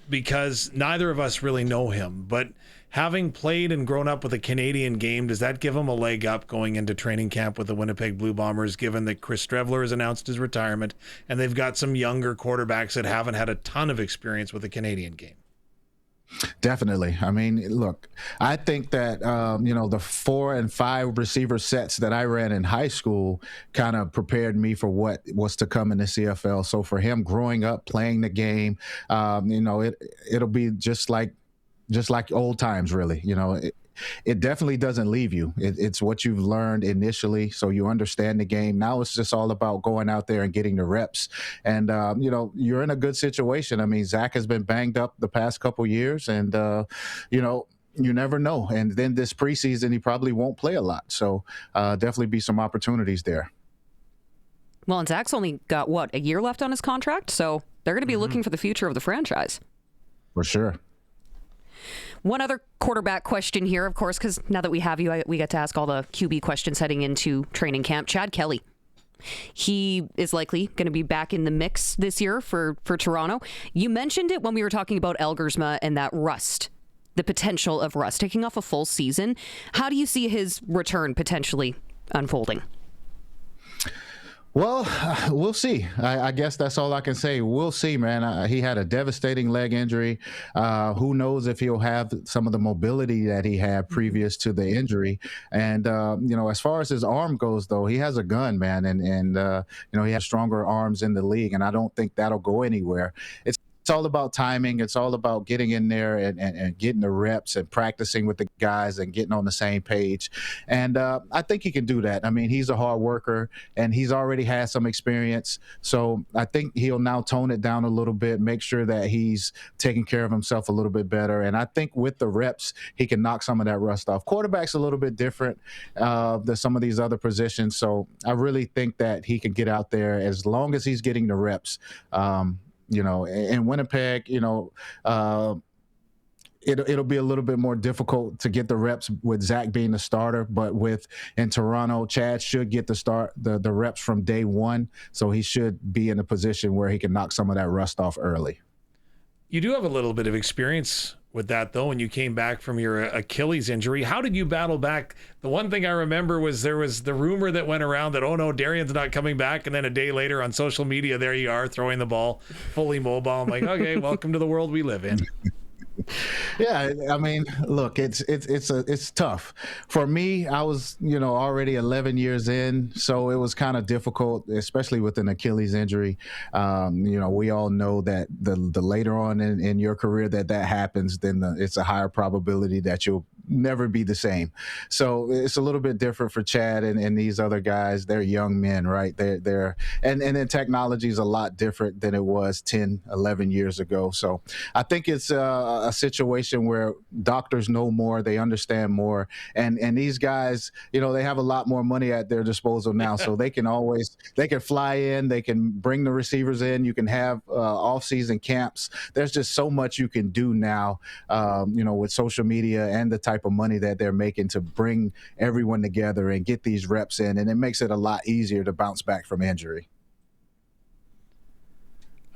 B: because neither of us really know him. But having played and grown up with a Canadian game, does that give him a leg up going into training camp with the Winnipeg Blue Bombers, given that Chris Streveler has announced his retirement and they've got some younger quarterbacks that haven't had a ton of experience with the Canadian game?
J: Definitely. I mean, look, I think that, the 4 and 5 receiver sets that I ran in high school kind of prepared me for what was to come in the CFL. So for him growing up, playing the game, it'll be just like old times, really. It definitely doesn't leave you. It's what you've learned initially, so you understand the game. Now it's just all about going out there and getting the reps. And, you're in a good situation. I mean, Zach has been banged up the past couple years, and, you never know. And then this preseason, he probably won't play a lot. So definitely be some opportunities there.
A: Well, and Zach's only got, a year left on his contract? So they're going to be looking for the future of the franchise.
J: For sure.
A: One other quarterback question here, of course, because now that we have you, we get to ask all the QB questions heading into training camp. Chad Kelly. He is likely going to be back in the mix this year for Toronto. You mentioned it when we were talking about Elgersma and that rust, the potential of rust, taking off a full season. How do you see his return potentially unfolding?
J: Well, we'll see. I guess that's all I can say. We'll see, man. He had a devastating leg injury. Who knows if he'll have some of the mobility that he had previous to the injury. And, as far as his arm goes, though, he has a gun, man. And he has stronger arms in the league, and I don't think that'll go anywhere. It's all about timing. It's all about getting in there and getting the reps and practicing with the guys and getting on the same page. And I think he can do that. I mean, he's a hard worker, and he's already had some experience. So I think he'll now tone it down a little bit, make sure that he's taking care of himself a little bit better. And I think with the reps, he can knock some of that rust off. Quarterback's a little bit different than some of these other positions. So I really think that he can get out there as long as he's getting the reps. In Winnipeg, it'll be a little bit more difficult to get the reps with Zach being the starter, but in Toronto, Chad should get the reps from day one, so he should be in a position where he can knock some of that rust off early.
B: You do have a little bit of experience with that, though, when you came back from your Achilles injury. How did you battle back? The one thing I remember was there was the rumor that went around that, oh no, Darian's not coming back, and then a day later on social media, there you are throwing the ball fully mobile. I'm like, okay, welcome to the world we live in.
J: Yeah, I mean, look, it's tough. For me, I was, already 11 years in, so it was kind of difficult, especially with an Achilles injury. We all know that the later on in your career that happens, then it's a higher probability that you'll never be the same. So it's a little bit different for Chad and these other guys. They're young men, right? And then technology is a lot different than it was 10, 11 years ago. So I think it's a situation where doctors know more, they understand more, and these guys, they have a lot more money at their disposal now. So they can fly in, they can bring the receivers in, you can have off-season camps. There's just so much you can do now, with social media and the type of money that they're making to bring everyone together and get these reps in, and it makes it a lot easier to bounce back from injury.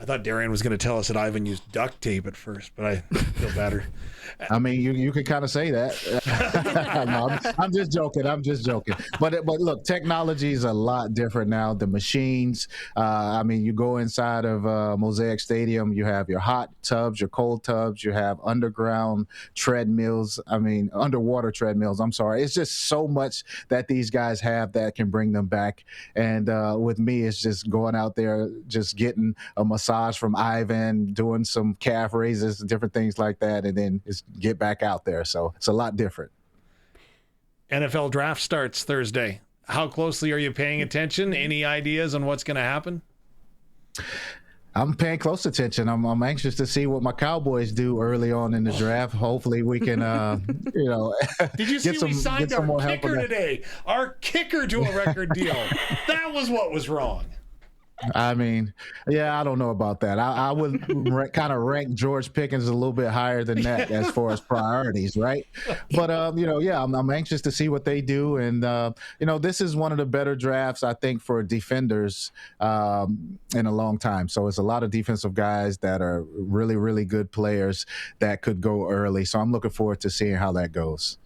B: I thought Darian was going to tell us that Ivan used duct tape at first, but I feel better.
J: I mean, you could kind of say that. No, I'm just joking. But look, technology is a lot different now. The machines, you go inside of Mosaic Stadium, you have your hot tubs, your cold tubs, you have underwater treadmills. I'm sorry. It's just so much that these guys have that can bring them back. And with me, it's just going out there, just getting a massage from Ivan, doing some calf raises and different things like that, and then just get back out there. So it's a lot different.
B: NFL draft starts Thursday. How closely are you paying attention? Any ideas on what's going to happen?
J: I'm paying close attention. I'm anxious to see what my Cowboys do early on in the draft. Hopefully we can,
B: Did you see we signed our kicker today? Our kicker to a record deal. That was what was wrong.
J: I mean, yeah, I don't know about that. I would kind of rank George Pickens a little bit higher than that as far as priorities, right? But, I'm anxious to see what they do. And, this is one of the better drafts, I think, for defenders in a long time. So it's a lot of defensive guys that are really, really good players that could go early. So I'm looking forward to seeing how that goes.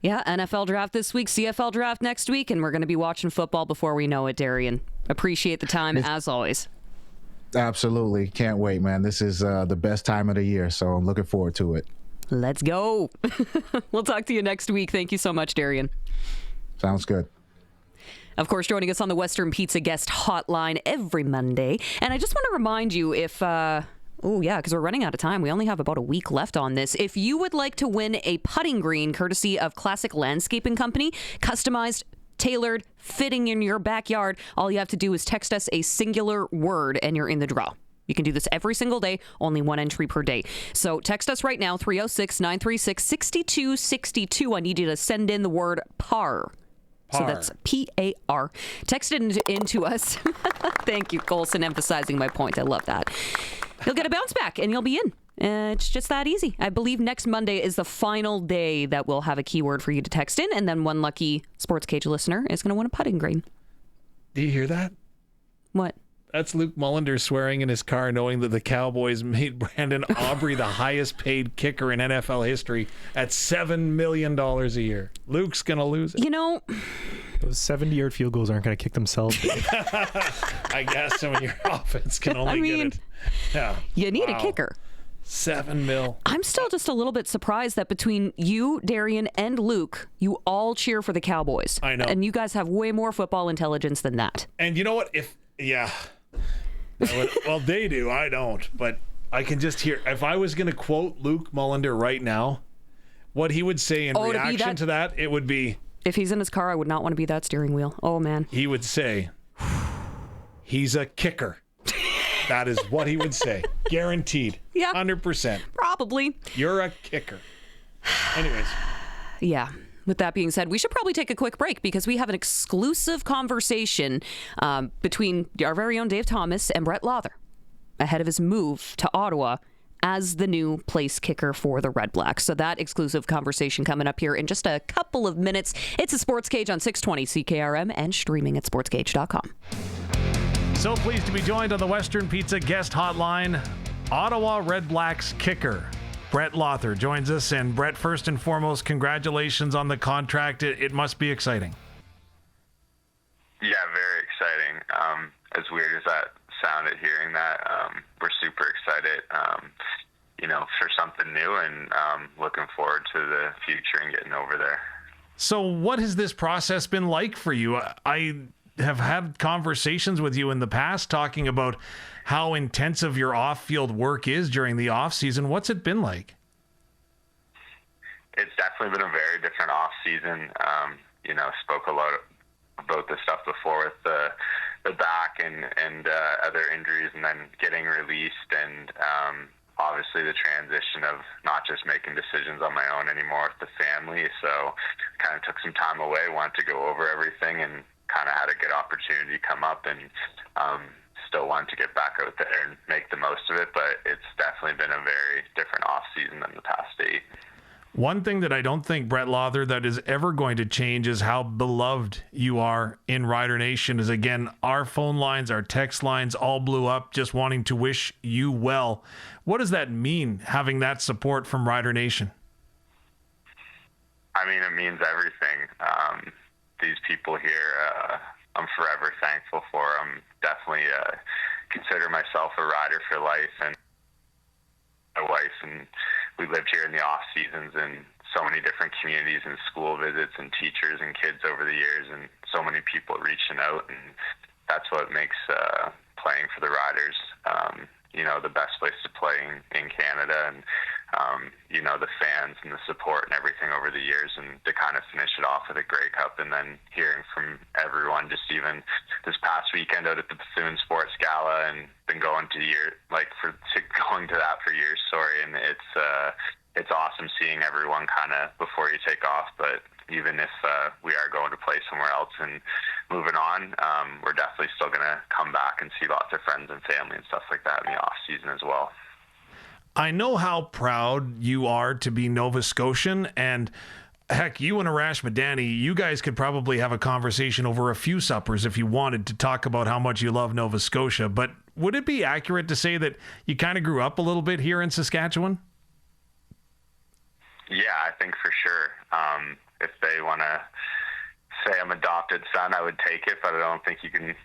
A: Yeah, NFL draft this week, CFL draft next week, and we're going to be watching football before we know it, Darian. Appreciate the time, as always.
J: Absolutely. Can't wait, man. This is the best time of the year, so I'm looking forward to it.
A: Let's go. We'll talk to you next week. Thank you so much, Darian.
J: Sounds good.
A: Of course, joining us on the Western Pizza Guest Hotline every Monday. And I just want to remind you if... because we're running out of time. We only have about a week left on this. If you would like to win a putting green courtesy of Classic Landscaping Company, customized, tailored, fitting in your backyard, all you have to do is text us a singular word and you're in the draw. You can do this every single day, only one entry per day. So text us right now, 306-936-6262. I need you to send in the word PAR. So that's PAR. Text it into us. Thank you, Colson, emphasizing my point. I love that. You'll get a bounce back and you'll be in. It's just that easy. I believe next Monday is the final day that we'll have a keyword for you to text in, and then one lucky SportsCage listener is going to win a putting green.
B: Do you hear that?
A: What?
B: That's Luke Mullender swearing in his car, knowing that the Cowboys made Brandon Aubrey the highest paid kicker in NFL history at $7 million a year. Luke's going to lose it.
C: Those 70-yard field goals aren't going to kick themselves.
B: I guess some of your offense can only get it. Yeah.
A: You need a kicker.
B: $7 million.
A: I'm still just a little bit surprised that between you, Darian, and Luke, you all cheer for the Cowboys.
B: I know.
A: And you guys have way more football intelligence than that.
B: And you know what? Well, they do. I don't. But I can just hear, if I was going to quote Luke Mullender right now, what he would say in reaction to that, it would be...
A: If he's in his car, I would not want to be that steering wheel. Oh, man.
B: He would say, he's a kicker. That is what he would say. Guaranteed.
A: Yeah.
B: 100%.
A: Probably.
B: You're a kicker. Anyways.
A: Yeah. With that being said, we should probably take a quick break because we have an exclusive conversation between our very own Dave Thomas and Brett Lauther ahead of his move to Ottawa as the new place kicker for the Redblacks. So that exclusive conversation coming up here in just a couple of minutes. It's a SportsCage on 620 CKRM and streaming at sportscage.com.
B: So pleased to be joined on the Western Pizza guest hotline, Ottawa Redblacks kicker Brett Lauther joins us. And Brett, first and foremost, congratulations on the contract. It must be exciting.
K: Yeah, very exciting. As weird as that sounded hearing that, we're super excited, for something new, and looking forward to the future and getting over there.
B: So what has this process been like for you? I have had conversations with you in the past talking about how intensive your off-field work is during the off-season. What's it been like?
K: It's definitely been a very different off-season. Spoke a lot about this stuff before with the back and other injuries, and then getting released, and obviously the transition of not just making decisions on my own anymore with the family. So kind of took some time away, wanted to go over everything, and kind of had a good opportunity come up, and still wanted to get back out there and make the most of it. But it's definitely been a very different off season than the past 8.
B: One thing that I don't think, Brett Lauther, that is ever going to change is how beloved you are in Rider Nation. Is, again, our phone lines, our text lines all blew up just wanting to wish you well. What does that mean, having that support from Rider Nation?
K: I mean, it means everything. These people here, I'm forever thankful for. I'm definitely consider myself a rider for life, and my wife, and we lived here in the off seasons in so many different communities and school visits and teachers and kids over the years, and so many people reaching out, and that's what makes playing for the Riders the best place to play in Canada, and the fans and the support and everything over the years, and to kind of finish it off with a Grey Cup, and then hearing from everyone, just even this past weekend out at the Bethune Sports Gala, and been going to going to that for years. And it's awesome seeing everyone kind of before you take off. But even if we are going to play somewhere else and moving on, we're definitely still going to come back and see lots of friends and family and stuff like that in the off season as well.
B: I know how proud you are to be Nova Scotian, and heck, you and Arash Madani, you guys could probably have a conversation over a few suppers if you wanted to talk about how much you love Nova Scotia. But would it be accurate to say that you kind of grew up a little bit here in Saskatchewan?
K: Yeah, I think for sure. If they want to say I'm adopted son, I would take it, but I don't think you can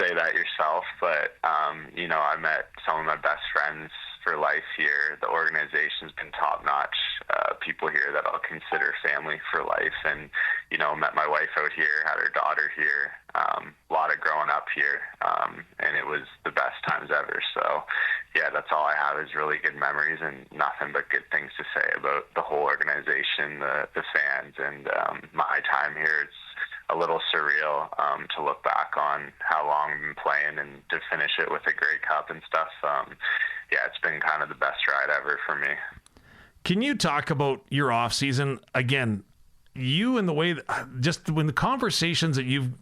K: say that yourself. But, I met some of my best friends for life here. The organization's been top-notch. People here that I'll consider family for life, and met my wife out here, had her daughter here, a lot of growing up here, and it was the best times ever. So yeah, that's all I have is really good memories and nothing but good things to say about the whole organization, the fans, and my time here. It's a little surreal to look back on how long I've been playing and to finish it with a Grey Cup and stuff. Yeah, it's been kind of the best ride ever for me.
B: Can you talk about your off season again? You and the way just when the conversations that you've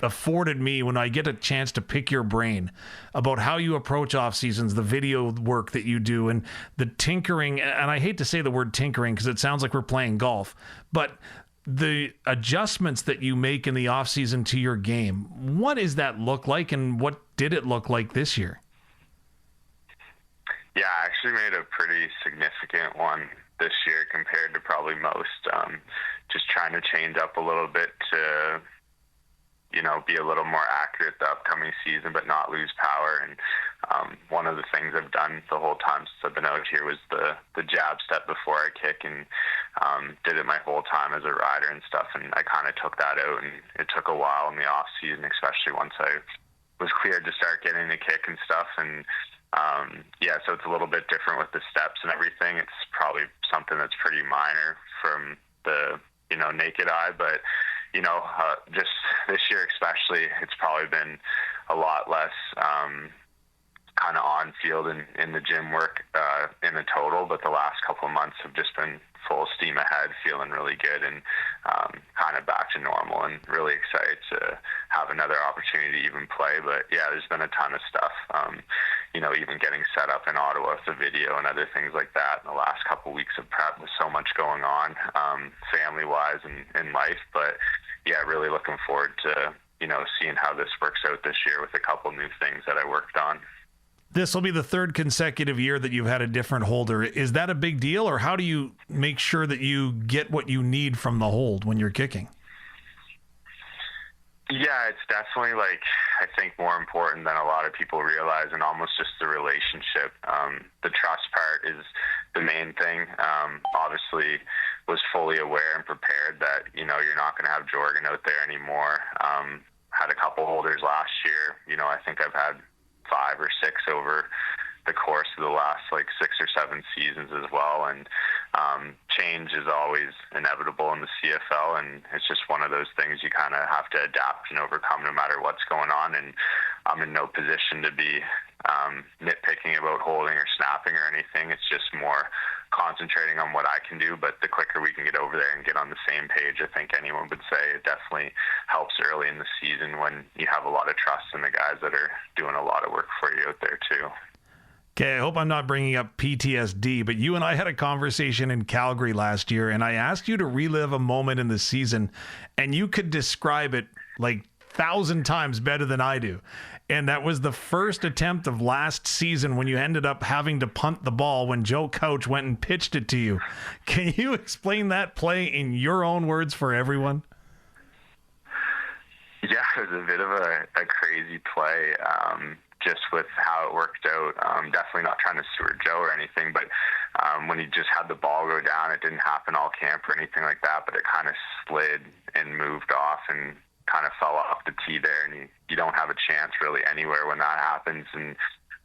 B: afforded me when I get a chance to pick your brain about how you approach off seasons, the video work that you do, and the tinkering. And I hate to say the word tinkering because it sounds like we're playing golf, but the adjustments that you make in the off season to your game. What does that look like, and what did it look like this year?
K: Yeah, I actually made a pretty significant one this year compared to probably most. just trying to change up a little bit to, be a little more accurate the upcoming season, but not lose power. And one of the things I've done the whole time since I've been out here was the jab step before I kick, and did it my whole time as a rider and stuff. And I kind of took that out, and it took a while in the off season, especially once I was cleared to start getting the kick and stuff. And so it's a little bit different with the steps and everything. It's probably something that's pretty minor from the, naked eye, but just this year especially, it's probably been a lot less kind of on field in the gym work in the total, but the last couple of months have just been full steam ahead, feeling really good, and kind of back to normal, and really excited to have another opportunity to even play. But yeah, there's been a ton of stuff, even getting set up in Ottawa with the video and other things like that in the last couple of weeks of prep, with so much going on family-wise and in life. But yeah, really looking forward to seeing how this works out this year with a couple new things that I worked on.
L: This will be the third consecutive year that you've had a different holder. Is that a big deal, or how do you make sure that you get what you need from the hold when you're kicking?
K: Yeah, it's definitely, I think, more important than a lot of people realize, and almost just the relationship. The trust part is the main thing. Obviously, was fully aware and prepared that, you're not going to have Jorgen out there anymore. Had a couple holders last year. I think I've had 5 or 6 over the course of the last 6 or 7 seasons as well. And change is always inevitable in the CFL, and it's just one of those things you kind of have to adapt and overcome no matter what's going on. And I'm in no position to be nitpicking about holding or snapping or anything. It's just more concentrating on what I can do. But the quicker we can get over there and get on the same page, I think anyone would say it definitely helps early in the season when you have a lot of trust in the guys that are doing a lot of work for you out there too.
L: Okay, I hope I'm not bringing up PTSD, but you and I had a conversation in Calgary last year, and I asked you to relive a moment in the season, and you could describe it 1,000 times better than I do. And that was the first attempt of last season when you ended up having to punt the ball when Joe Couch went and pitched it to you. Can you explain that play in your own words for everyone?
K: Yeah, it was a bit of a crazy play, just with how it worked out. Definitely not trying to steward Joe or anything, but when he just had the ball go down, it didn't happen all camp or anything like that, but it kind of slid and moved off and kind of fell off the tee there, and you don't have a chance really anywhere when that happens, and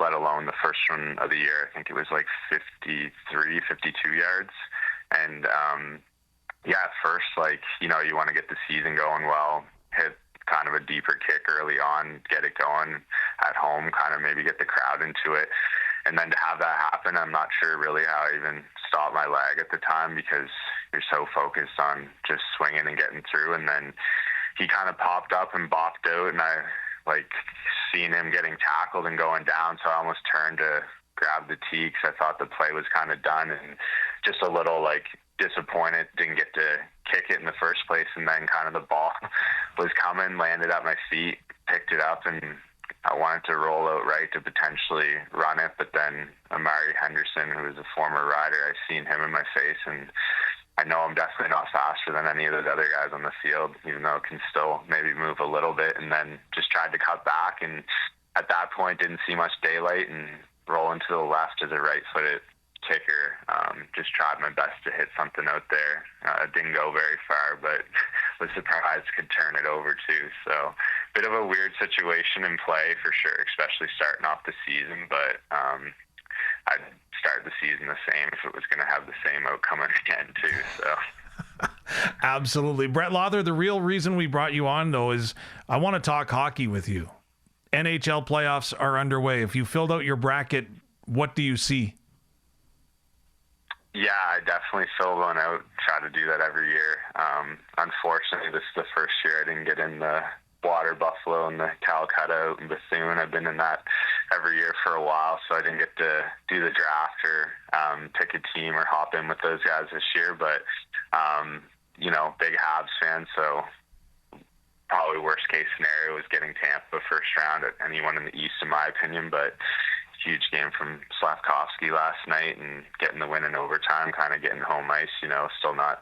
K: let alone the first one of the year. I think it was 53, 52 yards. And at first, you want to get the season going well, hit kind of a deeper kick early on, get it going at home, kind of maybe get the crowd into it. And then to have that happen, I'm not sure really how I even stopped my leg at the time, because you're so focused on just swinging and getting through. And then he kind of popped up and bopped out, and I seen him getting tackled and going down, so I almost turned to grab the tee because I thought the play was kind of done, and just a little disappointed didn't get to kick it in the first place. And then kind of the ball was coming, landed at my feet, picked it up, and I wanted to roll out right to potentially run it, but then Amari Henderson, who was a former rider, I seen him in my face, and I know I'm definitely not faster than any of those other guys on the field, even though it can still maybe move a little bit, and then just tried to cut back, and at that point didn't see much daylight, and rolling to the left as a right-footed kicker. Just tried my best to hit something out there. Didn't go very far, but was surprised could turn it over too. So bit of a weird situation in play for sure, especially starting off the season, but I'd start the season the same if it was going to have the same outcome again too. So
L: Absolutely. Brett Lauther, the real reason we brought you on though is I want to talk hockey with you. NHL playoffs are underway. If you filled out your bracket, what do you see?
K: Yeah, I definitely filled one out. Try to do that every year. Unfortunately, this is the first year I didn't get in the Water Buffalo and the Calcutta out in Bethune. I've been in that every year for a while, so I didn't get to do the draft or pick a team or hop in with those guys this year. But, big Habs fan, so probably worst case scenario was getting Tampa first round at anyone in the East, in my opinion. But huge game from Slavkovsky last night and getting the win in overtime, kind of getting home ice, still not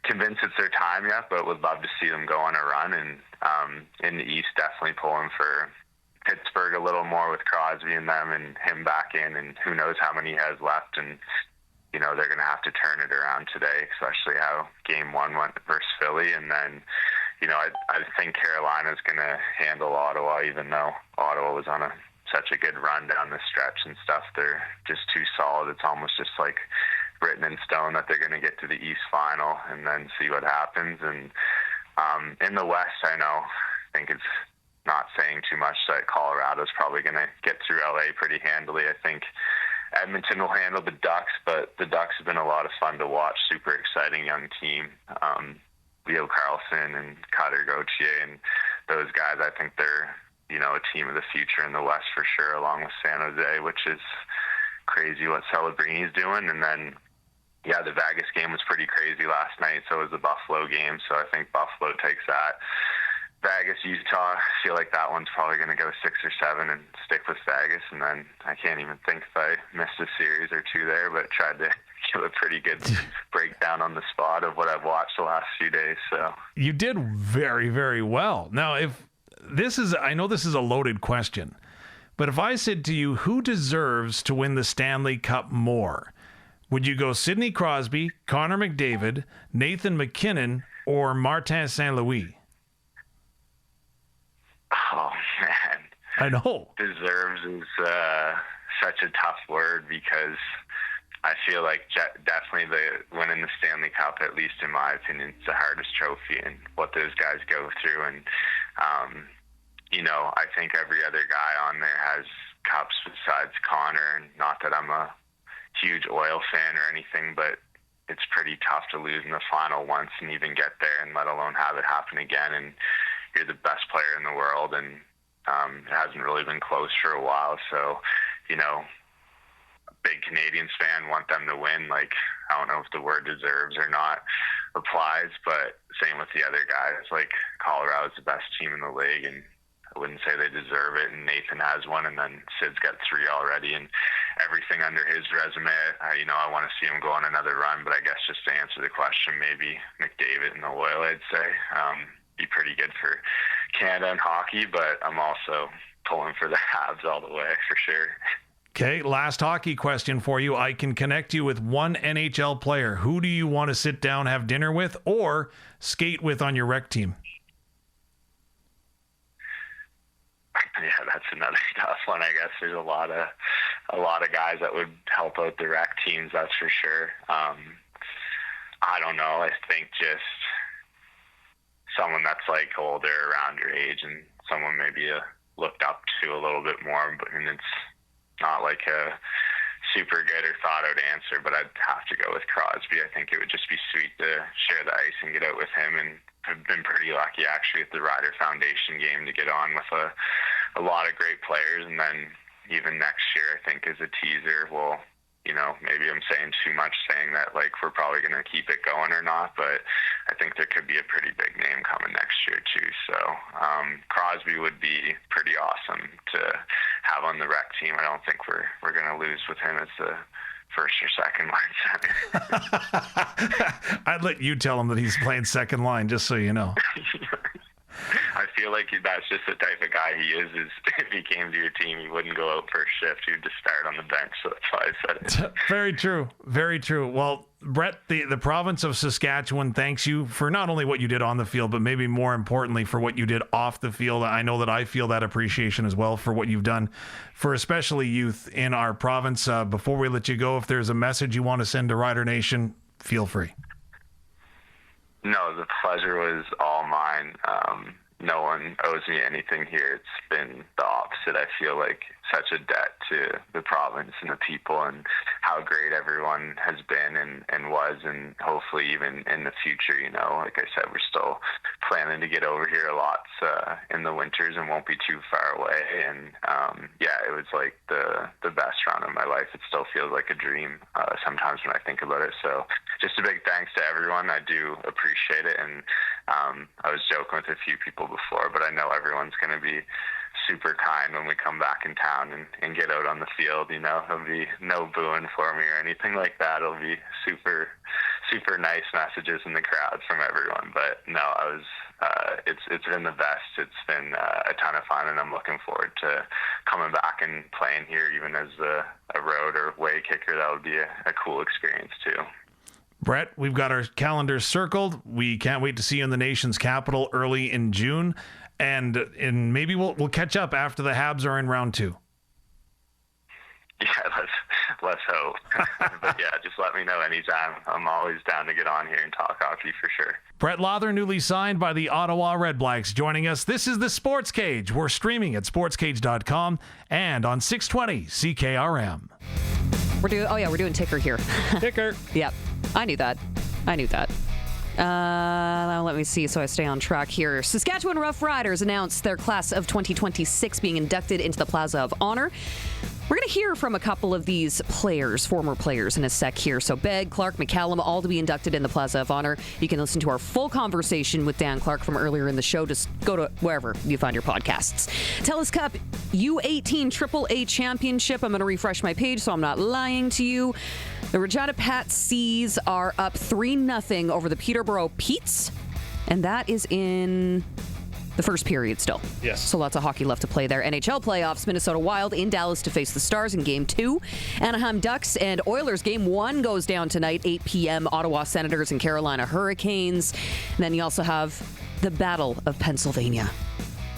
K: convinced it's their time yet, but would love to see them go on a run. And in the East, definitely pulling for Pittsburgh a little more with Crosby and them and him back in, and who knows how many he has left. And, you know, they're going to have to turn it around today, especially how game one went versus Philly. And then, you know, I think Carolina's going to handle Ottawa, even though Ottawa was on such a good run down the stretch and stuff. They're just too solid. It's almost just like written in stone that they're going to get to the East final and then see what happens. And in the West, I think it's not saying too much that Colorado's probably going to get through LA pretty handily. I think Edmonton will handle the Ducks, but the Ducks have been a lot of fun to watch. Super exciting young team. Leo Carlson and Cutter Gauthier and those guys, I think they're, you know, a team of the future in the West for sure, along with San Jose, which is crazy what Celebrini's doing. And then, yeah, the Vegas game was pretty crazy last night. So was the Buffalo game. So I think Buffalo takes that. Vegas, Utah, I feel like that one's probably going to go 6 or 7 and stick with Vegas. And then I can't even think if I missed a series or two there, but tried to give a pretty good breakdown on the spot of what I've watched the last few days. So
L: you did very, very well. Now, I know this is a loaded question, but if I said to you, who deserves to win the Stanley Cup more? Would you go Sidney Crosby, Connor McDavid, Nathan McKinnon, or Martin St. Louis?
K: Oh, man.
L: I know.
K: Deserves is such a tough word, because I feel like definitely the winning the Stanley Cup, at least in my opinion, is the hardest trophy, and what those guys go through. And, you know, I think every other guy on there has cups besides Connor, and not that I'm a huge Oil fan or anything, but it's pretty tough to lose in the final once and even get there, and let alone have it happen again. And you're the best player in the world, and it hasn't really been close for a while. So, you know, big Canadians fan, want them to win. Like, I don't know if the word deserves or not applies, but same with the other guys. Like, Colorado's the best team in the league, and I wouldn't say they deserve it. And Nathan has one, and then Sid's got 3 already, and everything under his resume. You know, I want to see him go on another run, but I guess just to answer the question, maybe McDavid and the Oil, I'd say. Be pretty good for Canada and hockey, but I'm also pulling for the Habs all the way for sure.
L: Okay, last hockey question for you. I can connect you with one NHL player. Who do you want to sit down, have dinner with, or skate with on your rec team?
K: Yeah, that's another tough one. I guess there's a lot of guys that would help out the rec teams, that's for sure. I don't know. I think just someone that's like older, around your age, and someone maybe looked up to a little bit more, and it's not like a super good or thought out answer, but I'd have to go with Crosby. I think it would just be sweet to share the ice and get out with him, and I've been pretty lucky actually at the Ryder Foundation game to get on with a lot of great players. And then even next year, I think as a teaser, well, you know, maybe I'm saying too much saying that like we're probably going to keep it going or not, but I think there could be a pretty big name coming next year too. So Crosby would be pretty awesome to have on the rec team. I don't think we're going to lose with him as the first or second line center.
L: I'd let you tell him that he's playing second line, just so you know.
K: I feel like that's just the type of guy he is if he came to your team, he wouldn't go out first shift. He would just start on the bench. So that's why I said it.
L: Very true. Very true. Well, Brett, the province of Saskatchewan thanks you for not only what you did on the field, but maybe more importantly for what you did off the field. I know that I feel that appreciation as well for what you've done for especially youth in our province. Before we let you go, if there's a message you want to send to Rider Nation, feel free.
K: No, the pleasure was all mine. No one owes me anything here. It's been the opposite. I feel like such a debt to the province and the people, and how great everyone has been and was, and hopefully even in the future, you know, like I said, we're still planning to get over here a lot in the winters and won't be too far away. And yeah, it was like the best round of my life. It still feels like a dream sometimes when I think about it. So just a big thanks to everyone. I do appreciate it. And I was joking with a few people before, but I know everyone's going to be super kind when we come back in town and get out on the field. You know, there'll be no booing for me or anything like that. It'll be super super nice messages in the crowd from everyone. But no, it's been the best. It's been a ton of fun, and I'm looking forward to coming back and playing here, even as a road or away kicker. That would be a cool experience too.
L: Brett, we've got our calendars circled. We can't wait to see you in the nation's capital early in June, and maybe we'll catch up after the Habs are in round 2.
K: Yeah, let's hope. But yeah, just let me know anytime. I'm always down to get on here and talk hockey for sure.
L: Brett Lauther, newly signed by the Ottawa Redblacks, joining us. This is the Sports Cage. We're streaming at sportscage.com and on 620 CKRM.
A: We're doing ticker here.
L: Ticker.
A: Yep. I knew that. Let me see so I stay on track here. Saskatchewan Roughriders announced their class of 2026 being inducted into the Plaza of Honor. We're going to hear from a couple of these players, former players, in a sec here. So Begg, Clark, McCallum, all to be inducted in the Plaza of Honor. You can listen to our full conversation with Dan Clark from earlier in the show. Just go to wherever you find your podcasts. TELUS Cup U18 AAA Championship. I'm going to refresh my page so I'm not lying to you. The Regina Pat Seas are up 3-0 over the Peterborough Petes. And that is in the first period still.
B: Yes.
A: So lots of hockey left to play there. NHL playoffs, Minnesota Wild in Dallas to face the Stars in Game 2. Anaheim Ducks and Oilers Game 1 goes down tonight, 8 p.m. Ottawa Senators and Carolina Hurricanes. And then you also have the Battle of Pennsylvania.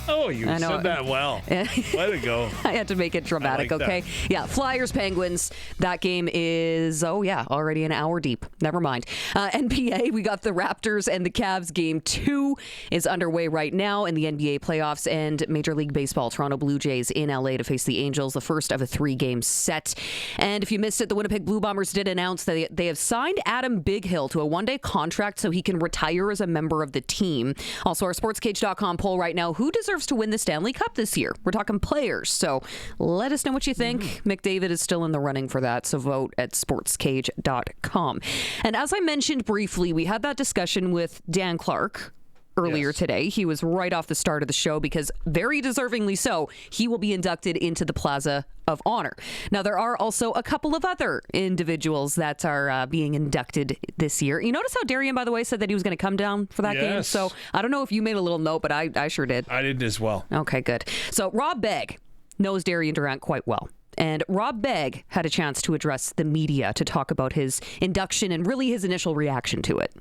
B: Oh, you said that well. Way to go.
A: I had to make it dramatic, okay? That. Yeah, Flyers, Penguins. That game is, already an hour deep. Never mind. NBA, we got the Raptors and the Cavs. Game 2 is underway right now in the NBA playoffs. And Major League Baseball, Toronto Blue Jays in LA to face the Angels, the first of a 3-game set. And if you missed it, the Winnipeg Blue Bombers did announce that they have signed Adam Bighill to a one-day contract so he can retire as a member of the team. Also, our SportsCage.com poll right now, who deserves to win the Stanley Cup this year? We're talking players, so let us know what you think. McDavid is still in the running for that, so vote at sportscage.com. And as I mentioned briefly, we had that discussion with Dan Clark earlier today. He was right off the start of the show because, very deservingly so, he will be inducted into the Plaza of Honor. Now, there are also a couple of other individuals that are being inducted this year. You notice how Darian, by the way, said that he was going to come down for that game? So I don't know if you made a little note, but I sure did.
B: I did as well.
A: Okay, good. So Rob Begg knows Darian Durant quite well. And Rob Begg had a chance to address the media to talk about his induction and really his initial reaction to it.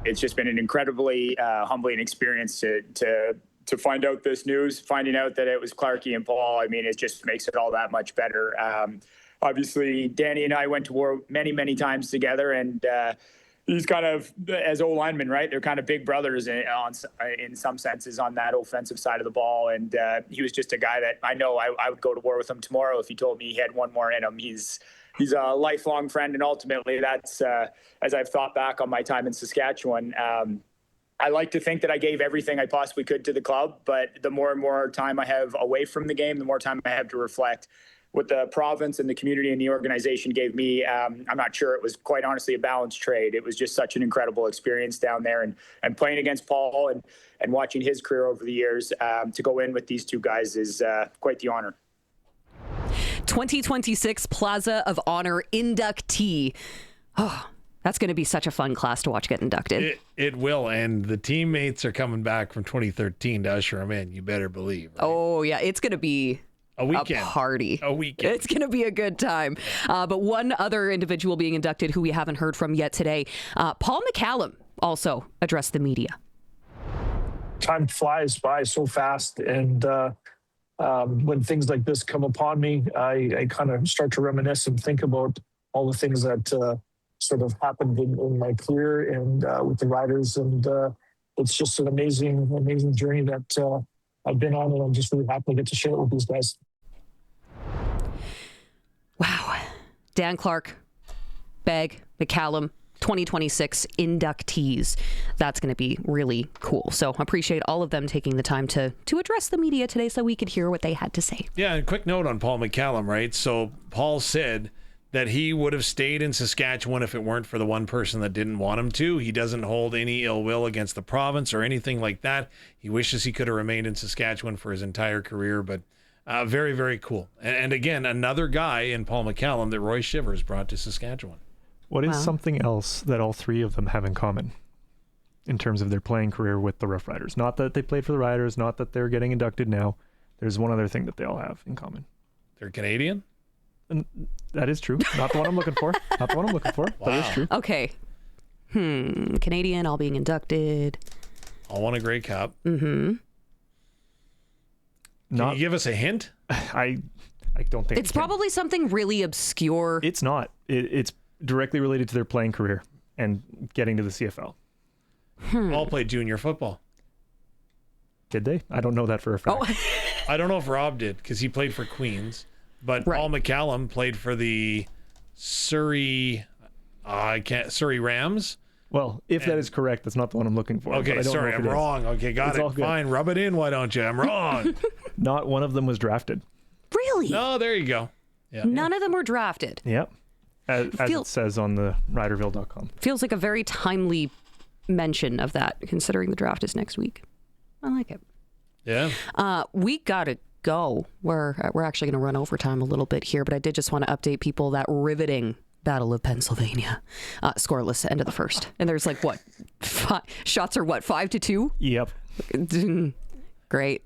M: It's just been an incredibly humbling experience to find out this news, finding out that it was Clarkie and Paul. I mean, it just makes it all that much better. Obviously, Danny and I went to war many, many times together, and he's kind of, as O-linemen, right? They're kind of big brothers in some senses on that offensive side of the ball. And he was just a guy that I know I would go to war with him tomorrow if he told me he had one more in him. He's a lifelong friend, and ultimately that's, as I've thought back on my time in Saskatchewan, I like to think that I gave everything I possibly could to the club, but the more and more time I have away from the game, the more time I have to reflect. What the province and the community and the organization gave me, I'm not sure it was quite honestly a balanced trade. It was just such an incredible experience down there, and playing against Paul and watching his career over the years, to go in with these two guys is quite the honor.
A: 2026 Plaza of Honor inductee. Oh, that's going to be such a fun class to watch get inducted.
B: It will, and the teammates are coming back from 2013 to usher them in. You better believe. Right?
A: Oh, yeah. It's going to be
B: a weekend.
A: A party.
B: A weekend.
A: It's going to be a good time. But one other individual being inducted who we haven't heard from yet today, Paul McCallum, also addressed the media.
H: Time flies by so fast, and when things like this come upon me, I kind of start to reminisce and think about all the things that sort of happened in my career and with the Riders. And it's just an amazing journey that I've been on, and I'm just really happy to get to share it with these guys.
A: Wow. Dan Clark, Begg, McCallum, 2026 inductees. That's going to be really cool. So I appreciate all of them taking the time to address the media today so we could hear what they had to say.
B: Yeah, and quick note on Paul McCallum, right? So Paul said that he would have stayed in Saskatchewan if it weren't for the one person that didn't want him to. He doesn't hold any ill will against the province or anything like that. He wishes he could have remained in Saskatchewan for his entire career, but very, very cool. And again, another guy in Paul McCallum that Roy Shivers brought to Saskatchewan.
C: What is something else that all three of them have in common in terms of their playing career with the Rough Riders? Not that they played for the Riders, not that they're getting inducted now. There's one other thing that they all have in common.
B: They're Canadian?
C: And that is true. Not the one I'm looking for. Not the one I'm looking for.
B: Wow.
C: That is true.
A: Okay. Canadian, all being inducted.
B: All won a Grey Cup.
A: Mm-hmm.
B: Can you give us a hint?
C: I don't think
A: It's probably something really obscure.
C: It's not. It's directly related to their playing career and getting to the CFL.
B: All played junior football.
C: Did they? I don't know that for a fact.
A: Oh.
B: I don't know if Rob did because he played for Queens, but Paul McCallum played for the Surrey Rams.
C: Well, if that is correct, that's not the one I'm looking for.
B: Okay, sorry, I'm wrong. Okay, got it. Fine, rub it in, why don't you? I'm wrong.
C: Not one of them was drafted.
A: Really?
B: No, there you go. Yeah.
A: None of them were drafted.
C: Yep. As it says on the Riderville.com.
A: Feels like a very timely mention of that, considering the draft is next week. I like it.
B: Yeah.
A: We gotta go. We're actually going to run overtime a little bit here, but I did just want to update people that riveting Battle of Pennsylvania, scoreless end of the first, and there's like what, shots are what, 5-2?
C: Yep.
A: Great.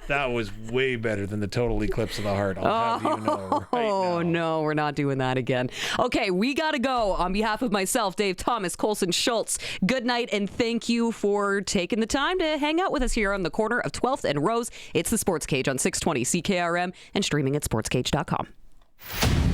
B: That was way better than the total eclipse of the heart. I'll have you know right now.
A: No, we're not doing that again. Okay, we got to go. On behalf of myself, Dave Thomas, Colson Schultz, good night, and thank you for taking the time to hang out with us here on the corner of 12th and Rose. It's the Sports Cage on 620 CKRM and streaming at sportscage.com.